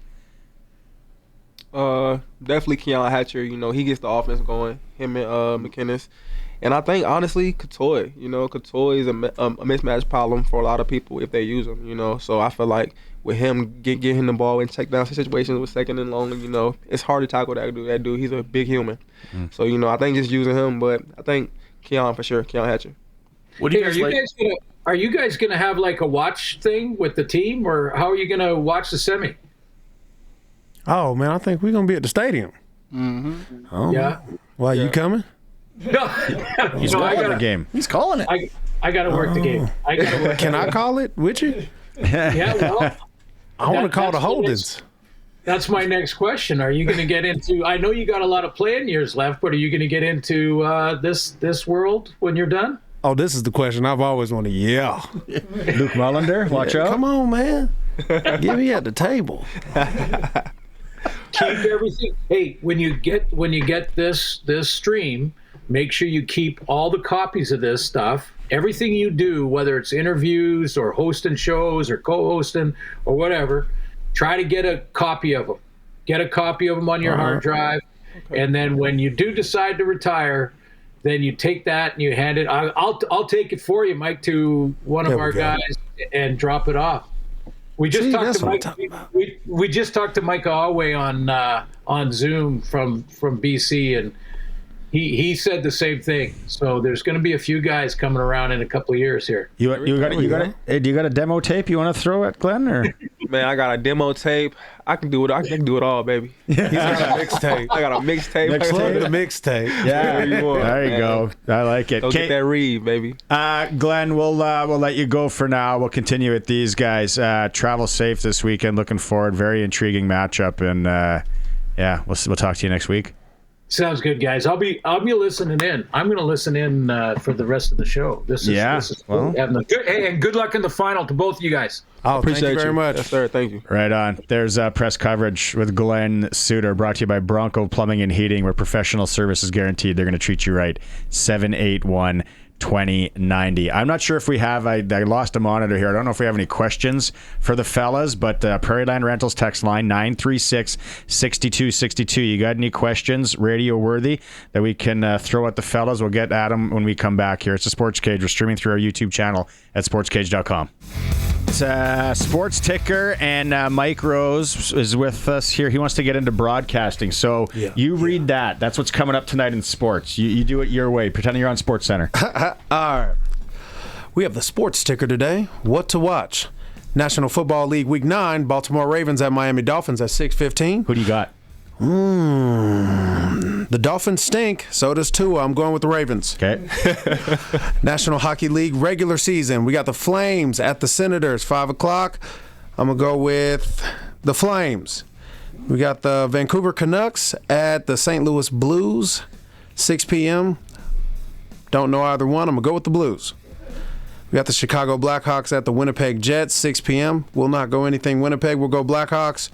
P: Definitely Keon Hatcher. He gets the offense going. Him and McInnes. And I think, honestly, Couture. Couture is a mismatch problem for a lot of people if they use him, So I feel like with him getting him the ball in check down situations with second and long, it's hard to tackle that dude. He's a big human. So, I think just using him, but I think Keon for sure, Keon Hatcher.
Q: What do you guys like? Are you guys going to have like a watch thing with the team, or how are you going to watch the semi?
O: Oh, man, I think we're going to be at the stadium.
D: Mm-hmm.
O: Oh,
Q: yeah.
O: Well, you coming?
Q: No.
C: He's calling the game.
D: He's calling it.
Q: I got to work the game.
O: Can I call it with you?
Q: Yeah, well.
O: I want to call the Holdens.
Q: That's my next question. Are you going to get into? I know you got a lot of playing years left, but are you going to get into this world when you're done?
O: Oh, this is the question I've always wanted. Yeah.
C: Luke Mullender, watch out.
O: Come on, man. Get me at the table.
Q: Keep everything. Hey, when you get this stream, make sure you keep all the copies of this stuff. Everything you do, whether it's interviews or hosting shows or co-hosting or whatever, try to get a copy of them. Get a copy of them on your hard drive, and then when you do decide to retire, then you take that and you hand it. I'll take it for you, Mike, to one of our guys and drop it off. We just talked to Mike. We just talked to Mike Alway on Zoom from BC, and he said the same thing. So there's going to be a few guys coming around in a couple of years here.
C: Do you got a demo tape you want to throw at Glen, or?
P: Man, I got a demo tape. I can do it. I can do it all, baby.
O: He's got a mixtape.
P: I got a mixtape.
O: The mixtape.
C: Yeah, there you go. I like it.
P: Go get that read, baby.
C: Glenn, we'll let you go for now. We'll continue with these guys. Travel safe this weekend. Looking forward. Very intriguing matchup, and we'll talk to you next week.
Q: Sounds good, guys. I'll be listening in. I'm going to listen in for the rest of the show. This is cool. Hey, and good luck in the final to both of you guys.
O: Oh, appreciate thank you very much.
P: Yes, sir. Thank you.
C: Right on. There's press coverage with Glen Suitor, brought to you by Bronco Plumbing and Heating, where professional service is guaranteed. They're going to treat you right. 781-2090. I'm not sure if we have, I lost a monitor here. I don't know if we have any questions for the fellas, but Prairie Land Rentals text line 936-6262. You got any questions, radio worthy, that we can throw at the fellas? We'll get at them when we come back here. It's the Sports Cage. We're streaming through our YouTube channel at sportscage.com. Sports Ticker, and Mike Rose is with us here. He wants to get into broadcasting, so you read that. That's what's coming up tonight in sports. You do it your way, pretending you're on Sports Center.
O: All right. We have the Sports Ticker today. What to watch? National Football League Week 9, Baltimore Ravens at Miami Dolphins at 6:15.
C: Who do you got?
O: The Dolphins stink. So does Tua. I'm going with the Ravens.
C: Okay.
O: National Hockey League regular season. We got the Flames at the Senators, 5 o'clock. I'm going to go with the Flames. We got the Vancouver Canucks at the St. Louis Blues, 6 p.m. Don't know either one. I'm going to go with the Blues. We got the Chicago Blackhawks at the Winnipeg Jets, 6 p.m. We'll not go anything Winnipeg. We'll go Blackhawks.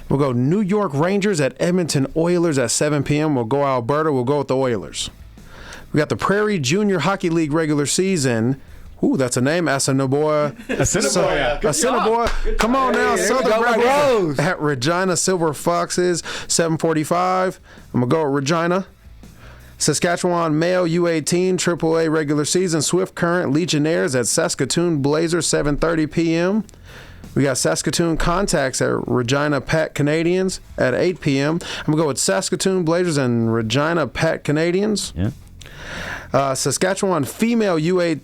O: We'll go New York Rangers at Edmonton Oilers at 7 p.m. We'll go Alberta. We'll go with the Oilers. We got the Prairie Junior Hockey League regular season. Ooh, that's a name. Assiniboia. Come on now. Southern Rebels at Regina Silver Foxes, 7:45. I'm going to go with Regina. Saskatchewan Mayo U18 AAA regular season. Swift Current Legionnaires at Saskatoon Blazers, 7:30 p.m. We got Saskatoon Contacts at Regina Pat Canadians at 8 p.m. I'm going to go with Saskatoon Blazers and Regina Pat Canadians.
C: Yeah.
O: Saskatchewan Female U18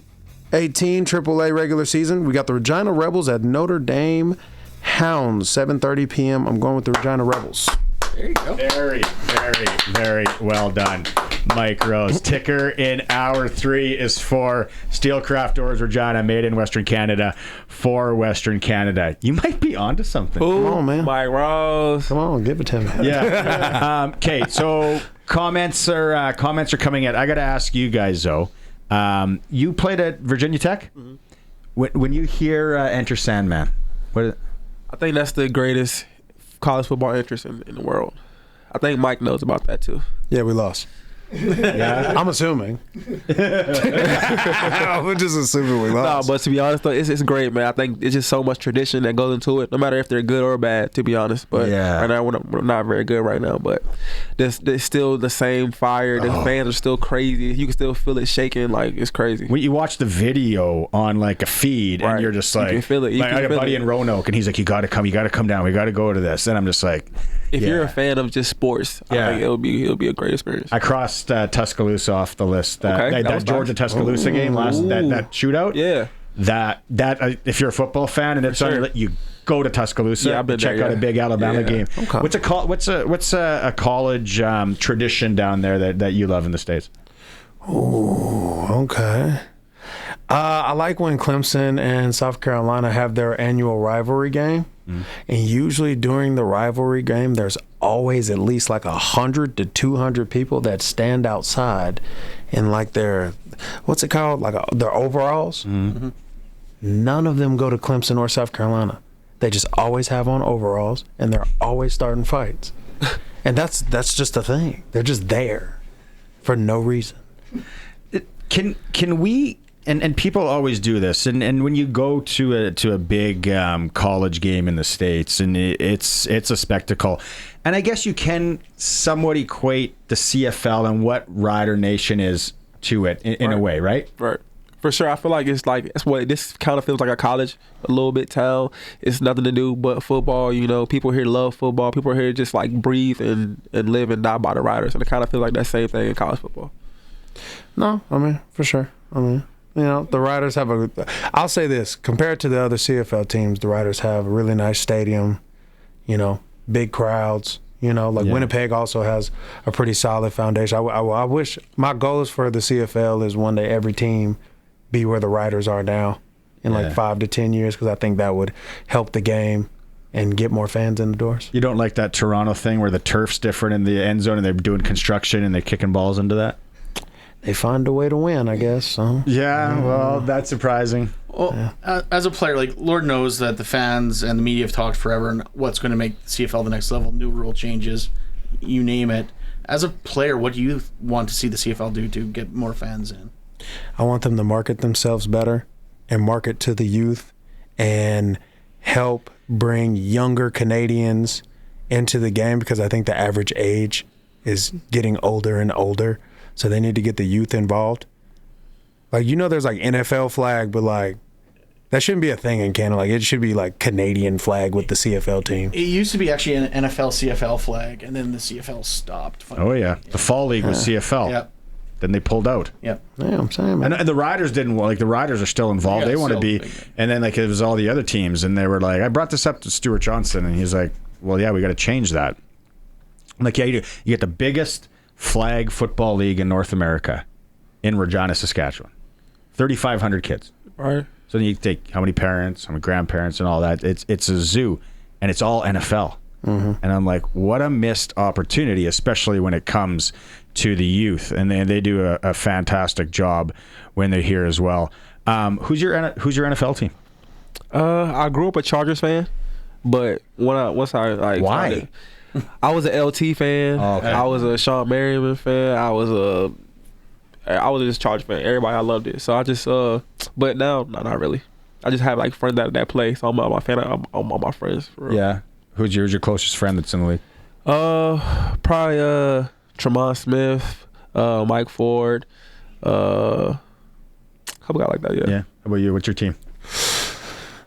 O: AAA regular season. We got the Regina Rebels at Notre Dame Hounds, 7:30 p.m. I'm going with the Regina Rebels.
C: There you go. Very, very, very well done, Mike Rose. Ticker in hour 3 is for Steelcraft Doors Regina, made in Western Canada for Western Canada. You might be onto something.
O: Ooh, come on, man.
P: Mike Rose.
O: Come on, give it to me.
C: Yeah. Okay, so comments are coming in. I got to ask you guys, though. You played at Virginia Tech? Mm-hmm. When you hear Enter Sandman, what is it?
P: I think that's the greatest college football interest in the world. I think Mike knows about that too.
O: Yeah, we lost. Yeah, I'm assuming. We're just assuming we lost.
P: No, but to be honest though, it's great, man. I think it's just so much tradition that goes into it, no matter if they're good or bad. To be honest, but right now we're not very good right now. But there's still the same fire. The fans are still crazy. You can still feel it shaking. Like it's crazy.
C: When you watch the video on like a feed, and you're just like,
P: you can feel it.
C: I got a buddy in Roanoke, and he's like, you got to come down. We got to go to this. And I'm just like,
P: if you're a fan of just sports, I think it'll be a great experience.
C: I crossed Tuscaloosa off the list. That Georgia Tuscaloosa game last that shootout.
P: Yeah.
C: That if you're a football fan and it's on your list, you go to Tuscaloosa.
P: Yeah, I've been
C: check
P: there,
C: out a big Alabama game.
P: Okay.
C: What's a college tradition down there that you love in the States?
O: Oh, okay. I like when Clemson and South Carolina have their annual rivalry game. And usually during the rivalry game, there's always at least like 100 to 200 people that stand outside in like their, what's it called? Like their overalls. Mm-hmm. None of them go to Clemson or South Carolina. They just always have on overalls and they're always starting fights. And that's just the thing. They're just there for no reason.
C: Can we... And people always do this, and when you go to a big college game in the States, and it's a spectacle, and I guess you can somewhat equate the CFL and what Rider Nation is to it in a way, right?
P: Right. For sure, I feel like it's what this kind of feels like a college, a little bit town. It's nothing to do but football. You know, people here love football. People here just like breathe and live and die by the Riders, and it kind of feels like that same thing in college football.
O: No, I mean for sure. I mean. You know, the Riders have I'll say this, compared to the other CFL teams, the Riders have a really nice stadium, you know, big crowds, you know, like Winnipeg also has a pretty solid foundation. I wish, my goal is for the CFL is one day every team be where the Riders are now in like 5 to 10 years, because I think that would help the game and get more fans in the doors.
C: You don't like that Toronto thing where the turf's different in the end zone and they're doing construction and they're kicking balls into that?
O: They find a way to win, I guess. So.
C: Yeah, well, that's surprising.
D: Well, as a player, like Lord knows that the fans and the media have talked forever and what's going to make the CFL the next level, new rule changes, you name it. As a player, what do you want to see the CFL do to get more fans in?
O: I want them to market themselves better and market to the youth and help bring younger Canadians into the game, because I think the average age is getting older and older. So they need to get the youth involved. Like, you know, there's like NFL flag, but like that shouldn't be a thing in Canada. Like, it should be like Canadian flag with the CFL team.
D: It used to be actually an NFL CFL flag, and then the CFL stopped.
C: Oh yeah, the fall league was CFL.
D: Yep.
C: Then they pulled out.
D: Yep.
O: Yeah, I'm saying, man.
C: And the Riders didn't want, like, the Riders are still involved. They want to be, and then like it was all the other teams, and they were like, I brought this up to Stuart Johnson, and he's like, well, yeah, we got to change that. Like, yeah, you get the biggest flag football league in North America in Regina, Saskatchewan. 3,500 kids.
O: Right.
C: So then you take how many parents, how many grandparents and all that. It's a zoo, and it's all NFL. Mm-hmm. And I'm like, what a missed opportunity, especially when it comes to the youth. And they do a fantastic job when they're here as well. Who's your NFL team?
P: I grew up a Chargers fan, but once I like,
C: why?
P: I was an LT fan.
C: Oh, okay.
P: I was a Sean Merriman fan. I was just Chargers fan. Everybody, I loved it. So I just but now, no, not really. I just have like friends that play. So I'm my fan. I'm all my friends. For real.
C: Yeah. Who's your closest friend that's in the league?
P: Probably Tremont Smith, Mike Ford, a couple guys like that. Yeah.
C: How about you? What's your team?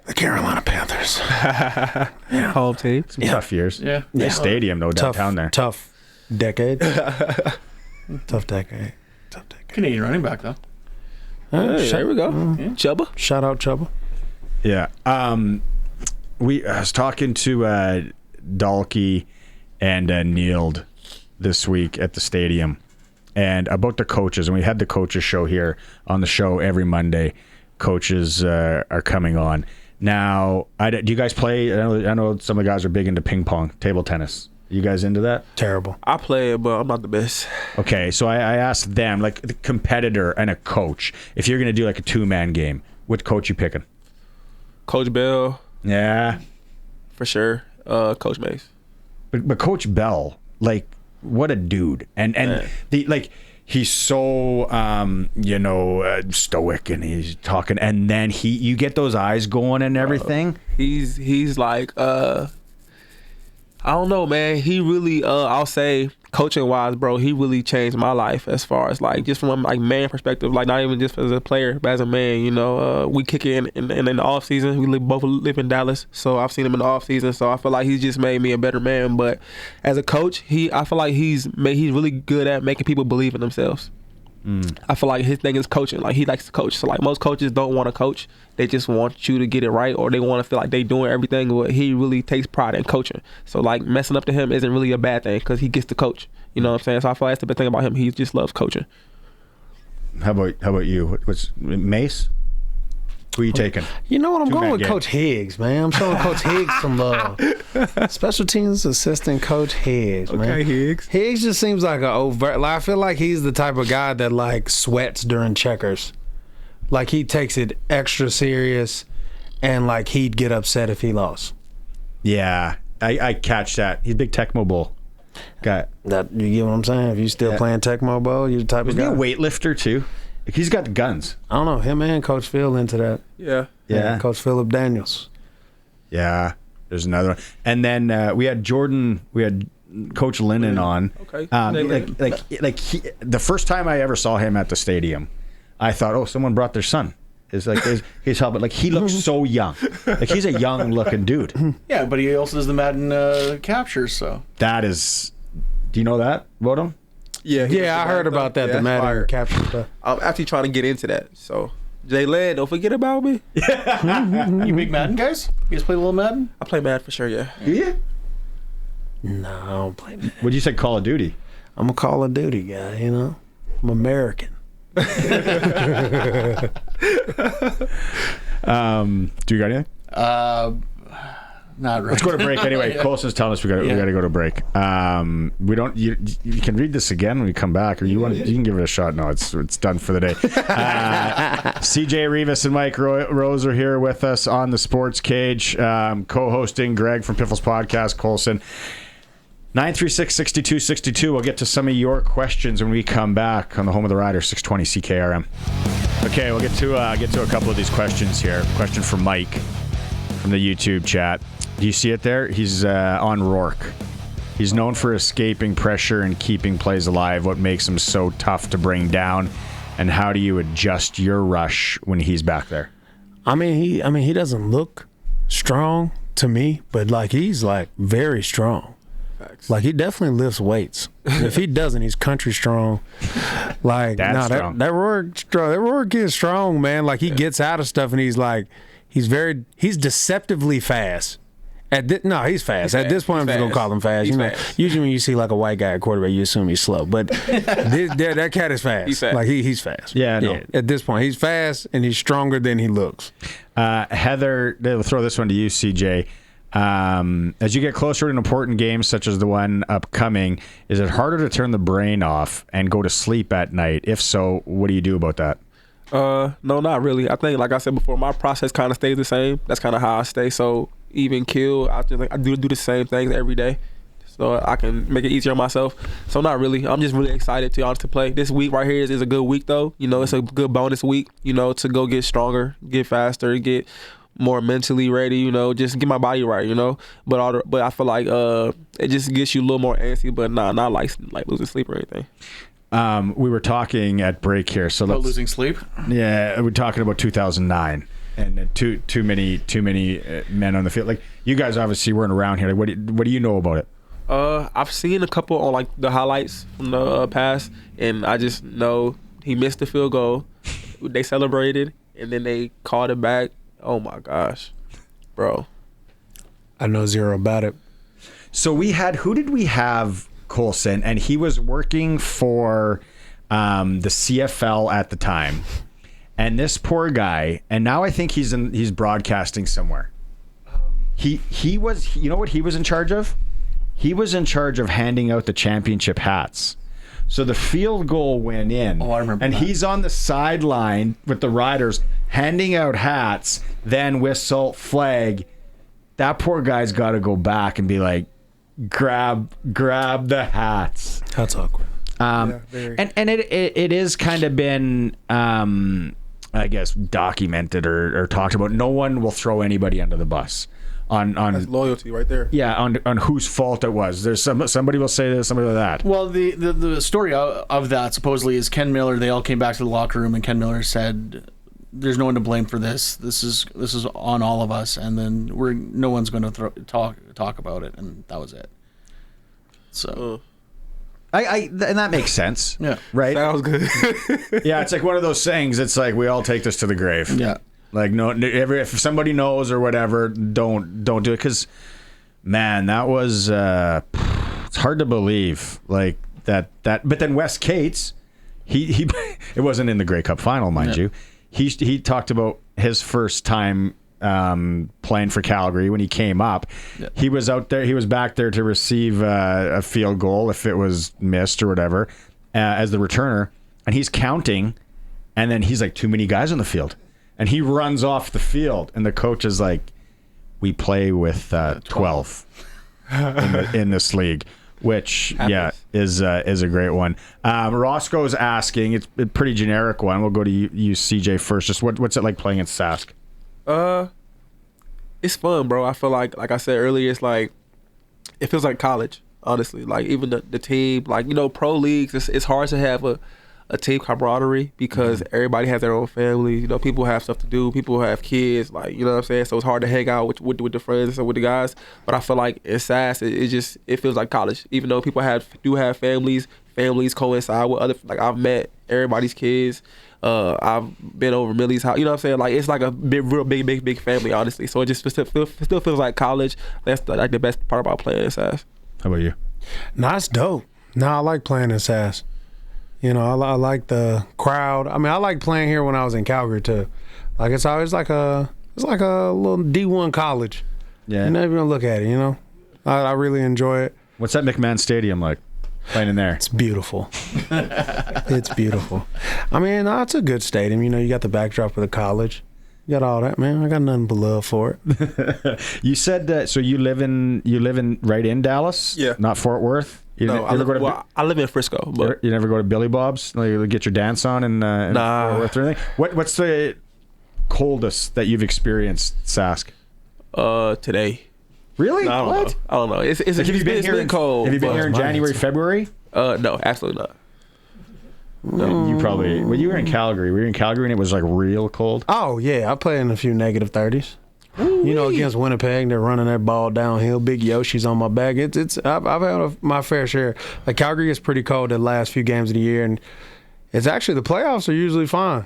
O: The Carolina Panthers.
P: Home team.
C: Some tough years.
D: Yeah.
C: Nice stadium, no doubt, down there.
O: Tough decade. Tough decade.
D: Canadian running back, though.
P: Hey, there we go.
D: Yeah.
P: Chubba.
O: Shout out Chubba.
C: Yeah. I was talking to Dalkey and Neild this week at the stadium, and about the coaches. And we had the coaches show here on the show every Monday. Coaches are coming on. Now, do you guys play? I know some of the guys are big into ping pong, table tennis. You guys into that?
O: Terrible.
P: I play it, but I'm not the best.
C: Okay, so I asked them, like the competitor and a coach, if you're going to do like a two-man game, what coach you picking?
P: Coach Bell.
C: Yeah.
P: For sure. Coach Mace.
C: but Coach Bell, like, what a dude. And he's so stoic, and he's talking, and then you get those eyes going and everything.
P: He's like I don't know, man. He really I'll say coaching wise, bro, he really changed my life as far as like just from a like man perspective, like not even just as a player, but as a man. We kick in the off season. We both live in Dallas, so I've seen him in the off season. So I feel like he's just made me a better man. But as a coach, I feel like he's really good at making people believe in themselves. I feel like his thing is coaching. Like, he likes to coach. So like most coaches don't want to coach. They just want you to get it right, or they want to feel like they doing everything. But he really takes pride in coaching. So like messing up to him isn't really a bad thing because he gets to coach. You know what I'm saying? So I feel like that's the big thing about him. He just loves coaching.
C: How about you? What's Mace? Who are you taking?
O: You know what? I'm going with
C: game.
O: Coach Higgs, man. I'm showing Coach Higgs some love. Special teams assistant Coach Higgs, man.
P: Okay, Higgs.
O: Higgs just seems like an overt. Like, I feel like he's the type of guy that like sweats during checkers. Like, he takes it extra serious, and like he'd get upset if he lost.
C: Yeah, I catch that. He's a big Tecmo Bowl guy.
O: That, you get what I'm saying? If you still playing Tecmo Bowl, you're the type of guy.
C: Isn't he a weightlifter too? Like, he's got the guns.
O: I don't know. Him and Coach Phil into that.
P: Yeah.
O: Coach Philip Daniels.
C: Yeah. There's another one. And then we had Coach Lennon on.
P: Okay.
C: The first time I ever saw him at the stadium, I thought, oh, someone brought their son. It's like his helmet. Like, he looks so young. Like, he's a young looking dude.
D: Yeah, but he also does the Madden captures. So
C: that is. Do you know that about him?
P: Yeah,
O: I heard about that. The Madden capture stuff.
P: I'm actually trying to get into that. So, Jalen, don't forget about me.
D: You big Madden guys? You guys play a little Madden?
P: I play Madden for sure, yeah.
C: Yeah.
O: No, I don't play Madden.
C: What'd you say, Call of Duty?
O: I'm a Call of Duty guy, I'm American.
C: Do you got anything?
D: Not right.
C: Let's go to break anyway. Colson's telling us we got to go to break. We don't. You can read this again when we come back, or you can give it a shot. No, it's done for the day. CJ Reavis and Mike Rose are here with us on the Sports Cage, co-hosting Greg from Piffles Podcast. Colson. 936-6262. We'll get to some of your questions when we come back on the home of the Riders, 620 CKRM. Okay, we'll get to a couple of these questions here. Question from Mike from the YouTube chat. Do you see it there? He's on Rourke. He's known for escaping pressure and keeping plays alive. What makes him so tough to bring down? And how do you adjust your rush when he's back there?
O: He doesn't look strong to me, but like he's like very strong. Like, he definitely lifts weights. If he doesn't, he's country strong. Like,
C: strong.
O: that Rourke is strong, man. Like, he gets out of stuff, and he's like, he's deceptively fast. He's fast. At this point, I'm just gonna call him fast. Usually when you see like a white guy at quarterback, you assume he's slow, but that cat is fast.
P: He's fast.
O: Like, he's fast.
C: Yeah, no.
O: At this point, he's fast and he's stronger than he looks.
C: Heather, they'll throw this one to you, CJ. As you get closer to important games such as the one upcoming, is it harder to turn the brain off and go to sleep at night? If so, what do you do about that?
P: No, not really. I think, like I said before, my process kind of stays the same. That's kind of how I stay. So even kill, I do the same things every day, so I can make it easier on myself. So not really. I'm just really excited to play. This week right here is a good week though. It's a good bonus week. To go get stronger, get faster, get more mentally ready, just get my body right, But I feel like it just gets you a little more antsy, but not like losing sleep or anything.
C: We were talking at break here, so
D: about losing sleep.
C: Yeah, we're talking about 2009 and too many men on the field. Like, you guys obviously weren't around here. Like, what do you know about it?
P: I've seen a couple on like the highlights from the past, and I just know he missed the field goal. They celebrated, and then they called it back. Oh my gosh, bro.
O: I know zero about it.
C: So who did we have, Colson? And he was working for the CFL at the time. And this poor guy, and now I think he's broadcasting somewhere. He was, you know what he was in charge of? He was in charge of handing out the championship hats. So the field goal went in.
D: Oh, I remember
C: and
D: that.
C: He's on the sideline with the Riders handing out hats, then whistle, flag. That poor guy's got to go back and be like, grab the hats.
O: That's awkward.
C: And it is kind of been, I guess, documented or talked about. No one will throw anybody under the bus.
P: That's loyalty right there.
C: Yeah, on whose fault it was. There's somebody will say this, somebody will that.
D: Well, the story of that supposedly is Ken Miller. They all came back to the locker room, and Ken Miller said, "There's no one to blame for this. This is on all of us." And then no one's going to talk about it, and that was it. So.
C: And that makes sense.
D: Yeah.
C: Right?
P: Sounds good.
C: Yeah, it's like one of those sayings. It's like we all take this to the grave.
D: Yeah.
C: Like if somebody knows or whatever, don't do it. Because, man, that was it's hard to believe like that. But then Wes Cates, he it wasn't in the Grey Cup final, mind you. He talked about his first time playing for Calgary when he came up. Yeah. He was out there. He was back there to receive a field goal if it was missed or whatever as the returner, and he's counting, and then he's like, too many guys on the field, and he runs off the field, and the coach is like, we play with 12 in this league. Which is a great one. Roscoe's asking. It's a pretty generic one. We'll go to you CJ first. Just what's it like playing in Sask?
P: It's fun, bro. I feel like I said earlier, it's like it feels like college, honestly. Like even the team, like pro leagues, it's hard to have a team camaraderie because everybody has their own family. People have stuff to do. People have kids, like what I'm saying. So it's hard to hang out with the friends and with the guys. But I feel like in SAS, it feels like college. Even though people do have families coincide with other. Like I've met everybody's kids. I've been over Millie's house. You know what I'm saying? Like it's like a real big family, honestly. So it just still feels like college. That's like the best part about playing in SAS.
C: How about you?
O: Nah, it's dope. Nah, I like playing in SAS. I like the crowd. I mean, I like playing here when I was in Calgary too. Like it's always like a little D1 college.
C: Yeah.
O: You're never gonna look at it. I really enjoy it.
C: What's that McMahon Stadium like? Playing in there.
O: It's beautiful. It's beautiful. I mean, it's a good stadium. You got the backdrop of the college. You got all that, man. I got nothing but love for it.
C: You said so you live in right in Dallas?
P: Yeah.
C: Not Fort Worth?
P: I live in Frisco. But
C: you never go to Billy Bob's? Like, get your dance on in Fort Worth or anything? What's the coldest that you've experienced, Sask?
P: Today.
C: Really?
P: No, I don't know. It's
C: have you been here cold. Have you been here in January, February?
P: No, absolutely not.
C: No. You probably. Well, you were in Calgary. Were you in Calgary and it was like real cold?
O: Oh yeah, I played in a few negative 30s. Against Winnipeg, they're running that ball downhill. Big Yoshi's on my back. I've had my fair share. Like Calgary is pretty cold the last few games of the year, and it's actually the playoffs are usually fine.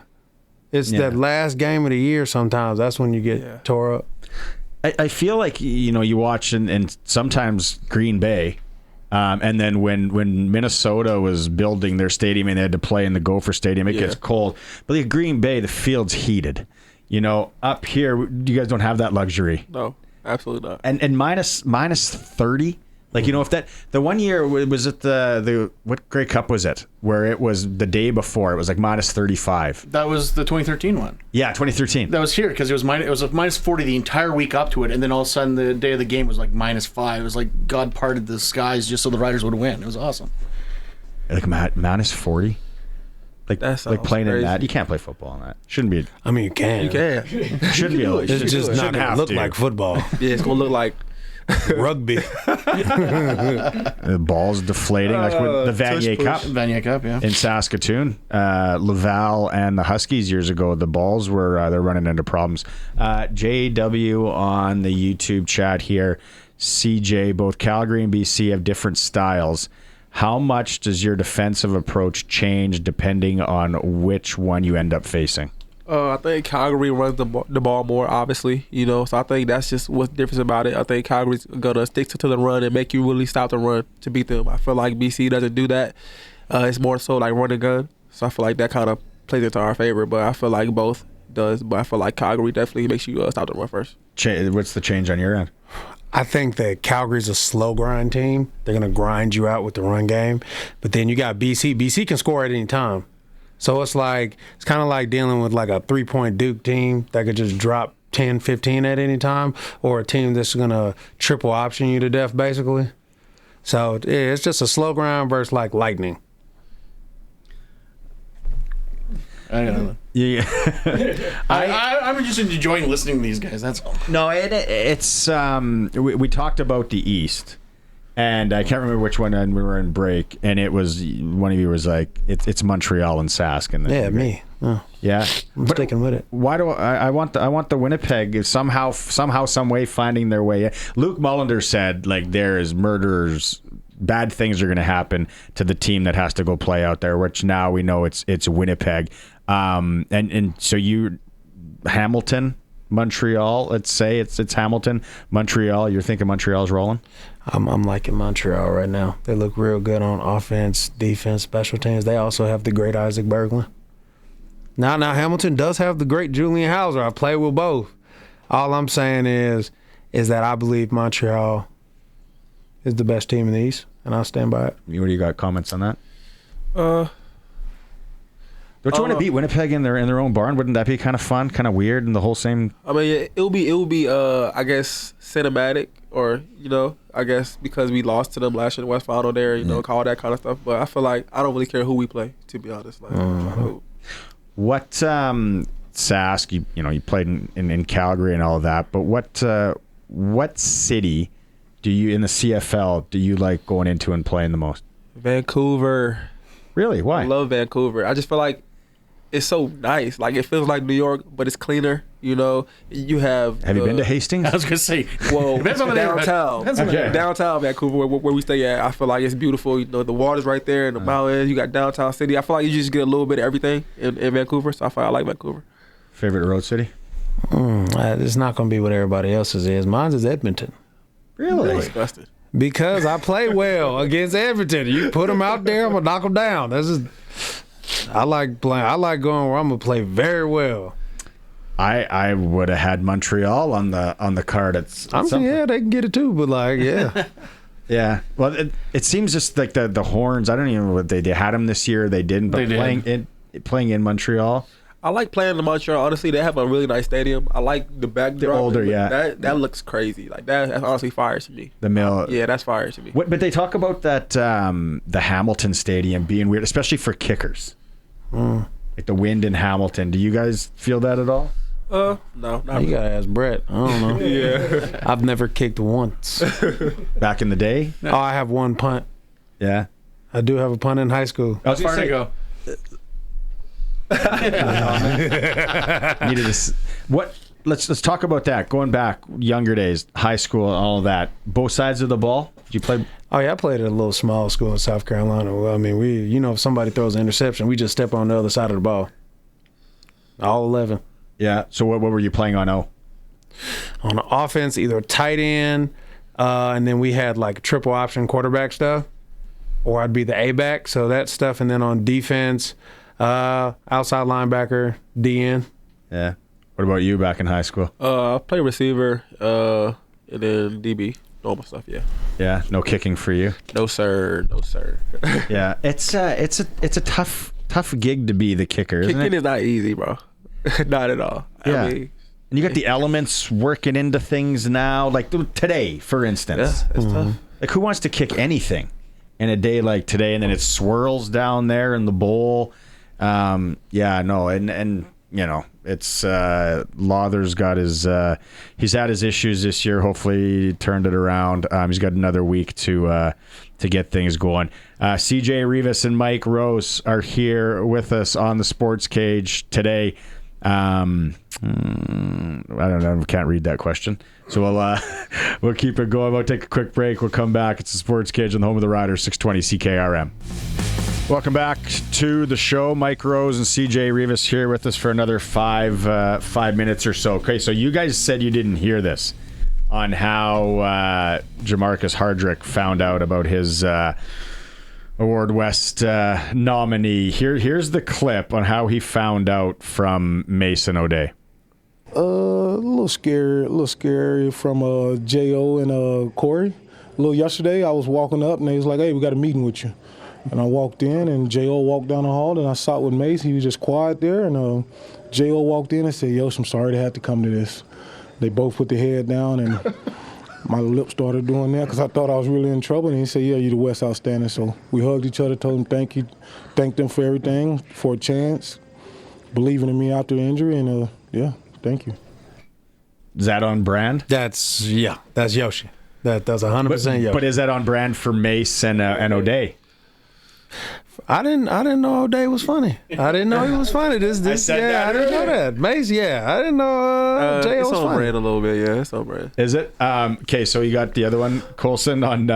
O: It's that last game of the year sometimes. That's when you get tore up.
C: I feel like you watch and sometimes Green Bay, and then when Minnesota was building their stadium and they had to play in the Gopher Stadium, it gets cold. But like Green Bay, the field's heated. Up here, you guys don't have that luxury.
P: No, absolutely not.
C: And minus 30. Like if that the one year was it the what Grey Cup was it where it was the day before it was like minus 35.
D: That was the 2013 one.
C: Yeah, 2013.
D: That was here because it was minus 40 the entire week up to it, and then all of a sudden the day of the game was like minus 5. It was like God parted the skies just so the Riders would win. It was awesome.
C: Like minus 40. Like playing
P: crazy.
C: in that, you can't play football in that. Shouldn't be.
O: I mean, you can.
P: You can.
C: Shouldn't be.
O: It's just not gonna look like football.
P: Yeah, it's gonna look like
O: rugby.
C: The ball's deflating like with the Vanier Cup.
D: Vanier Cup, yeah.
C: In Saskatoon, Laval and the Huskies years ago, the balls were they're running into problems. JW on the YouTube chat here. CJ, both Calgary and BC have different styles. How much does your defensive approach change depending on which one you end up facing?
P: I think Calgary runs the ball more, obviously, So I think that's just what's the difference about it. I think Calgary's gonna stick to the run and make you really stop the run to beat them. I feel like BC doesn't do that. It's more so like run and gun. So I feel like that kind of plays into our favor. But I feel like both does. But I feel like Calgary definitely makes you stop the run first.
C: What's the change on your end?
O: I think that Calgary's a slow grind team. They're going to grind you out with the run game. But then you got BC. BC can score at any time. So it's kind of like dealing with like a 3-point Duke team that could just drop 10, 15 at any time, or a team that's going to triple option you to death, basically. So yeah, it's just a slow grind versus like lightning.
C: Yeah.
D: I'm just enjoying listening to these guys. That's all.
C: No, it's we talked about the East, and I can't remember which one when we were in break, and it was one of you was like it's Montreal and Sask, and
O: Yeah, me. Oh,
C: yeah,
O: I'm sticking with it.
C: Why do I want the Winnipeg somehow some way finding their way in. Luke Mullender said like there is murderers. Bad things are going to happen to the team that has to go play out there, which now we know it's Winnipeg. And so you Hamilton, Montreal, let's say it's Hamilton, Montreal. You're thinking Montreal's rolling?
O: I'm liking Montreal right now. They look real good on offense, defense, special teams. They also have the great Isaac Berglund. Now Hamilton does have the great Julian Hauser. I play with both. All I'm saying is that I believe Montreal is the best team in the East, and I'll stand by it.
C: What do you got comments on that? Don't you want to beat Winnipeg in their own barn? Wouldn't that be kind of fun, kind of weird, and the whole same?
P: I mean, it will be I guess cinematic, or I guess because we lost to them last year in West Final there, all that kind of stuff. But I feel like I don't really care who we play, to be honest. Like,
C: what Sask? You played in Calgary and all of that, but what city do you in the CFL do you like going into and playing the most?
P: Vancouver.
C: Really? Why?
P: I love Vancouver. I just feel like it's so nice. Like, it feels like New York, but it's cleaner. You have.
C: Have you been to Hastings?
D: I was gonna say.
P: Well,
D: Depends on the
P: downtown.
C: Okay.
P: Downtown Vancouver, where we stay at. I feel like it's beautiful. The water's right there, and the mountains. You got downtown city. I feel like you just get a little bit of everything in Vancouver. So I feel like I like Vancouver.
C: Favorite road city?
O: It's not gonna be what everybody else's is. Mine's is Edmonton.
C: Really?
P: Disgusting.
O: Because I play well against Edmonton. You put them out there, I'm gonna knock them down. I like playing. I like going where I'm gonna play very well.
C: I would have had Montreal on the card.
O: Yeah, they can get it too, but yeah.
C: Yeah. Well, it seems just like the Horns. I don't even know what they had them this year. They didn't, but playing in Montreal.
P: I like playing in Montreal. Honestly, they have a really nice stadium. I like the backdrop.
C: They're older, yeah.
P: That looks crazy. Like that's honestly fire to me.
C: The mill.
P: Yeah, that's fire to me.
C: But they talk about that the Hamilton Stadium being weird, especially for kickers. Like the wind in Hamilton. Do you guys feel that at all?
P: No. Not
O: you gotta ask Brett. I don't know.
P: Yeah.
O: I've never kicked once.
C: Back in the day?
O: Oh, I have one punt.
C: Yeah.
O: I do have a punt in high school.
C: How far to go? Let's talk about that. Going back, younger days, high school, and all of that. Both sides of the ball. Did you play?
O: Oh yeah, I played at a little small school in South Carolina. Well, I mean, if somebody throws an interception, we just step on the other side of the ball. All 11.
C: Yeah. So what were you playing on O?
O: On the offense, either tight end, and then we had like triple option quarterback stuff, or I'd be the A back, so that stuff, and then on defense. Outside linebacker, DN.
C: Yeah. What about you back in high school?
P: I play receiver, and then DB, normal stuff. Yeah.
C: Yeah. No kicking for you.
P: No sir.
C: Yeah. It's a tough gig to be the kicker. Isn't
P: Kicking
C: it?
P: is not easy, bro. Not at all.
C: Yeah.
P: I mean,
C: and you got the elements working into things now, like today, for instance.
P: Yeah, it's tough.
C: Like, who wants to kick anything in a day like today, and then it swirls down there in the bowl? It's Lawther's got he's had his issues this year. Hopefully he turned it around. He's got another week to get things going. CJ Reavis and Mike Rose are here with us on the Sports Cage today. I don't know. Can't read that question. So we'll keep it going. We'll take a quick break. We'll come back. It's the Sports Cage on the home of the Riders, 620 CKRM. Welcome back to the show. Mike Rose and CJ Reavis here with us for another 5 minutes or so. Okay, so you guys said you didn't hear this on how Jamarcus Hardrick found out about his Award West nominee. Here's the clip on how he found out from Mason O'Day.
H: A little scary from J.O. and Corey. A little yesterday, I was walking up, and they was like, hey, we got a meeting with you. And I walked in, and J.O. walked down the hall, and I sat with Mace. He was just quiet there, and J.O. walked in and said, yo, I'm sorry to have to come to this. They both put their head down, and my lips started doing that because I thought I was really in trouble. And he said, yeah, you're the West Outstanding. So we hugged each other, told him thanked them for everything, for a chance, believing in me after the injury. And, thank you.
C: Is that on brand?
O: That's Yoshi. That's 100% Yoshi.
C: But is that on brand for Mace and O'Day?
O: I didn't know O'Day was funny. I didn't know he was funny. I didn't know that. Mace, I didn't know J.O. was funny.
P: It's on brand a little bit, yeah. It's on brand.
C: Is it? Okay, so you got the other one, Colson, on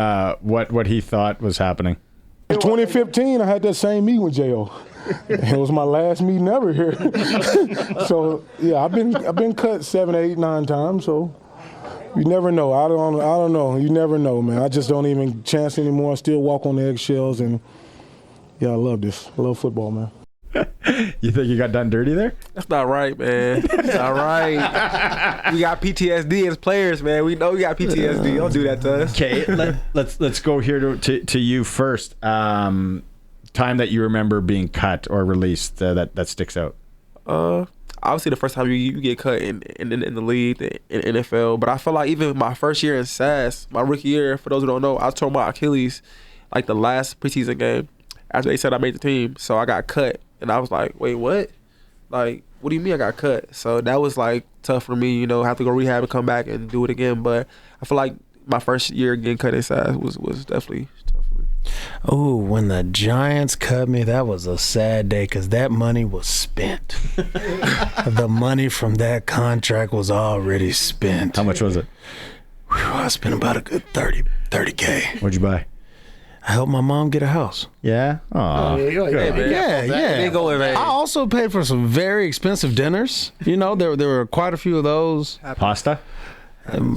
C: what he thought was happening.
H: In 2015, I had that same meeting with J.O. It was my last meeting ever here. So I've been cut 7, 8, 9 times. So you never know. I don't know. You never know, man. I just don't even chance anymore. I still walk on the eggshells, and I love this. I love football, man.
C: You think you got done dirty there?
P: That's not right, man. That's not right. We got PTSD as players, man. We know we got PTSD. Don't do that to us.
C: Okay, let's go here to you first. Time that you remember being cut or released that sticks out.
P: Obviously, the first time you get cut in the league, in NFL. But I feel like even my first year in SAS, my rookie year, for those who don't know, I tore my Achilles like the last preseason game after they said I made the team. So I got cut. And I was like, wait, what? Like, what do you mean I got cut? So that was like tough for me, have to go rehab and come back and do it again. But I feel like my first year getting cut in SAS was definitely tough for me.
O: Oh, when the Giants cut me, that was a sad day because that money was spent. The money from that contract was already spent.
C: How much was it?
O: I spent about a good $30K.
C: What'd you buy?
O: I helped my mom get a house.
C: Yeah? Aw.
O: I also paid for some very expensive dinners. There were quite a few of those.
C: Pasta?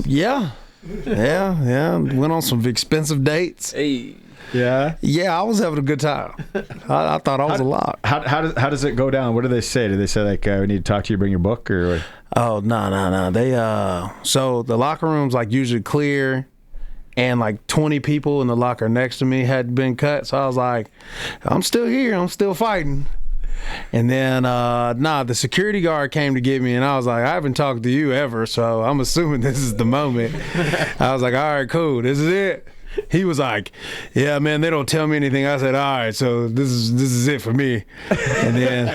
O: Yeah. Went on some expensive dates.
P: Hey.
C: Yeah?
O: Yeah, I was having a good time. I thought I was a lot.
C: How does it go down? What do they say? Do they say, like, we need to talk to you, bring your book? Or what?
O: Oh, no. They, so the locker room's, like, usually clear. And like 20 people in the locker next to me had been cut. So I was like, I'm still here. I'm still fighting. And then, the security guard came to get me. And I was like, I haven't talked to you ever. So I'm assuming this is the moment. I was like, all right, cool. This is it. He was like, yeah, man, they don't tell me anything. I said, all right, so this is it for me. And then,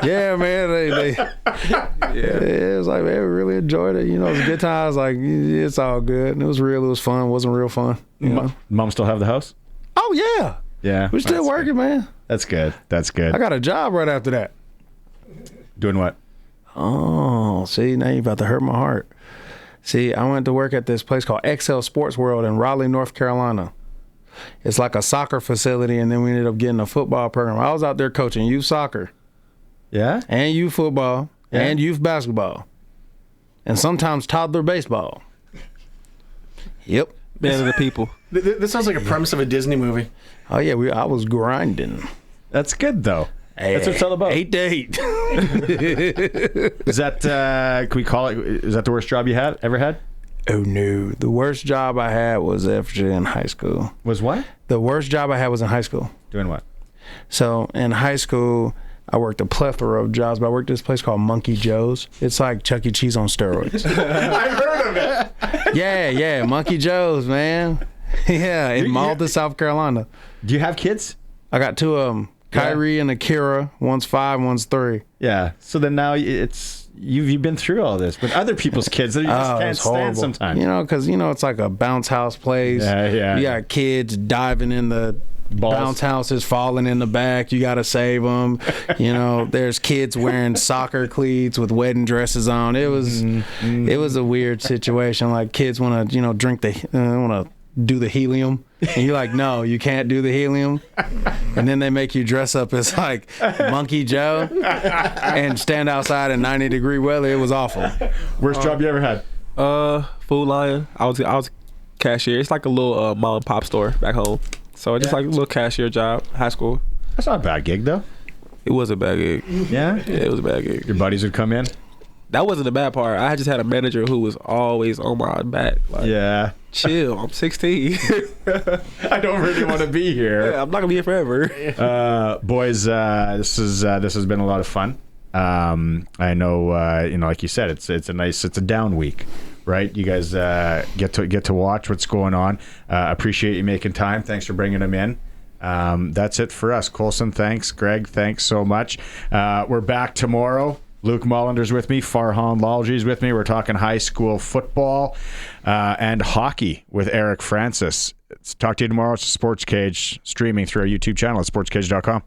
O: yeah, man, it was like, man, we really enjoyed it. It was a good time. I was like, it's all good. And it was real. It was fun. It wasn't real fun.
C: Mom still have the house?
O: Oh, yeah.
C: Yeah.
O: We're still working, man.
C: That's good.
O: I got a job right after that.
C: Doing what?
O: Oh, see, now you're about to hurt my heart. See, I went to work at this place called XL Sports World in Raleigh, North Carolina. It's like a soccer facility, and then we ended up getting a football program. I was out there coaching youth soccer.
C: Yeah?
O: And youth football. Yeah. And youth basketball. And sometimes toddler baseball. Yep.
P: Man of the people.
D: This sounds like a premise of a Disney movie.
O: Oh, yeah, I was grinding.
C: That's good, though.
O: Hey,
C: that's what it's all about.
O: 8 to 8.
C: Is that, can we call it, is that the worst job you ever had?
O: Oh, no. The worst job I had was actually in high school.
C: Was what?
O: The worst job I had was in high school.
C: Doing what?
O: So in high school, I worked a plethora of jobs, but I worked at this place called Monkey Joe's. It's like Chuck E. Cheese on steroids.
C: I've heard of it.
O: Yeah, Monkey Joe's, man. Yeah, in Malta, South Carolina.
C: Do you have kids?
O: I got 2 of them. Kyrie and Akira. One's 5, one's 3.
C: Yeah. So then now you've been through all this with other people's kids that you just can't stand sometimes.
O: Because it's like a bounce house place.
C: Yeah.
O: You got kids diving in the bounce houses, falling in the back. You got to save them. There's kids wearing soccer cleats with wedding dresses on. It was a weird situation. Like kids want to drink want to do the helium. And you're like, no, you can't do the helium. And then they make you dress up as like Monkey Joe and stand outside in 90-degree weather. It was awful.
C: Worst job you ever had?
P: Food Lion. I was cashier. It's like a little mom and pop store back home. So just like a little cashier job, high school.
C: That's not a bad gig though.
P: It was a bad gig.
C: Yeah?
P: Yeah, it was a bad gig.
C: Your buddies would come in?
P: That wasn't the bad part. I just had a manager who was always on my back. Like,
C: yeah.
P: Chill. I'm 16.
C: I don't really want to be here.
P: Yeah, I'm not gonna be here forever.
C: Boys, this has been a lot of fun. I know, like you said, it's a down week, right? You guys get to watch what's going on. Appreciate you making time. Thanks for bringing them in. That's it for us. Colson, thanks. Greg, thanks so much. We're back tomorrow. Luke Mollender's with me. Farhan Lalji's with me. We're talking high school football and hockey with Eric Francis. Talk to you tomorrow. It's SportsCage, streaming through our YouTube channel at sportscage.com.